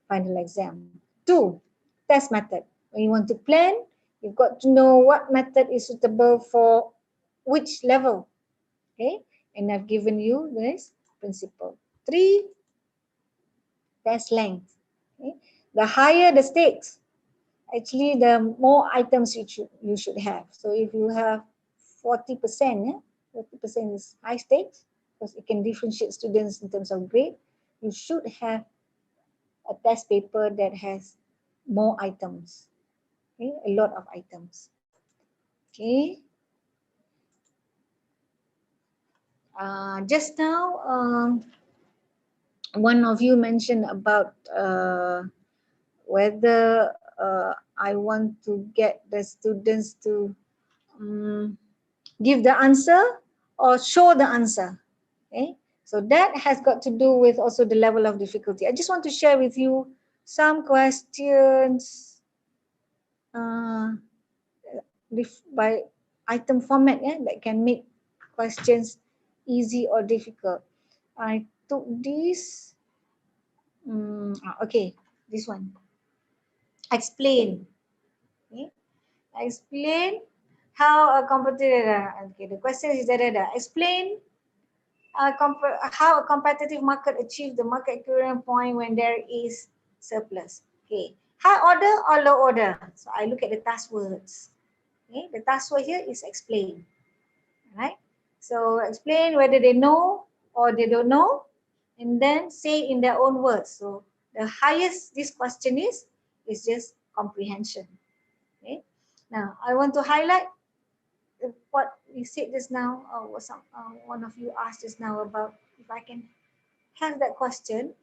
S1: final exam. Two, test method. When you want to plan, you've got to know what method is suitable for which level. Okay, and I've given you this principle. Three, test length. Okay? The higher the stakes, actually the more items you should have. So if you have 40%, 40% is high stakes because it can differentiate students in terms of grade. You should have a test paper that has more items, okay, a lot of items. Okay. Just now, one of you mentioned about whether I want to get the students to give the answer or show the answer. Okay, so that has got to do with also the level of difficulty. I just want to share with you some questions by item format, that can make questions easy or difficult. I took this. Okay, this one. Explain. Okay, explain how a competitor. Okay, the question is that explain how a competitive market achieves the market equilibrium point when there is surplus. Okay, high order or low order? So I look at the task words. Okay, the task word here is explain. Right? So explain whether they know or they don't know, and then say in their own words. So the highest this question is just comprehension. Okay. Now I want to highlight what we said just now, or one of you asked just now about if I can have that question,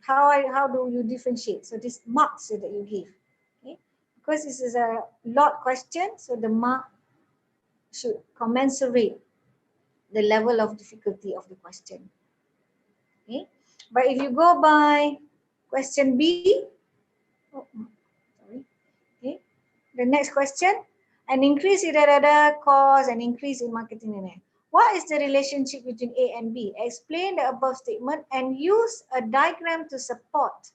S1: how do you differentiate? So this marks that you give, okay? Because this is a lot question, so the mark should commensurate the level of difficulty of the question. Okay, but if you go by question B, sorry, okay, the next question, an increase in cost, an increase in marketing. What is the relationship between A and B? Explain the above statement and use a diagram to support.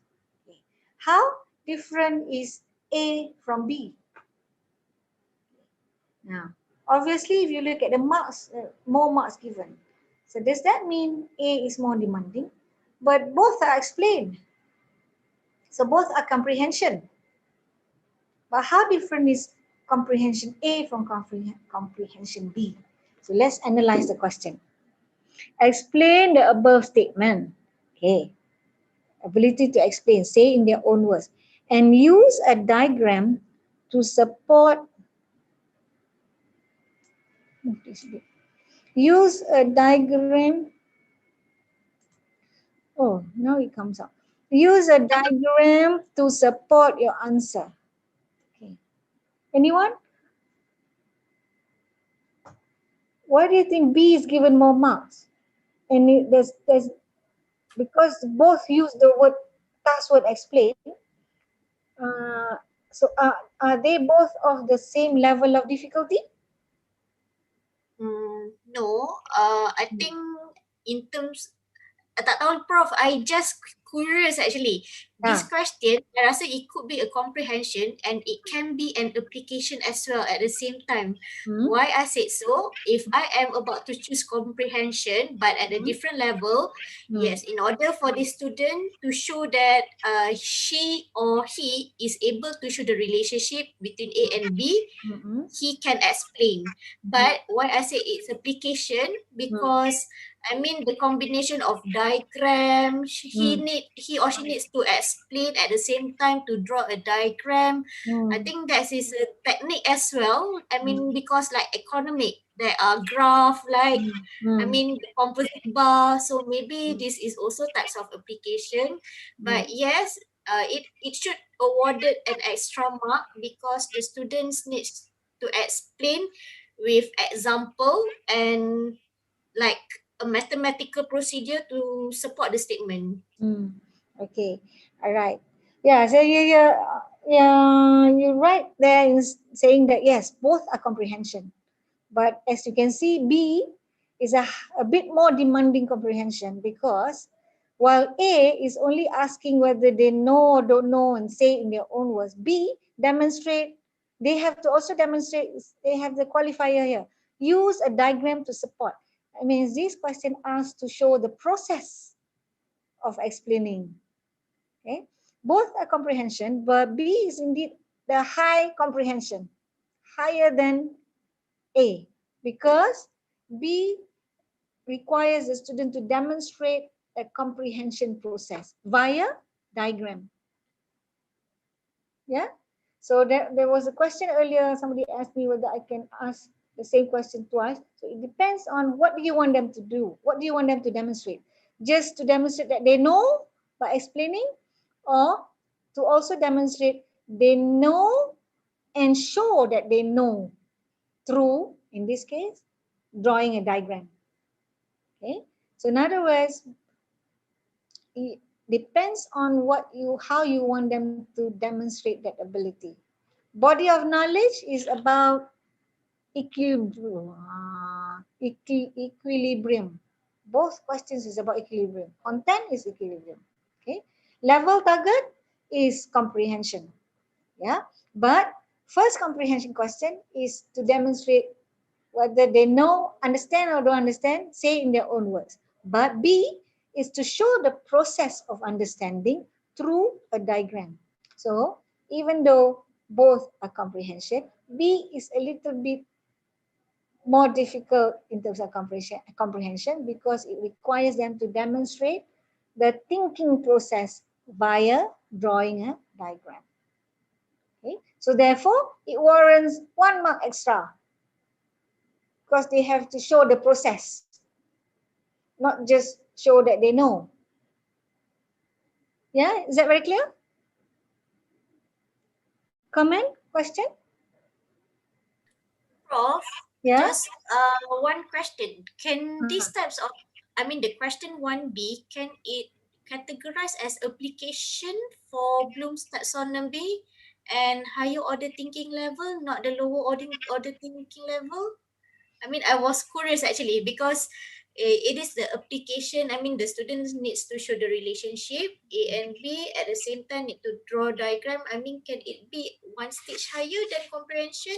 S1: Okay. How different is A from B? Now, obviously, if you look at the marks, more marks given. So does that mean A is more demanding? But both are explained. So both are comprehension. But how different is comprehension A from comprehension B? So let's analyze the question. Explain the above statement. Okay. Ability to explain, say in their own words. And use a diagram to support. Use a diagram. Oh, now it comes out. Use a diagram to support your answer. Okay. Anyone? Why do you think B is given more marks? And there's because both use the word task word explain. So are they both of the same level of difficulty?
S5: No, I think in terms, tak tahu Prof, I just curious actually. This question, I rasa it could be a comprehension and it can be an application as well at the same time. Why I said so, if I am about to choose comprehension but at a different level, yes, in order for the student to show that she or he is able to show the relationship between A and B, he can explain. But why I say it's application, because I mean the combination of diagram, he or she needs to explain at the same time to draw a diagram. I think that is a technique as well. I mean, because like economic, there are graph like I mean the composite bar. So maybe this is also types of application. But yes, it should awarded an extra mark because the students needs to explain with example and like a mathematical procedure to support the statement.
S1: Okay, all right. Yeah, so you're right there in saying that yes, both are comprehension. But as you can see, B is a bit more demanding comprehension, because while A is only asking whether they know or don't know and say in their own words, B demonstrate, they have to also demonstrate, they have the qualifier here, use a diagram to support. I mean, this question asks to show the process of explaining. Okay, both are comprehension, but B is indeed the high comprehension, higher than A, because B requires the student to demonstrate a comprehension process via diagram. Yeah. So there was a question earlier, somebody asked me whether I can ask the same question twice. So it depends on what do you want them to do? What do you want them to demonstrate? Just to demonstrate that they know by explaining, or to also demonstrate they know and show that they know through, in this case, drawing a diagram. Okay. So in other words, it depends on how you want them to demonstrate that ability. Body of knowledge is about equilibrium. Both questions is about equilibrium. Content is equilibrium. Okay. Level target is comprehension. Yeah. But first comprehension question is to demonstrate whether they know, understand or don't understand, say in their own words. But B is to show the process of understanding through a diagram. So even though both are comprehension, B is a little bit more difficult in terms of comprehension because it requires them to demonstrate the thinking process via drawing a diagram. Okay? So therefore, it warrants 1 mark extra, because they have to show the process, not just show that they know. Yeah, is that very clear? Comment, question?
S5: Prof,
S1: Yeah.
S5: just one question. Can these types of, I mean the question 1B, can it categorize as application for Bloom's taxonomy and higher order thinking level, not the lower order thinking level? I mean, I was curious actually because it is the application. I mean, the students needs to show the relationship A and B at the same time need to draw a diagram. I mean, can it be one stage higher than comprehension?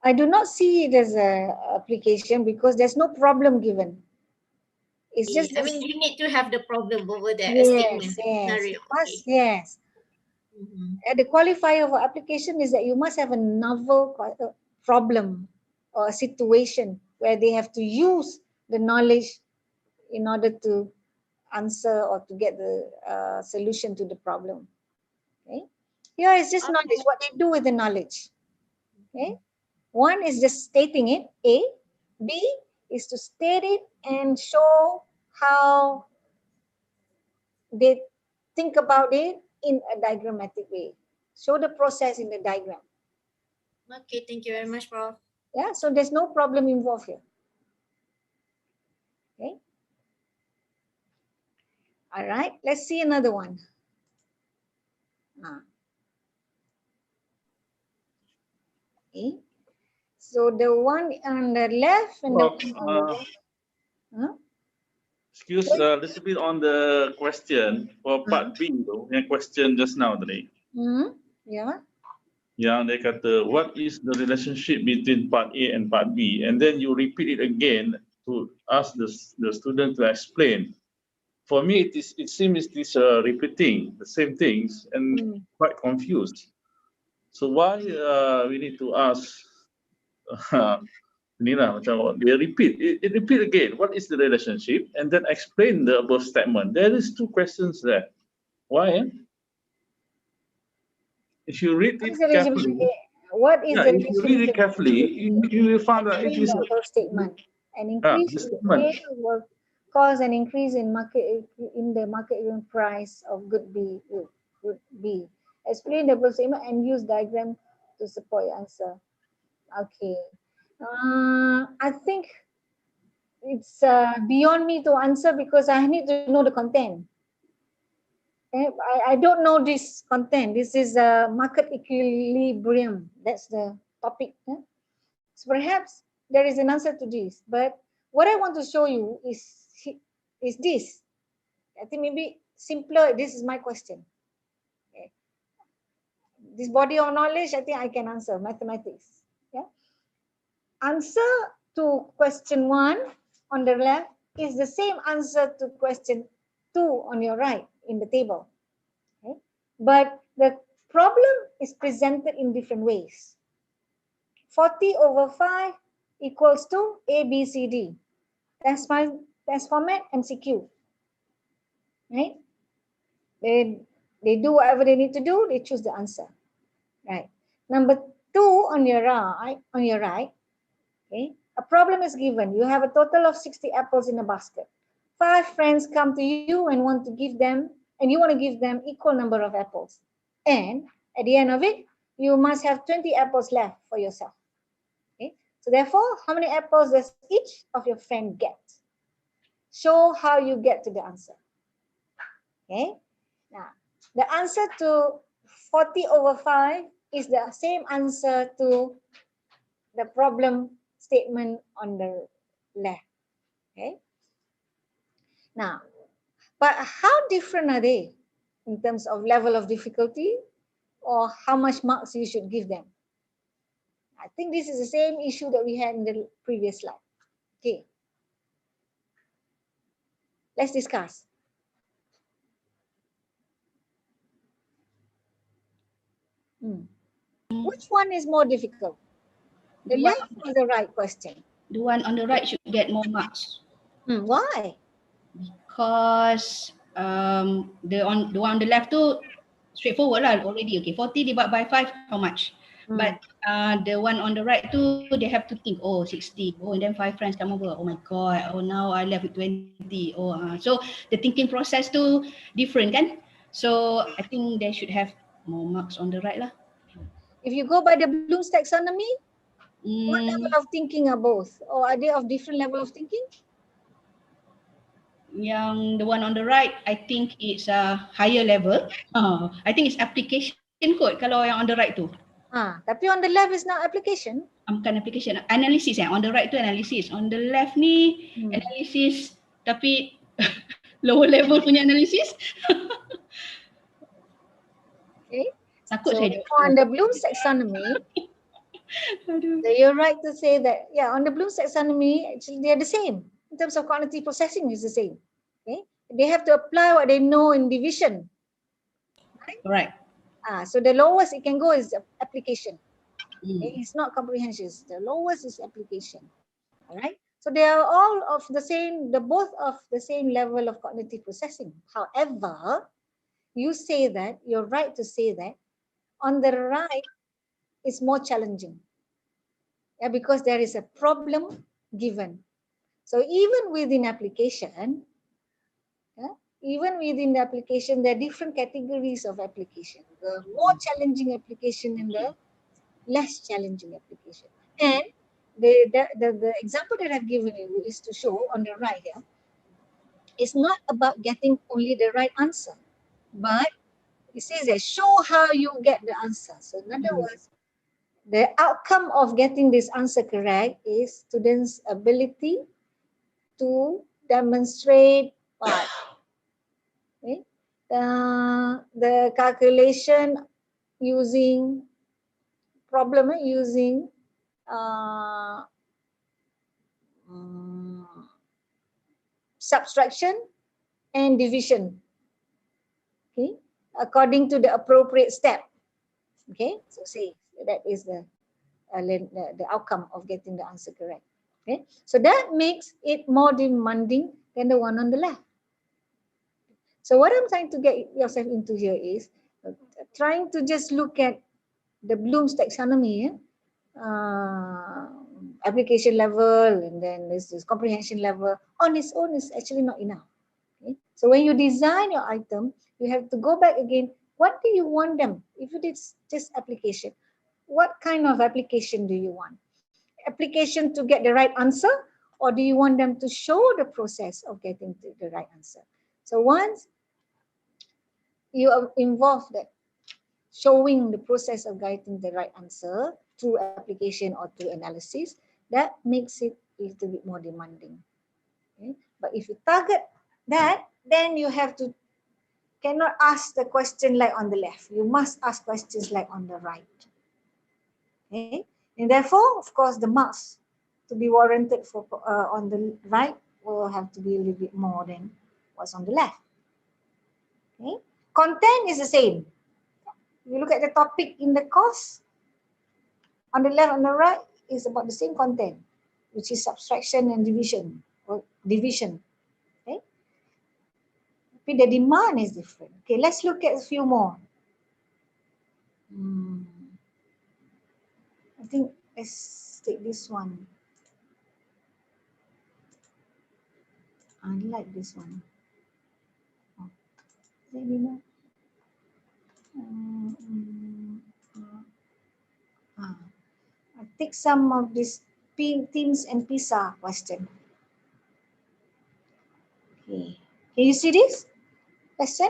S1: I do not see it as a application because there's no problem given. It's just
S5: I mean, you need to have the problem over there, a
S1: yes,
S5: statement, a
S1: yes,
S5: scenario.
S1: it must,
S5: Okay.
S1: yes. The qualifier for application is that you must have a novel problem or a situation where they have to use the knowledge in order to answer or to get the solution to the problem. Okay. Here is just knowledge, what they do with the knowledge. Okay. One is just stating it, A. B is to state it and show how they think about it in a diagrammatic way. Show the process in the diagram.
S5: Okay, thank you very much, Prof.
S1: Yeah, so there's no problem involved here. Okay. All right, let's see another one. Okay. So the one on the left and the one on the right.
S6: Excuse a little bit on the question for part B tu, yang question just now tadi.
S1: Yeah.
S6: Yang dia kata, what is the relationship between part A and part B? And then you repeat it again to ask the student to explain. For me, it seems it is repeating the same things and quite confused. So why we need to ask? Inilah macam dia repeat, it repeat again. What is the relationship? And then explain the above statement. There is two questions there. Why? If you read it carefully, if you read it carefully, you will find that it is
S1: the above statement. An increase in A will cause an increase in the market price of good B. Explain the above statement and use diagram to support your answer. Okay. I think it's beyond me to answer because I need to know the content. Okay? I don't know this content. This is market equilibrium. That's the topic. So perhaps there is an answer to this. But what I want to show you is this. I think maybe simpler. This is my question. Okay. This body of knowledge, I think I can answer mathematics. Yeah. Answer to question 1 on the left is the same answer to question 2 on your right in the table. Okay? But the problem is presented in different ways. 40/5 equals to A, B, C, D. That's format MCQ. Right? They do whatever they need to do, they choose the answer. Right. Number 2 on your right, okay, a problem is given. You have a total of 60 apples in a basket. 5 friends come to you and want to give them, and you want to give them equal number of apples. And at the end of it, you must have 20 apples left for yourself. Okay. So therefore, how many apples does each of your friend get? Show how you get to the answer. Okay. Now, the answer to 40/5 is the same answer to the problem statement on the left. Okay. Now, but how different are they in terms of level of difficulty or how much marks you should give them? I think this is the same issue that we had in the previous slide. Okay. Let's discuss. Which one is more difficult? The left or the right question?
S3: The one on the right should get more marks.
S1: Why?
S3: Because the one on the left too straightforward lah already. Okay, 40 divided by 5, how much? But the one on the right too, they have to think, oh 60, oh and then 5 friends come over, oh my god, oh now I left with 20. Oh, so the thinking process too different kan? So I think they should have more marks on the right lah.
S1: If you go by the Bloom's taxonomy, what level of thinking are both? Or are they of different level of thinking?
S3: Yang the one on the right, I think it's a higher level. I think it's application kot kalau yang on the right tu.
S1: Tapi on the left is not application.
S3: Bukan application, analysis on the right tu analysis. On the left ni analysis tapi lower level punya analysis.
S1: Okay.
S3: Takut
S1: so
S3: saya
S1: on the Bloom's taxonomy, so you're right to say that, yeah, on the Bloom's taxonomy, actually they're the same. In terms of cognitive processing is the same. Okay. They have to apply what they know in division.
S3: Right.
S1: So the lowest it can go is application. Okay? It's not comprehension. The lowest is application. All right. So they are all of the same, both of the same level of cognitive processing. However, you say that, you're right to say that on the right is more challenging. Yeah, because there is a problem given. So even within application, there are different categories of application. The more challenging application and the less challenging application. And the example that I've given you is to show on the right here, it's not about getting only the right answer, but it says that show how you get the answer. So in other words, the outcome of getting this answer correct is students' ability to demonstrate what? Okay. The calculation using subtraction and division, okay, according to the appropriate step. Okay, so say that is the outcome of getting the answer correct. Okay, so that makes it more demanding than the one on the left. So what I'm trying to get yourself into here is trying to just look at the Bloom's taxonomy, application level, and then this comprehension level on its own is actually not enough. Okay? So when you design your item, you have to go back again. What do you want them? If it is just application, what kind of application do you want? Application to get the right answer, or do you want them to show the process of getting to the right answer? So once you are involved that showing the process of getting the right answer through application or through analysis, that makes it a little bit more demanding. Okay? But if you target that, then you have to cannot ask the question like on the left. You must ask questions like on the right. Okay? And therefore, of course, the marks to be warranted for on the right will have to be a little bit more than what's on the left. Okay? Content is the same. You look at the topic in the course, on the left and the right is about the same content, which is subtraction and division or division. Okay? But the demand is different. Okay, let's look at a few more. I think let's take this one. I like this one. Oh, is there any more? I'll take some of these teams and PISA question. Okay. Can you see this question?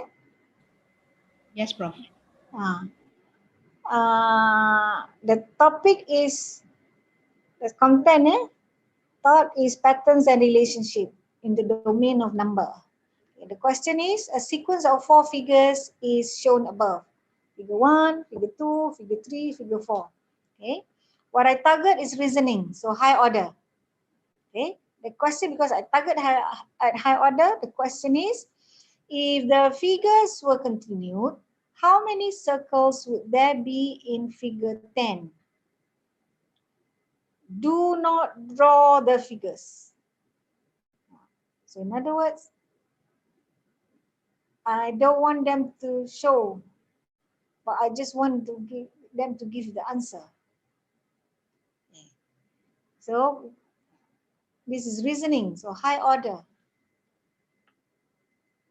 S3: Yes, Prof.
S1: The topic is the content. Thought is patterns and relationship in the domain of number. Okay, the question is, a sequence of 4 figures is shown above. Figure 1, figure 2, figure 3, figure 4. Okay. What I target is reasoning, so high order. Okay. The question, because I target at high order, the question is, if the figures were continued, how many circles would there be in figure 10? Do not draw the figures. So in other words, I don't want them to show, but I just want to give them to give the answer. So this is reasoning, so high order.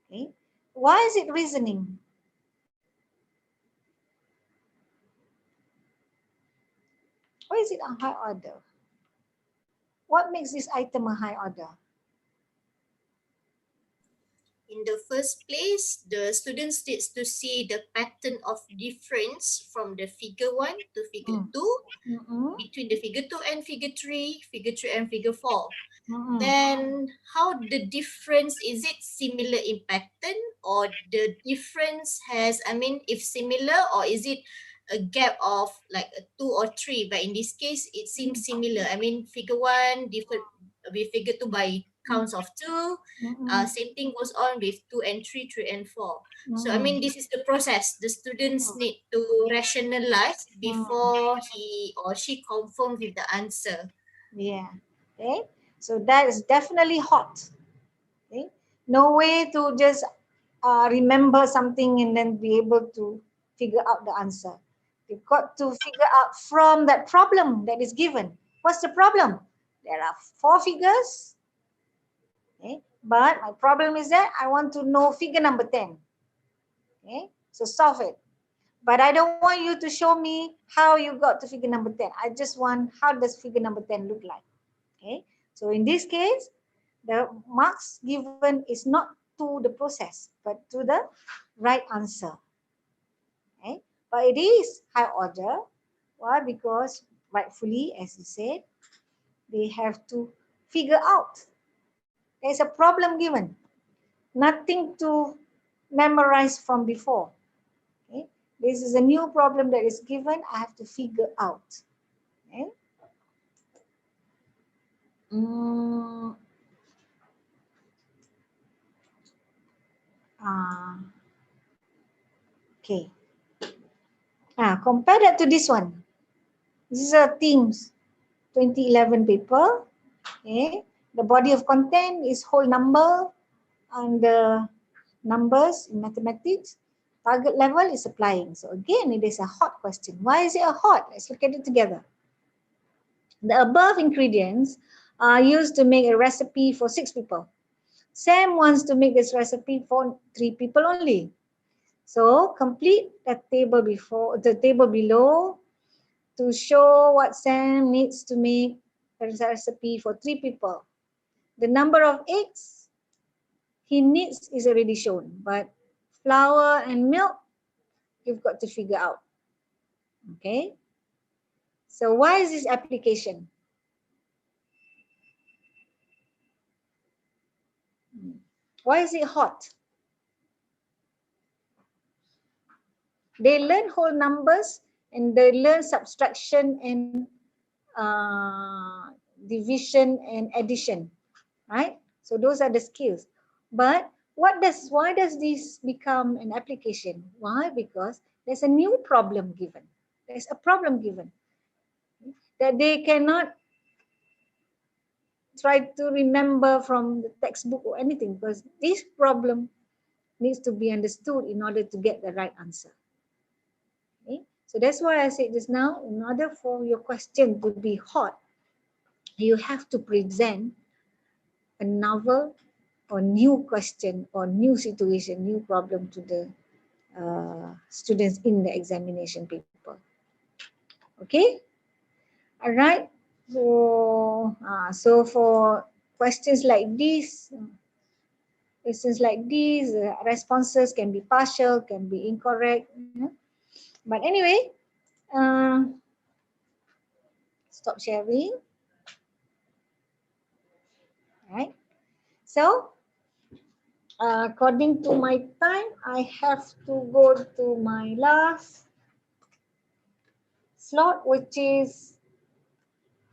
S1: Okay. Why is it reasoning? Why is it a high order? What makes this item a high order?
S5: In the first place, the students needs to see the pattern of difference from the figure 1 to figure 2, between the figure 2 and figure 3, figure 3 and figure 4. Then how the difference, is it similar in pattern, or the difference has, if similar, or is it a gap of like a 2 or 3, but in this case it seems similar. Figure 1 different with figure 2 by counts of 2. Same thing goes on with 2 and 3, 3 and 4. So this is the process. The students need to rationalize before he or she confirm with the answer.
S1: Yeah. Okay. So that is definitely hot. Okay. No way to just remember something and then be able to figure out the answer. You've got to figure out from that problem that is given. What's the problem? There are 4 figures. Okay. But my problem is that I want to know figure number 10. Okay. So solve it. But I don't want you to show me how you got to figure number 10. I just want, how does figure number 10 look like? Okay. So in this case, the marks given is not to the process, but to the right answer. Okay. But it is high order. Why? Because rightfully, as you said, they have to figure out. There's a problem given. Nothing to memorize from before. Okay. This is a new problem that is given. I have to figure out. Okay. Okay. Compare that to this one. This is a Teams 2011 paper. Okay. The body of content is whole number and the numbers in mathematics. Target level is applying. So again, it is a hot question. Why is it a hot? Let's look at it together. The above ingredients are used to make a recipe for 6 people. Sam wants to make this recipe for 3 people only. So complete the table below to show what Sam needs to make a recipe for 3 people. the number of eggs he needs is already shown, but flour and milk, you've got to figure out. Okay. So why is this application? Why is it hot? They learn whole numbers and they learn subtraction and division and addition, right? So those are the skills. But why does this become an application? Why? Because there's a new problem given. There's a problem given that they cannot try to remember from the textbook or anything, because this problem needs to be understood in order to get the right answer. Okay? So that's why I said just now, in order for your question to be hot, you have to present a novel or new question or new situation, new problem to the students in the examination paper. Okay? All right. So for questions like these, responses can be partial, can be incorrect. But anyway, stop sharing. All right. So according to my time, I have to go to my last slot, which is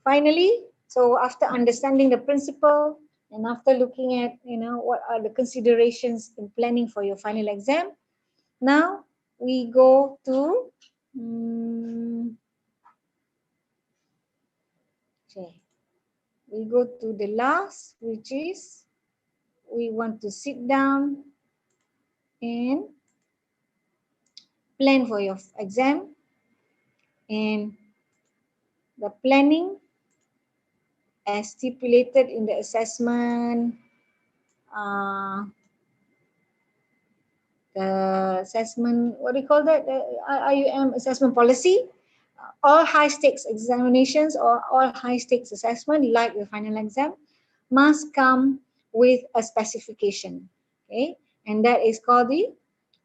S1: finally. So after understanding the principle and after looking at, what are the considerations in planning for your final exam, now we go to the last, which is we want to sit down and plan for your exam. And the planning as stipulated in the assessment, what do you call that? The IUM assessment policy. All high stakes examinations or all high stakes assessment, like the final exam, must come with a specification. Okay, and that is called the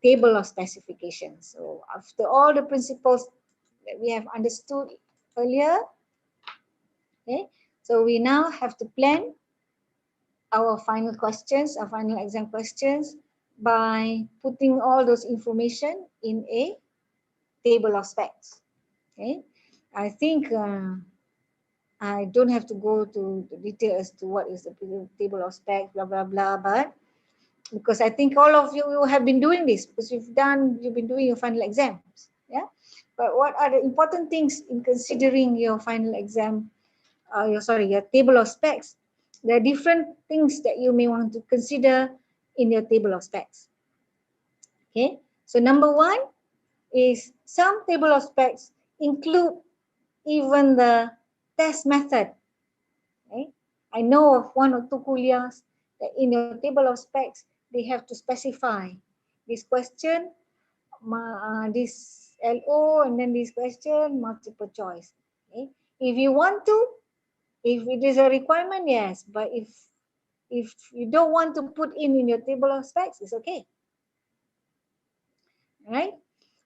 S1: table of specifications. So after all the principles that we have understood earlier, okay, so we now have to plan our final questions, our final exam questions, by putting all those information in a table of specs. Okay, I think I don't have to go to the detail as to what is the table of specs, blah blah blah, but because I think all of you have been doing this, because you've been doing your final exams, yeah. But what are the important things in considering your final exam? Your table of specs. There are different things that you may want to consider in your table of specs. Okay, so number one is some table of specs include even the test method. Okay? I know of one or two kuliahs that in your table of specs, they have to specify this question, this LO, and then this question, multiple choice. Okay? If you want to, if it is a requirement, yes, but if you don't want to put in your table of specs, it's okay. Right?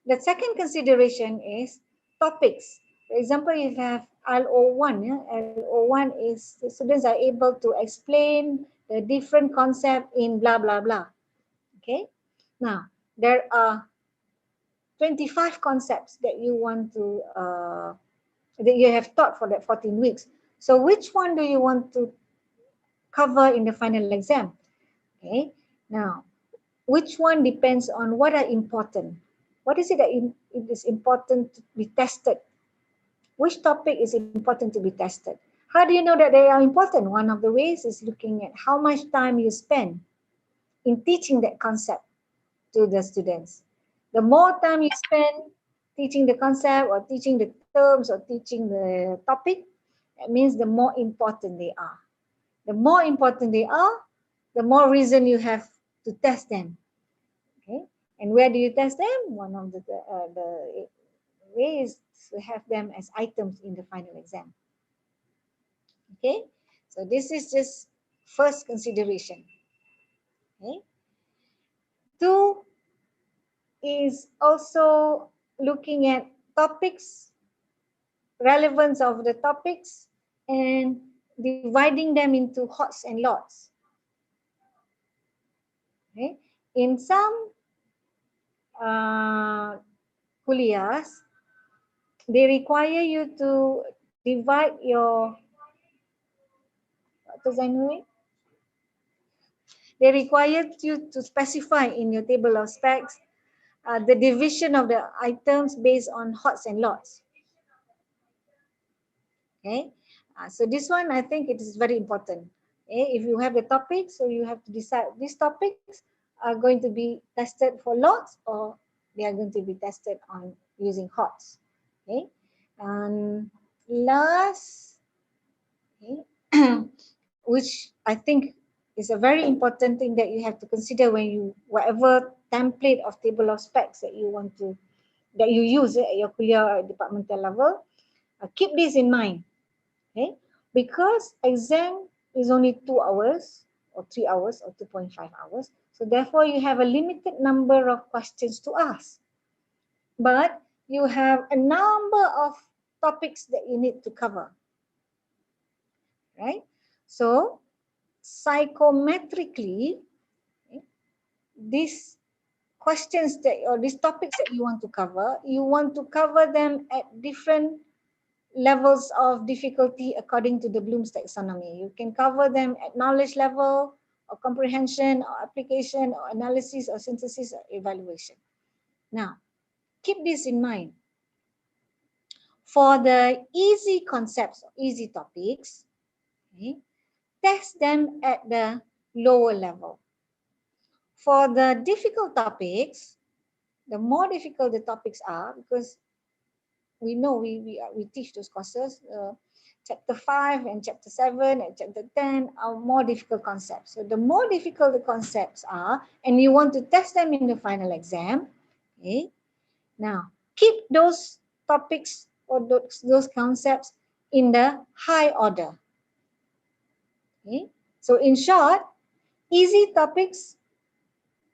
S1: The second consideration is topics. For example, if you have LO1, LO1 is the students are able to explain the different concept in blah, blah, blah. Okay. Now, there are 25 concepts that you want to, that you have taught for that 14 weeks. So which one do you want to cover in the final exam? Okay. Now, which one depends on what are important. What is it that it is important to be tested? Which topic is important to be tested? How do you know that they are important? One of the ways is looking at how much time you spend in teaching that concept to the students. The more time you spend teaching the concept or teaching the terms or teaching the topic, that means the more important they are. The more important they are, the more reason you have to test them. Okay, and where do you test them? One of the ways to have them as items in the final exam. Okay, so this is just first consideration. Okay. 2 is also looking at topics, relevance of the topics, and dividing them into hots and lots. Okay. In some kuliahs, they require you to divide your, what does I know? They require you to specify in your table of specs the division of the items based on hots and lots. Okay, so this one I think it is very important. Okay? If you have the topic, so you have to decide these topics are going to be tested for lots or they are going to be tested on using hots. Okay, and last, okay, which I think is a very important thing that you have to consider when you, whatever template of table of specs that you want to, that you use at your kuliah or departmental level, keep this in mind. Okay, because exam is only 2 hours or 3 hours or 2.5 hours. So therefore you have a limited number of questions to ask. But you have a number of topics that you need to cover. Right? So psychometrically, okay, these questions that, or these topics that you want to cover them at different levels of difficulty according to the Bloom's taxonomy. You can cover them at knowledge level, or comprehension, or application, or analysis, or synthesis, or evaluation. Now, keep this in mind. For the easy concepts, or easy topics, okay, test them at the lower level. For the difficult topics, the more difficult the topics are, because we know we teach those courses, chapter 5 and chapter 7 and chapter 10 are more difficult concepts. So the more difficult the concepts are, and you want to test them in the final exam, okay, now keep those topics or those concepts in the high order. Okay, so in short, easy topics,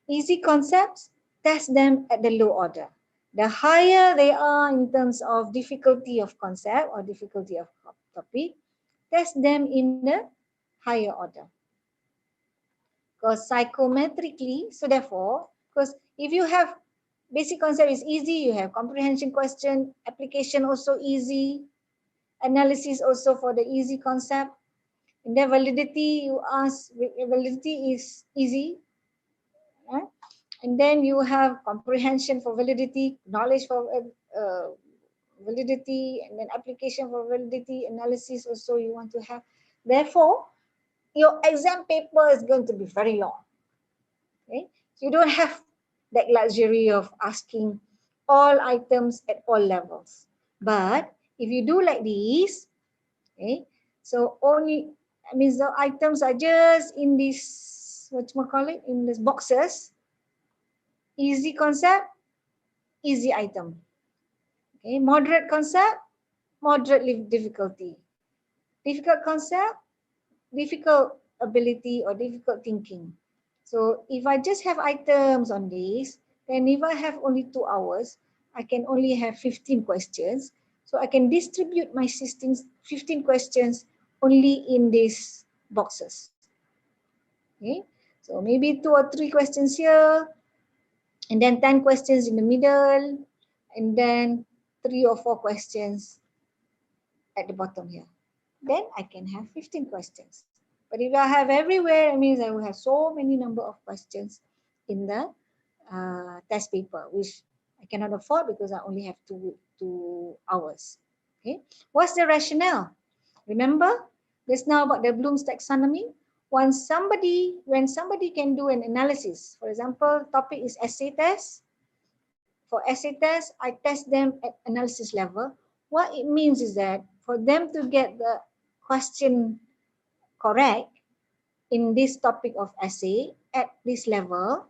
S1: easy concepts, test them at the low order. The higher they are in terms of difficulty of concept or difficulty of topic, test them in the higher order. Because psychometrically, so therefore, because if you have basic concept is easy, you have comprehension question, application also easy, analysis also for the easy concept, and then validity, you ask, validity is easy, right? And then you have comprehension for validity, knowledge for validity, and then application for validity, analysis also you want to have. Therefore, your exam paper is going to be very long. Okay? You don't have that luxury of asking all items at all levels. But if you do like this, okay, so only, that means the items are just in this, in these boxes. Easy concept, easy item. Okay, moderate concept, moderate difficulty. Difficult concept, difficult ability or difficult thinking. So if I just have items on this, then if I have only 2 hours, I can only have 15 questions. So I can distribute my 15 questions only in these boxes. Okay, so maybe 2 or 3 questions here, and then 10 questions in the middle, and then 3 or 4 questions at the bottom here. Then I can have 15 questions. But if I have everywhere, it means I will have so many number of questions in the test paper, which I cannot afford because I only have 2 hours. Okay, what's the rationale? Remember, this now about the Bloom's taxonomy. When somebody can do an analysis, for example, topic is essay test. For essay test, I test them at analysis level. What it means is that for them to get the question correct in this topic of essay at this level,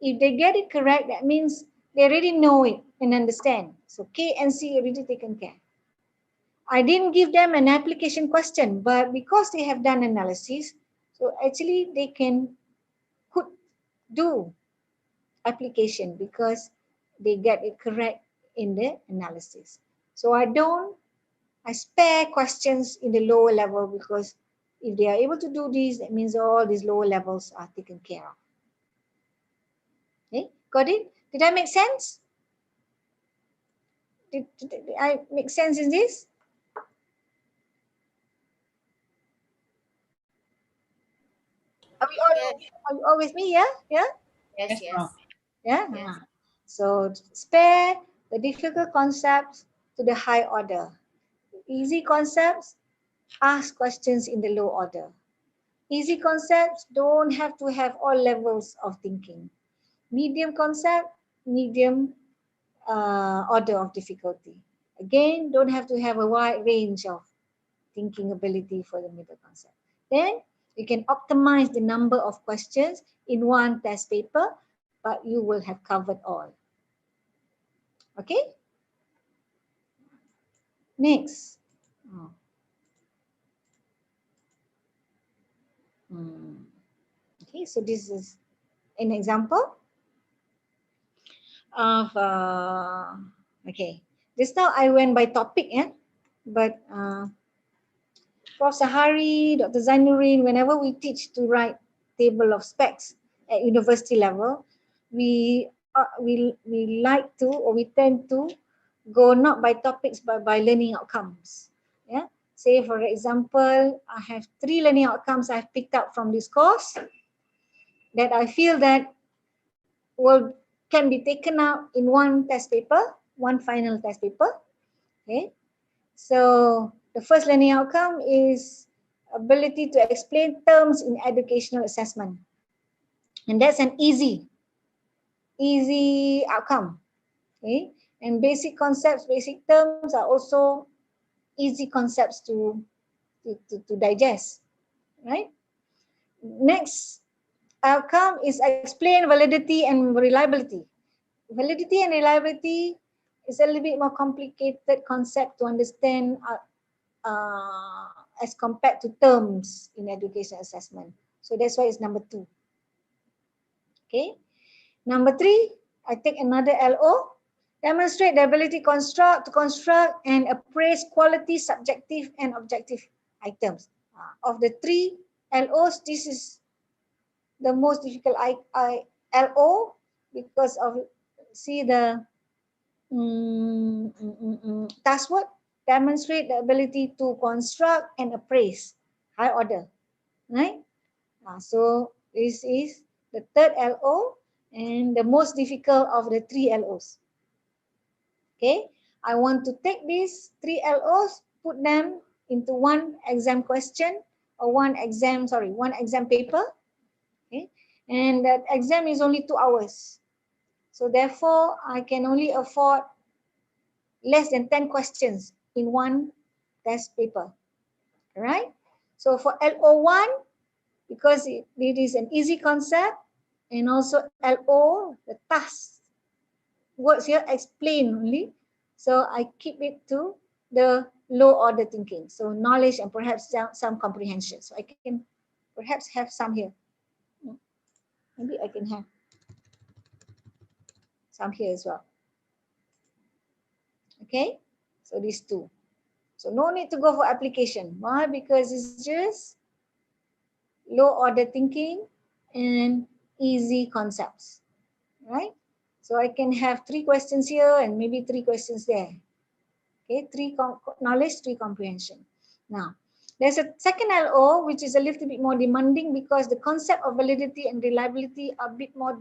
S1: if they get it correct, that means they already know it and understand. So K and C already taken care. I didn't give them an application question, but because they have done analysis, So actually they could do application because they get it correct in the analysis. So I spare questions in the lower level because if they are able to do this, that means all these lower levels are taken care of. Okay, got it? Did I make sense? Did I make sense in this? Are you all with me? Yeah? Yeah?
S11: Yes, yes.
S1: Yeah?
S11: Yes.
S1: So spare the difficult concepts to the high order. Easy concepts, ask questions in the low order. Easy concepts don't have to have all levels of thinking. Medium concept, medium order of difficulty. Again, don't have to have a wide range of thinking ability for the middle concept. Then you can optimize the number of questions in one test paper, but you will have covered all. Okay? Next. Okay, so this is an example of, okay, just now I went by topic, but Prof. Sahari, Dr. Zainurin, whenever we teach to write table of specs at university level, we like to, or we tend to go not by topics but by learning outcomes. Yeah. Say for example, I have 3 learning outcomes I've picked up from this course that I feel that can be taken out in one test paper, one final test paper. Okay. So the first learning outcome is ability to explain terms in educational assessment. And that's an easy outcome. Okay. And basic concepts, basic terms are also easy concepts to digest. Right? Next outcome is explain validity and reliability. Validity and reliability is a little bit more complicated concept to understand as compared to terms in education assessment. So that's why it's number 2. Okay. Number 3, I take another LO. Demonstrate the ability to construct and appraise quality, subjective and objective items. Of the 3 LOs, this is the most difficult LO because of, see the task word, demonstrate the ability to construct and appraise, high order, right? So this is the 3rd LO and the most difficult of the 3 LOs. Okay, I want to take these 3 LOs, put them into one exam question or one exam paper. Okay, and that exam is only 2 hours. So therefore, I can only afford less than 10 questions in one test paper. All right. So for LO1, because it is an easy concept, and also LO, the task words here explain only. So I keep it to the low order thinking. So knowledge and perhaps some comprehension. So I can perhaps have some here. Maybe I can have some here as well. Okay, so these 2. So no need to go for application. Why? Because it's just low order thinking and easy concepts, right? So I can have 3 questions here and maybe 3 questions there. Okay, 3 knowledge, 3 comprehension. Now, there's a second LO which is a little bit more demanding because the concept of validity and reliability are a bit more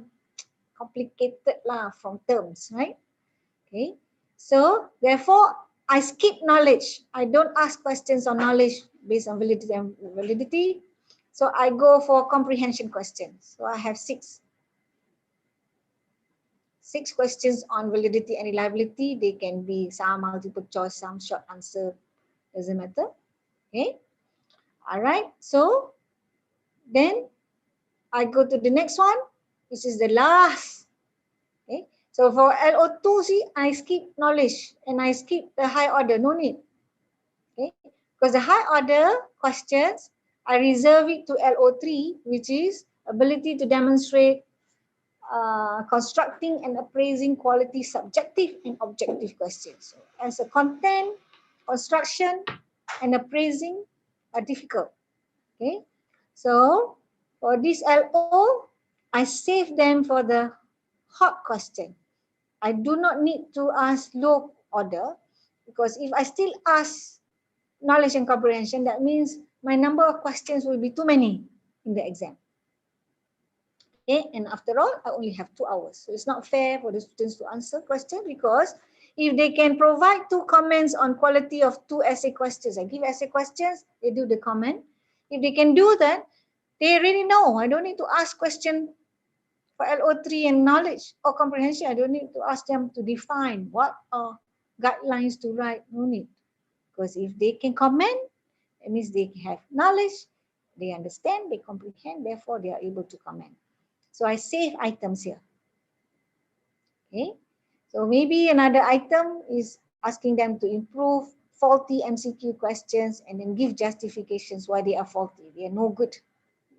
S1: complicated from terms, right? Okay, so therefore I skip knowledge. I don't ask questions on knowledge based on validity. So I go for comprehension questions. So I have 6 questions on validity and reliability. They can be some multiple choice, some short answer, doesn't matter. Okay. All right. So then I go to the next one, which is the last. Okay. So for LO2, see, I skip knowledge and I skip the high order. No need. Okay. Because the high order questions, I reserve it to LO3, which is ability to demonstrate constructing and appraising quality subjective and objective questions. So as a content, construction and appraising are difficult. Okay, so for this LO, I save them for the hot question. I do not need to ask low order, because if I still ask knowledge and comprehension, that means my number of questions will be too many in the exam. Okay, and after all, I only have 2 hours. So it's not fair for the students to answer questions, because if they can provide 2 comments on quality of 2 essay questions, I give essay questions, they do the comment. If they can do that, they already know. I don't need to ask question for LO3 and knowledge or comprehension. I don't need to ask them to define what are guidelines to write. No need. Because if they can comment, it means they have knowledge, they understand, they comprehend, therefore they are able to comment. So I save items here. Okay. So maybe another item is asking them to improve faulty MCQ questions and then give justifications why they are faulty. They are no good,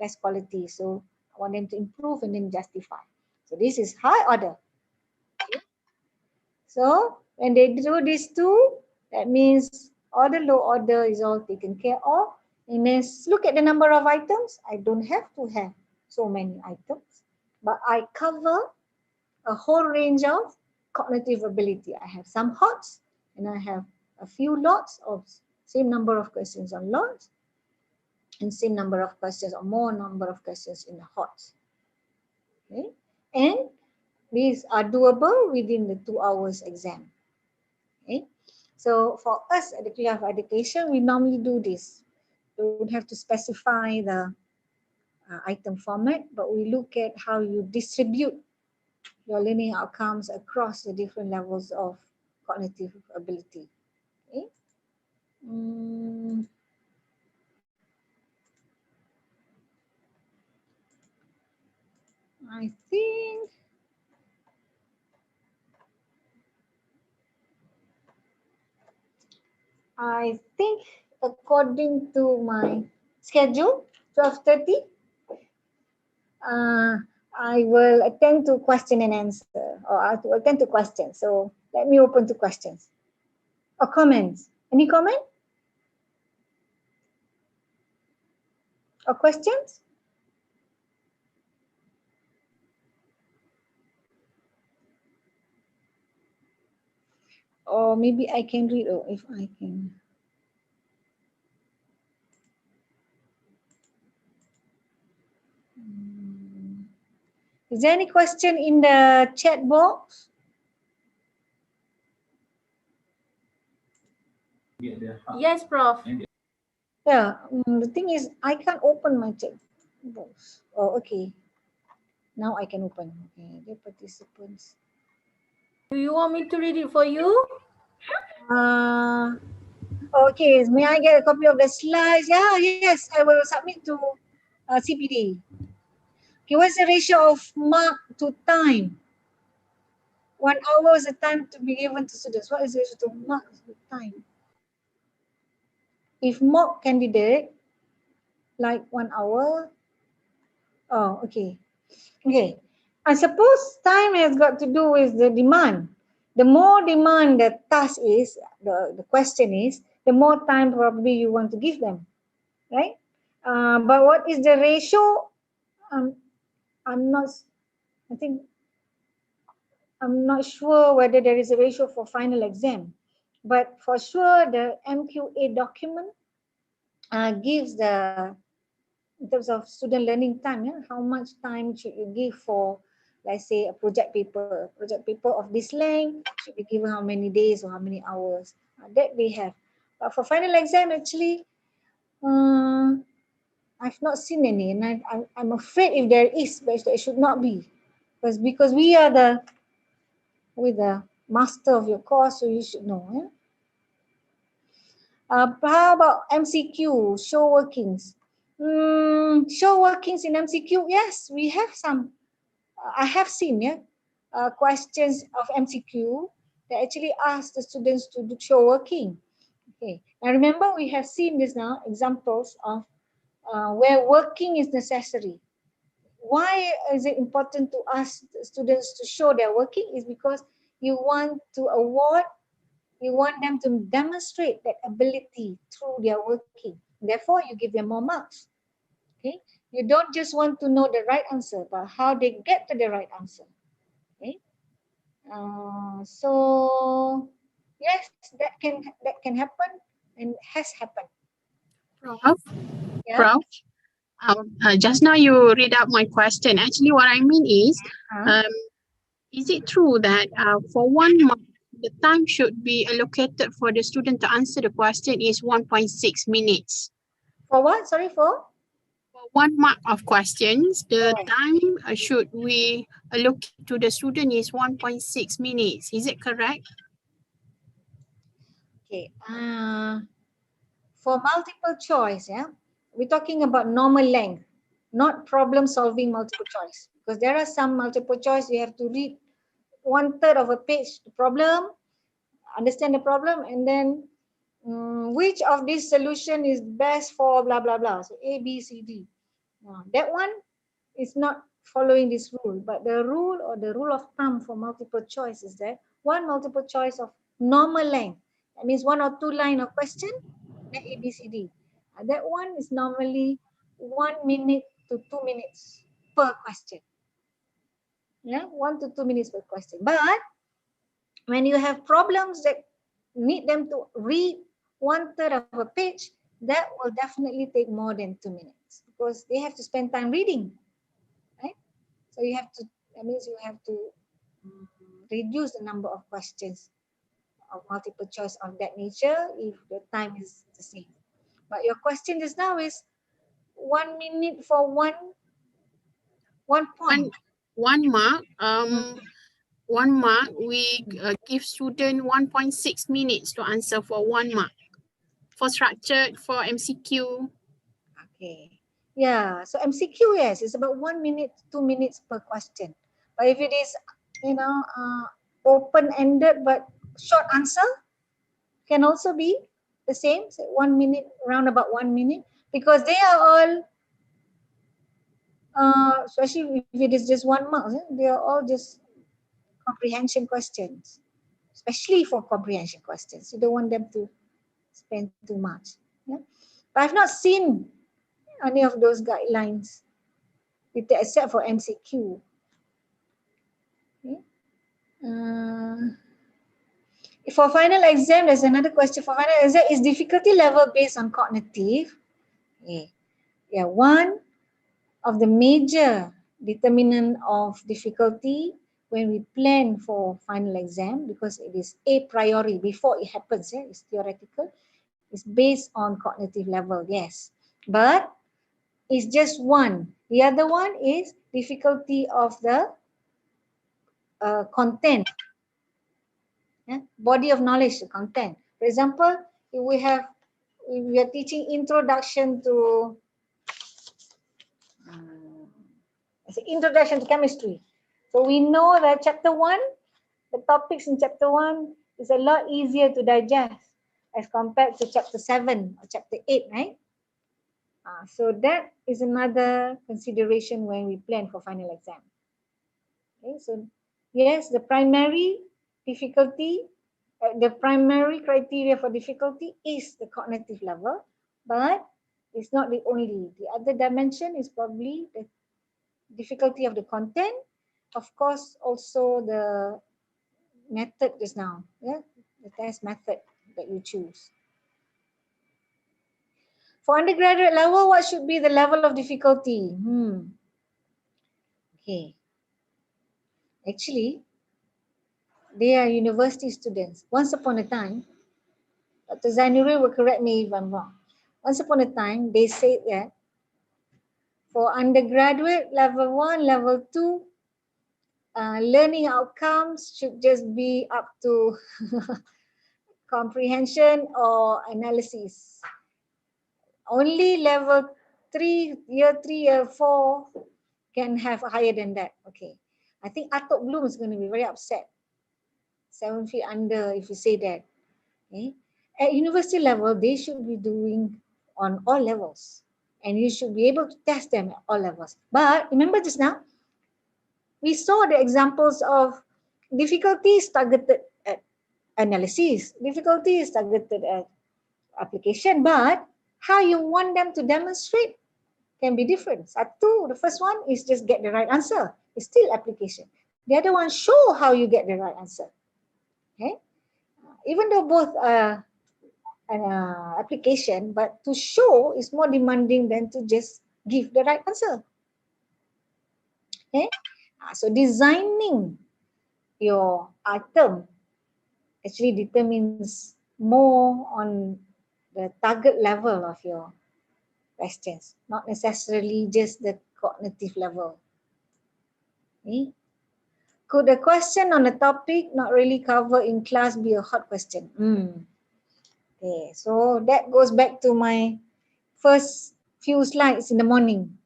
S1: less quality. So I want them to improve and then justify. So this is high order. Okay. So when they do these two, that means all the low order is all taken care of. And then look at the number of items. I don't have to have so many items, but I cover a whole range of cognitive ability. I have some HOTS and I have a few lots of same number of questions on lots and same number of questions or more number of questions in the HOTS. Okay, and these are doable within the 2 hours exam. Okay, so for us at the College of Education, we normally do this. We don't have to specify the item format, but we look at how you distribute your learning outcomes across the different levels of cognitive ability. Okay. I think according to my schedule, 12:30, I will attend to question and answer, or I will attend to questions. So let me open to questions or comments. Any comment or questions? Or maybe I can read, or if I can. Is there any question in the chat box?
S10: Yes, Prof.
S1: Yeah, the thing is, I can't open my chat box. Oh, okay. Now I can open. Okay, the participants.
S10: Do you want me to read it for you?
S1: Okay, may I get a copy of the slides? Yeah, yes, I will submit to CPD. Okay, what's the ratio of mark to time? 1 hour is the time to be given to students. What is the ratio to mark to time? If mock candidate, like 1 hour. Oh, okay. Okay. I suppose time has got to do with the demand. The more demand the task is, the question is, the more time probably you want to give them, right? But what is the ratio? I'm not sure whether there is a ratio for final exam, but for sure the MQA document gives the, in terms of student learning time, yeah, how much time should you give for, let's say, a project paper of this length, should be given how many days or how many hours, that they have. But for final exam, actually, I've not seen any, and I'm afraid if there is, but there should not be, because we are the master of your course, so you should know. Yeah? How about MCQ, show workings? Show workings in MCQ, yes, we have some. I have seen questions of MCQ that actually ask the students to do show working. Okay, now remember we have seen this now, examples of where working is necessary. Why is it important to ask students to show their working? Is because you want to award, you want them to demonstrate that ability through their working. Therefore, you give them more marks. Okay, you don't just want to know the right answer, but how they get to the right answer. Okay, so yes, that can happen and has happened.
S14: Prof,
S1: Yeah.
S14: Prof, just now you read out my question. Actually, what I mean is it true that for 1 month, the time should be allocated for the student to answer the question is 1.6 minutes?
S1: For what? Sorry, for?
S14: For 1 mark of questions, the time should we allocate to the student is 1.6 minutes. Is it correct?
S1: Okay. For multiple choice, yeah, we're talking about normal length, not problem solving multiple choice. Because there are some multiple choice you have to read 1/3 of a page, the problem, understand the problem, and then which of this solution is best for blah blah blah. So A, B, C, D. That one is not following this rule, but the rule or the rule of thumb for multiple choice is that one multiple choice of normal length. That means 1 or 2 line of question, then A, B, C, D. That one is normally 1 minute to 2 minutes per question. Yeah, 1 to 2 minutes per question. But when you have problems that need them to read 1/3 of a page, that will definitely take more than 2 minutes because they have to spend time reading, right? So you have to, that means you have to reduce the number of questions of multiple choice of that nature if the time is the same. But your question just now is 1 minute for one point.
S14: One mark. 1 mark, we give student 1.6 minutes to answer for 1 mark. For structured, for MCQ.
S1: Okay. Yeah, so MCQ, yes, it's about 1 minute, 2 minutes per question. But if it is, open-ended but short answer, can also be the same, so 1 minute, around about 1 minute, because they are all, especially if it is just 1 mark, they are all just comprehension questions, especially for comprehension questions. You don't want them to spend too much. Yeah? But I've not seen any of those guidelines except for MCQ. Okay. For final exam, there's another question. For final exam, is difficulty level based on cognitive? Okay. Yeah, one of the major determinant of difficulty when we plan for final exam, because it is a priori before it happens, it's theoretical, it's based on cognitive level, yes. But it's just one. The other one is difficulty of the content, body of knowledge, content. For example, if we are teaching introduction to introduction to chemistry. So we know that chapter 1, the topics in chapter 1 is a lot easier to digest as compared to chapter 7 or chapter 8, right? So that is another consideration when we plan for final exam. Okay, so yes, the primary difficulty, the primary criteria for difficulty is the cognitive level, but it's not the only. The other dimension is probably the difficulty of the content, of course, also the method just now, the test method that you choose. For undergraduate level, what should be the level of difficulty? Okay. Actually, they are university students. Once upon a time, Dr. Zainuri will correct me if I'm wrong. Once upon a time, they said that for undergraduate level 1, level 2, learning outcomes should just be up to comprehension or analysis. Only level 3, year 3, year 4 can have higher than that. Okay. I think Atok Bloom is going to be very upset. 7 feet under if you say that. Okay. At university level, they should be doing on all levels. and you should be able to test them at all levels. But remember just now, we saw the examples of difficulties targeted at analysis, difficulties targeted at application, but how you want them to demonstrate can be different. The first one is just get the right answer. It's still application. The other one, show how you get the right answer. Okay, even though both are an application, but to show is more demanding than to just give the right answer. Okay, so designing your item actually determines more on the target level of your questions, not necessarily just the cognitive level. Okay. Could a question on a topic not really covered in class be a hot question? Okay, so that goes back to my first few slides in the morning.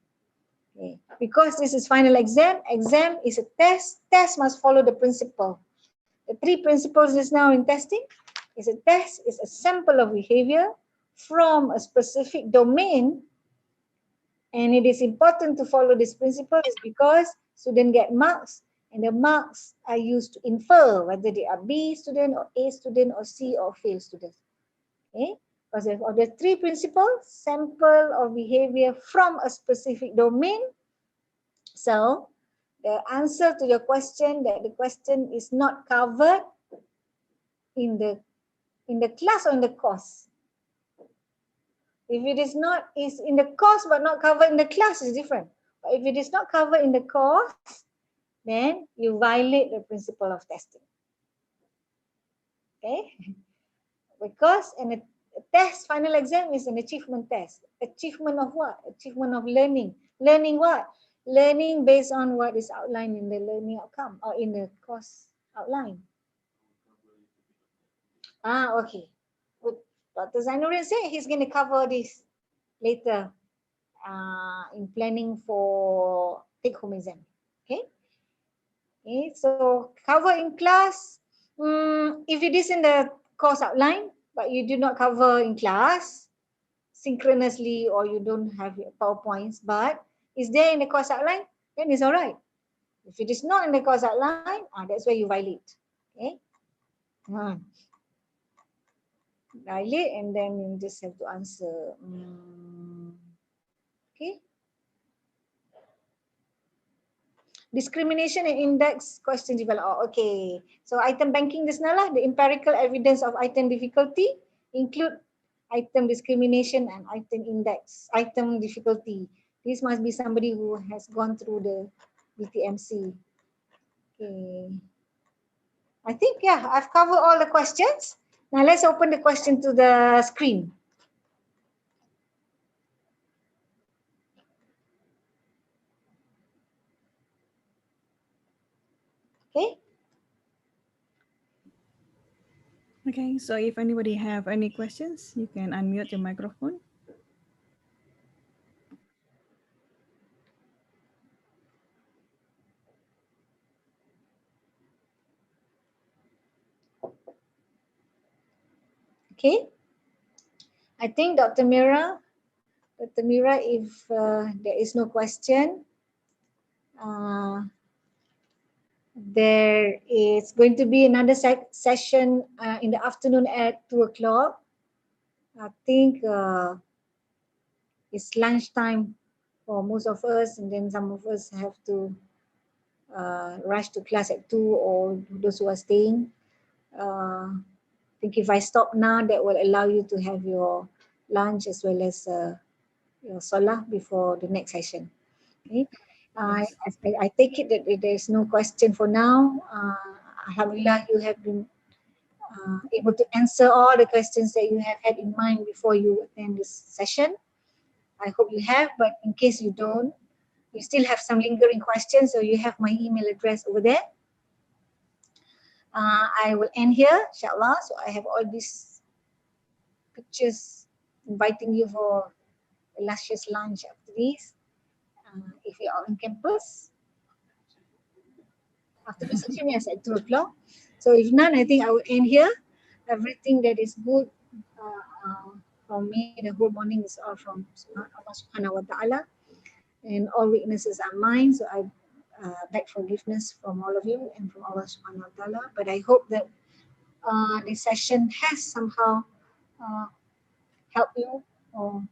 S1: Okay. Because this is final exam, exam is a test, test must follow the principle. The 3 principles just now in testing is a test, is a sample of behavior from a specific domain, and it is important to follow this principle is because students get marks, and the marks are used to infer whether they are B student or A student or C or fail students. Okay, because of the 3 principles, sample of behavior from a specific domain. So the answer to your question that the question is not covered in the class or in the course. If it is not, is in the course but not covered in the class is different. But if it is not covered in the course, then you violate the principle of testing. Okay? Because a test, final exam is an achievement test. Achievement of what? Achievement of learning. Learning what? Learning based on what is outlined in the learning outcome or in the course outline. Okay. Dr. Zainuddin said he's going to cover this later in planning for take-home exam. Okay. Okay. So cover in class. If it is in the course outline, but you do not cover in class synchronously, or you don't have PowerPoints, but is there in the course outline, then it's all right. If it is not in the course outline, that's where you violate. Okay. Violate, and then you just have to answer. Okay. Discrimination and index question development. Okay. So item banking just now lah, the empirical evidence of item difficulty include item discrimination and item index, item difficulty. This must be somebody who has gone through the BTMC. Okay. I think, yeah, I've covered all the questions. Now let's open the question to the screen. Okay.
S12: Okay, so if anybody have any questions, you can unmute your microphone.
S1: Okay. I think Dr. Mira, if there is no question, there is going to be another session in the afternoon at 2 o'clock. I think it's lunchtime for most of us, and then some of us have to rush to class at 2, or those who are staying. I think if I stop now, that will allow you to have your lunch as well as your solah before the next session. Okay. I take it that there is no question for now. Alhamdulillah, you have been able to answer all the questions that you have had in mind before you attend this session. I hope you have, but in case you don't, you still have some lingering questions, so you have my email address over there. I will end here, inshallah. So I have all these pictures inviting you for a luscious lunch after this. If you are on campus, after the session, yes, at 2 o'clock. So if none, I think I will end here. Everything that is good from me. The whole morning is all from Allah Subhanahu wa Taala, and all weaknesses are mine. So I beg forgiveness from all of you and from Allah Subhanahu wa Taala. But I hope that this session has somehow helped you or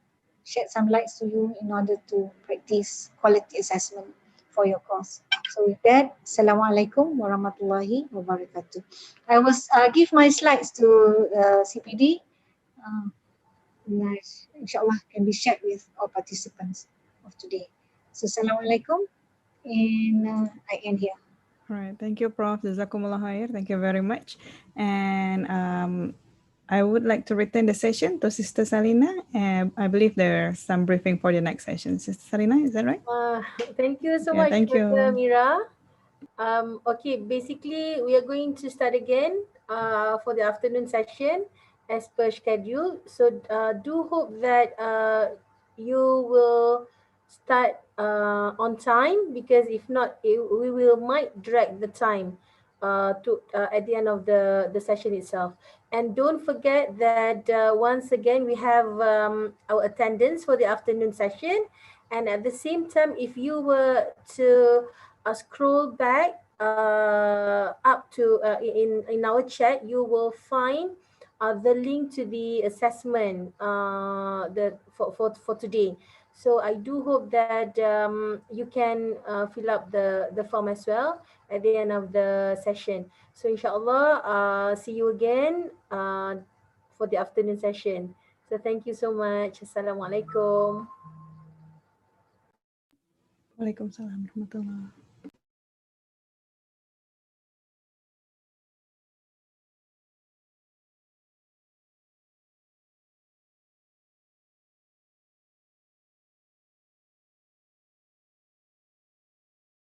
S1: shed some lights to you in order to practice quality assessment for your course. So with that, Assalamualaikum warahmatullahi wabarakatuh. I will give my slides to CPD. Nice. Inshallah can be shared with all participants of today. So Assalamualaikum, and I end here.
S12: All right, thank you, Prof. Jazakumullah khair. Thank you very much. And I would like to return the session to Sister Salina. And I believe there's some briefing for the next session. Sister Salina, is that right?
S10: Thank you so
S12: Yeah,
S10: much,
S12: thank you.
S10: Dr. Mira. Okay, basically we are going to start again for the afternoon session as per schedule. So do hope that you will start on time, because if not, we might drag the time at the end of the session itself. And don't forget that once again we have our attendance for the afternoon session, and at the same time, if you were to scroll back up to in our chat, you will find the link to the assessment for today. So I do hope that you can fill up the form as well at the end of the session. So inshallah, see you again for the afternoon session. So thank you so much. Assalamualaikum.
S12: Waalaikumsalam warahmatullah.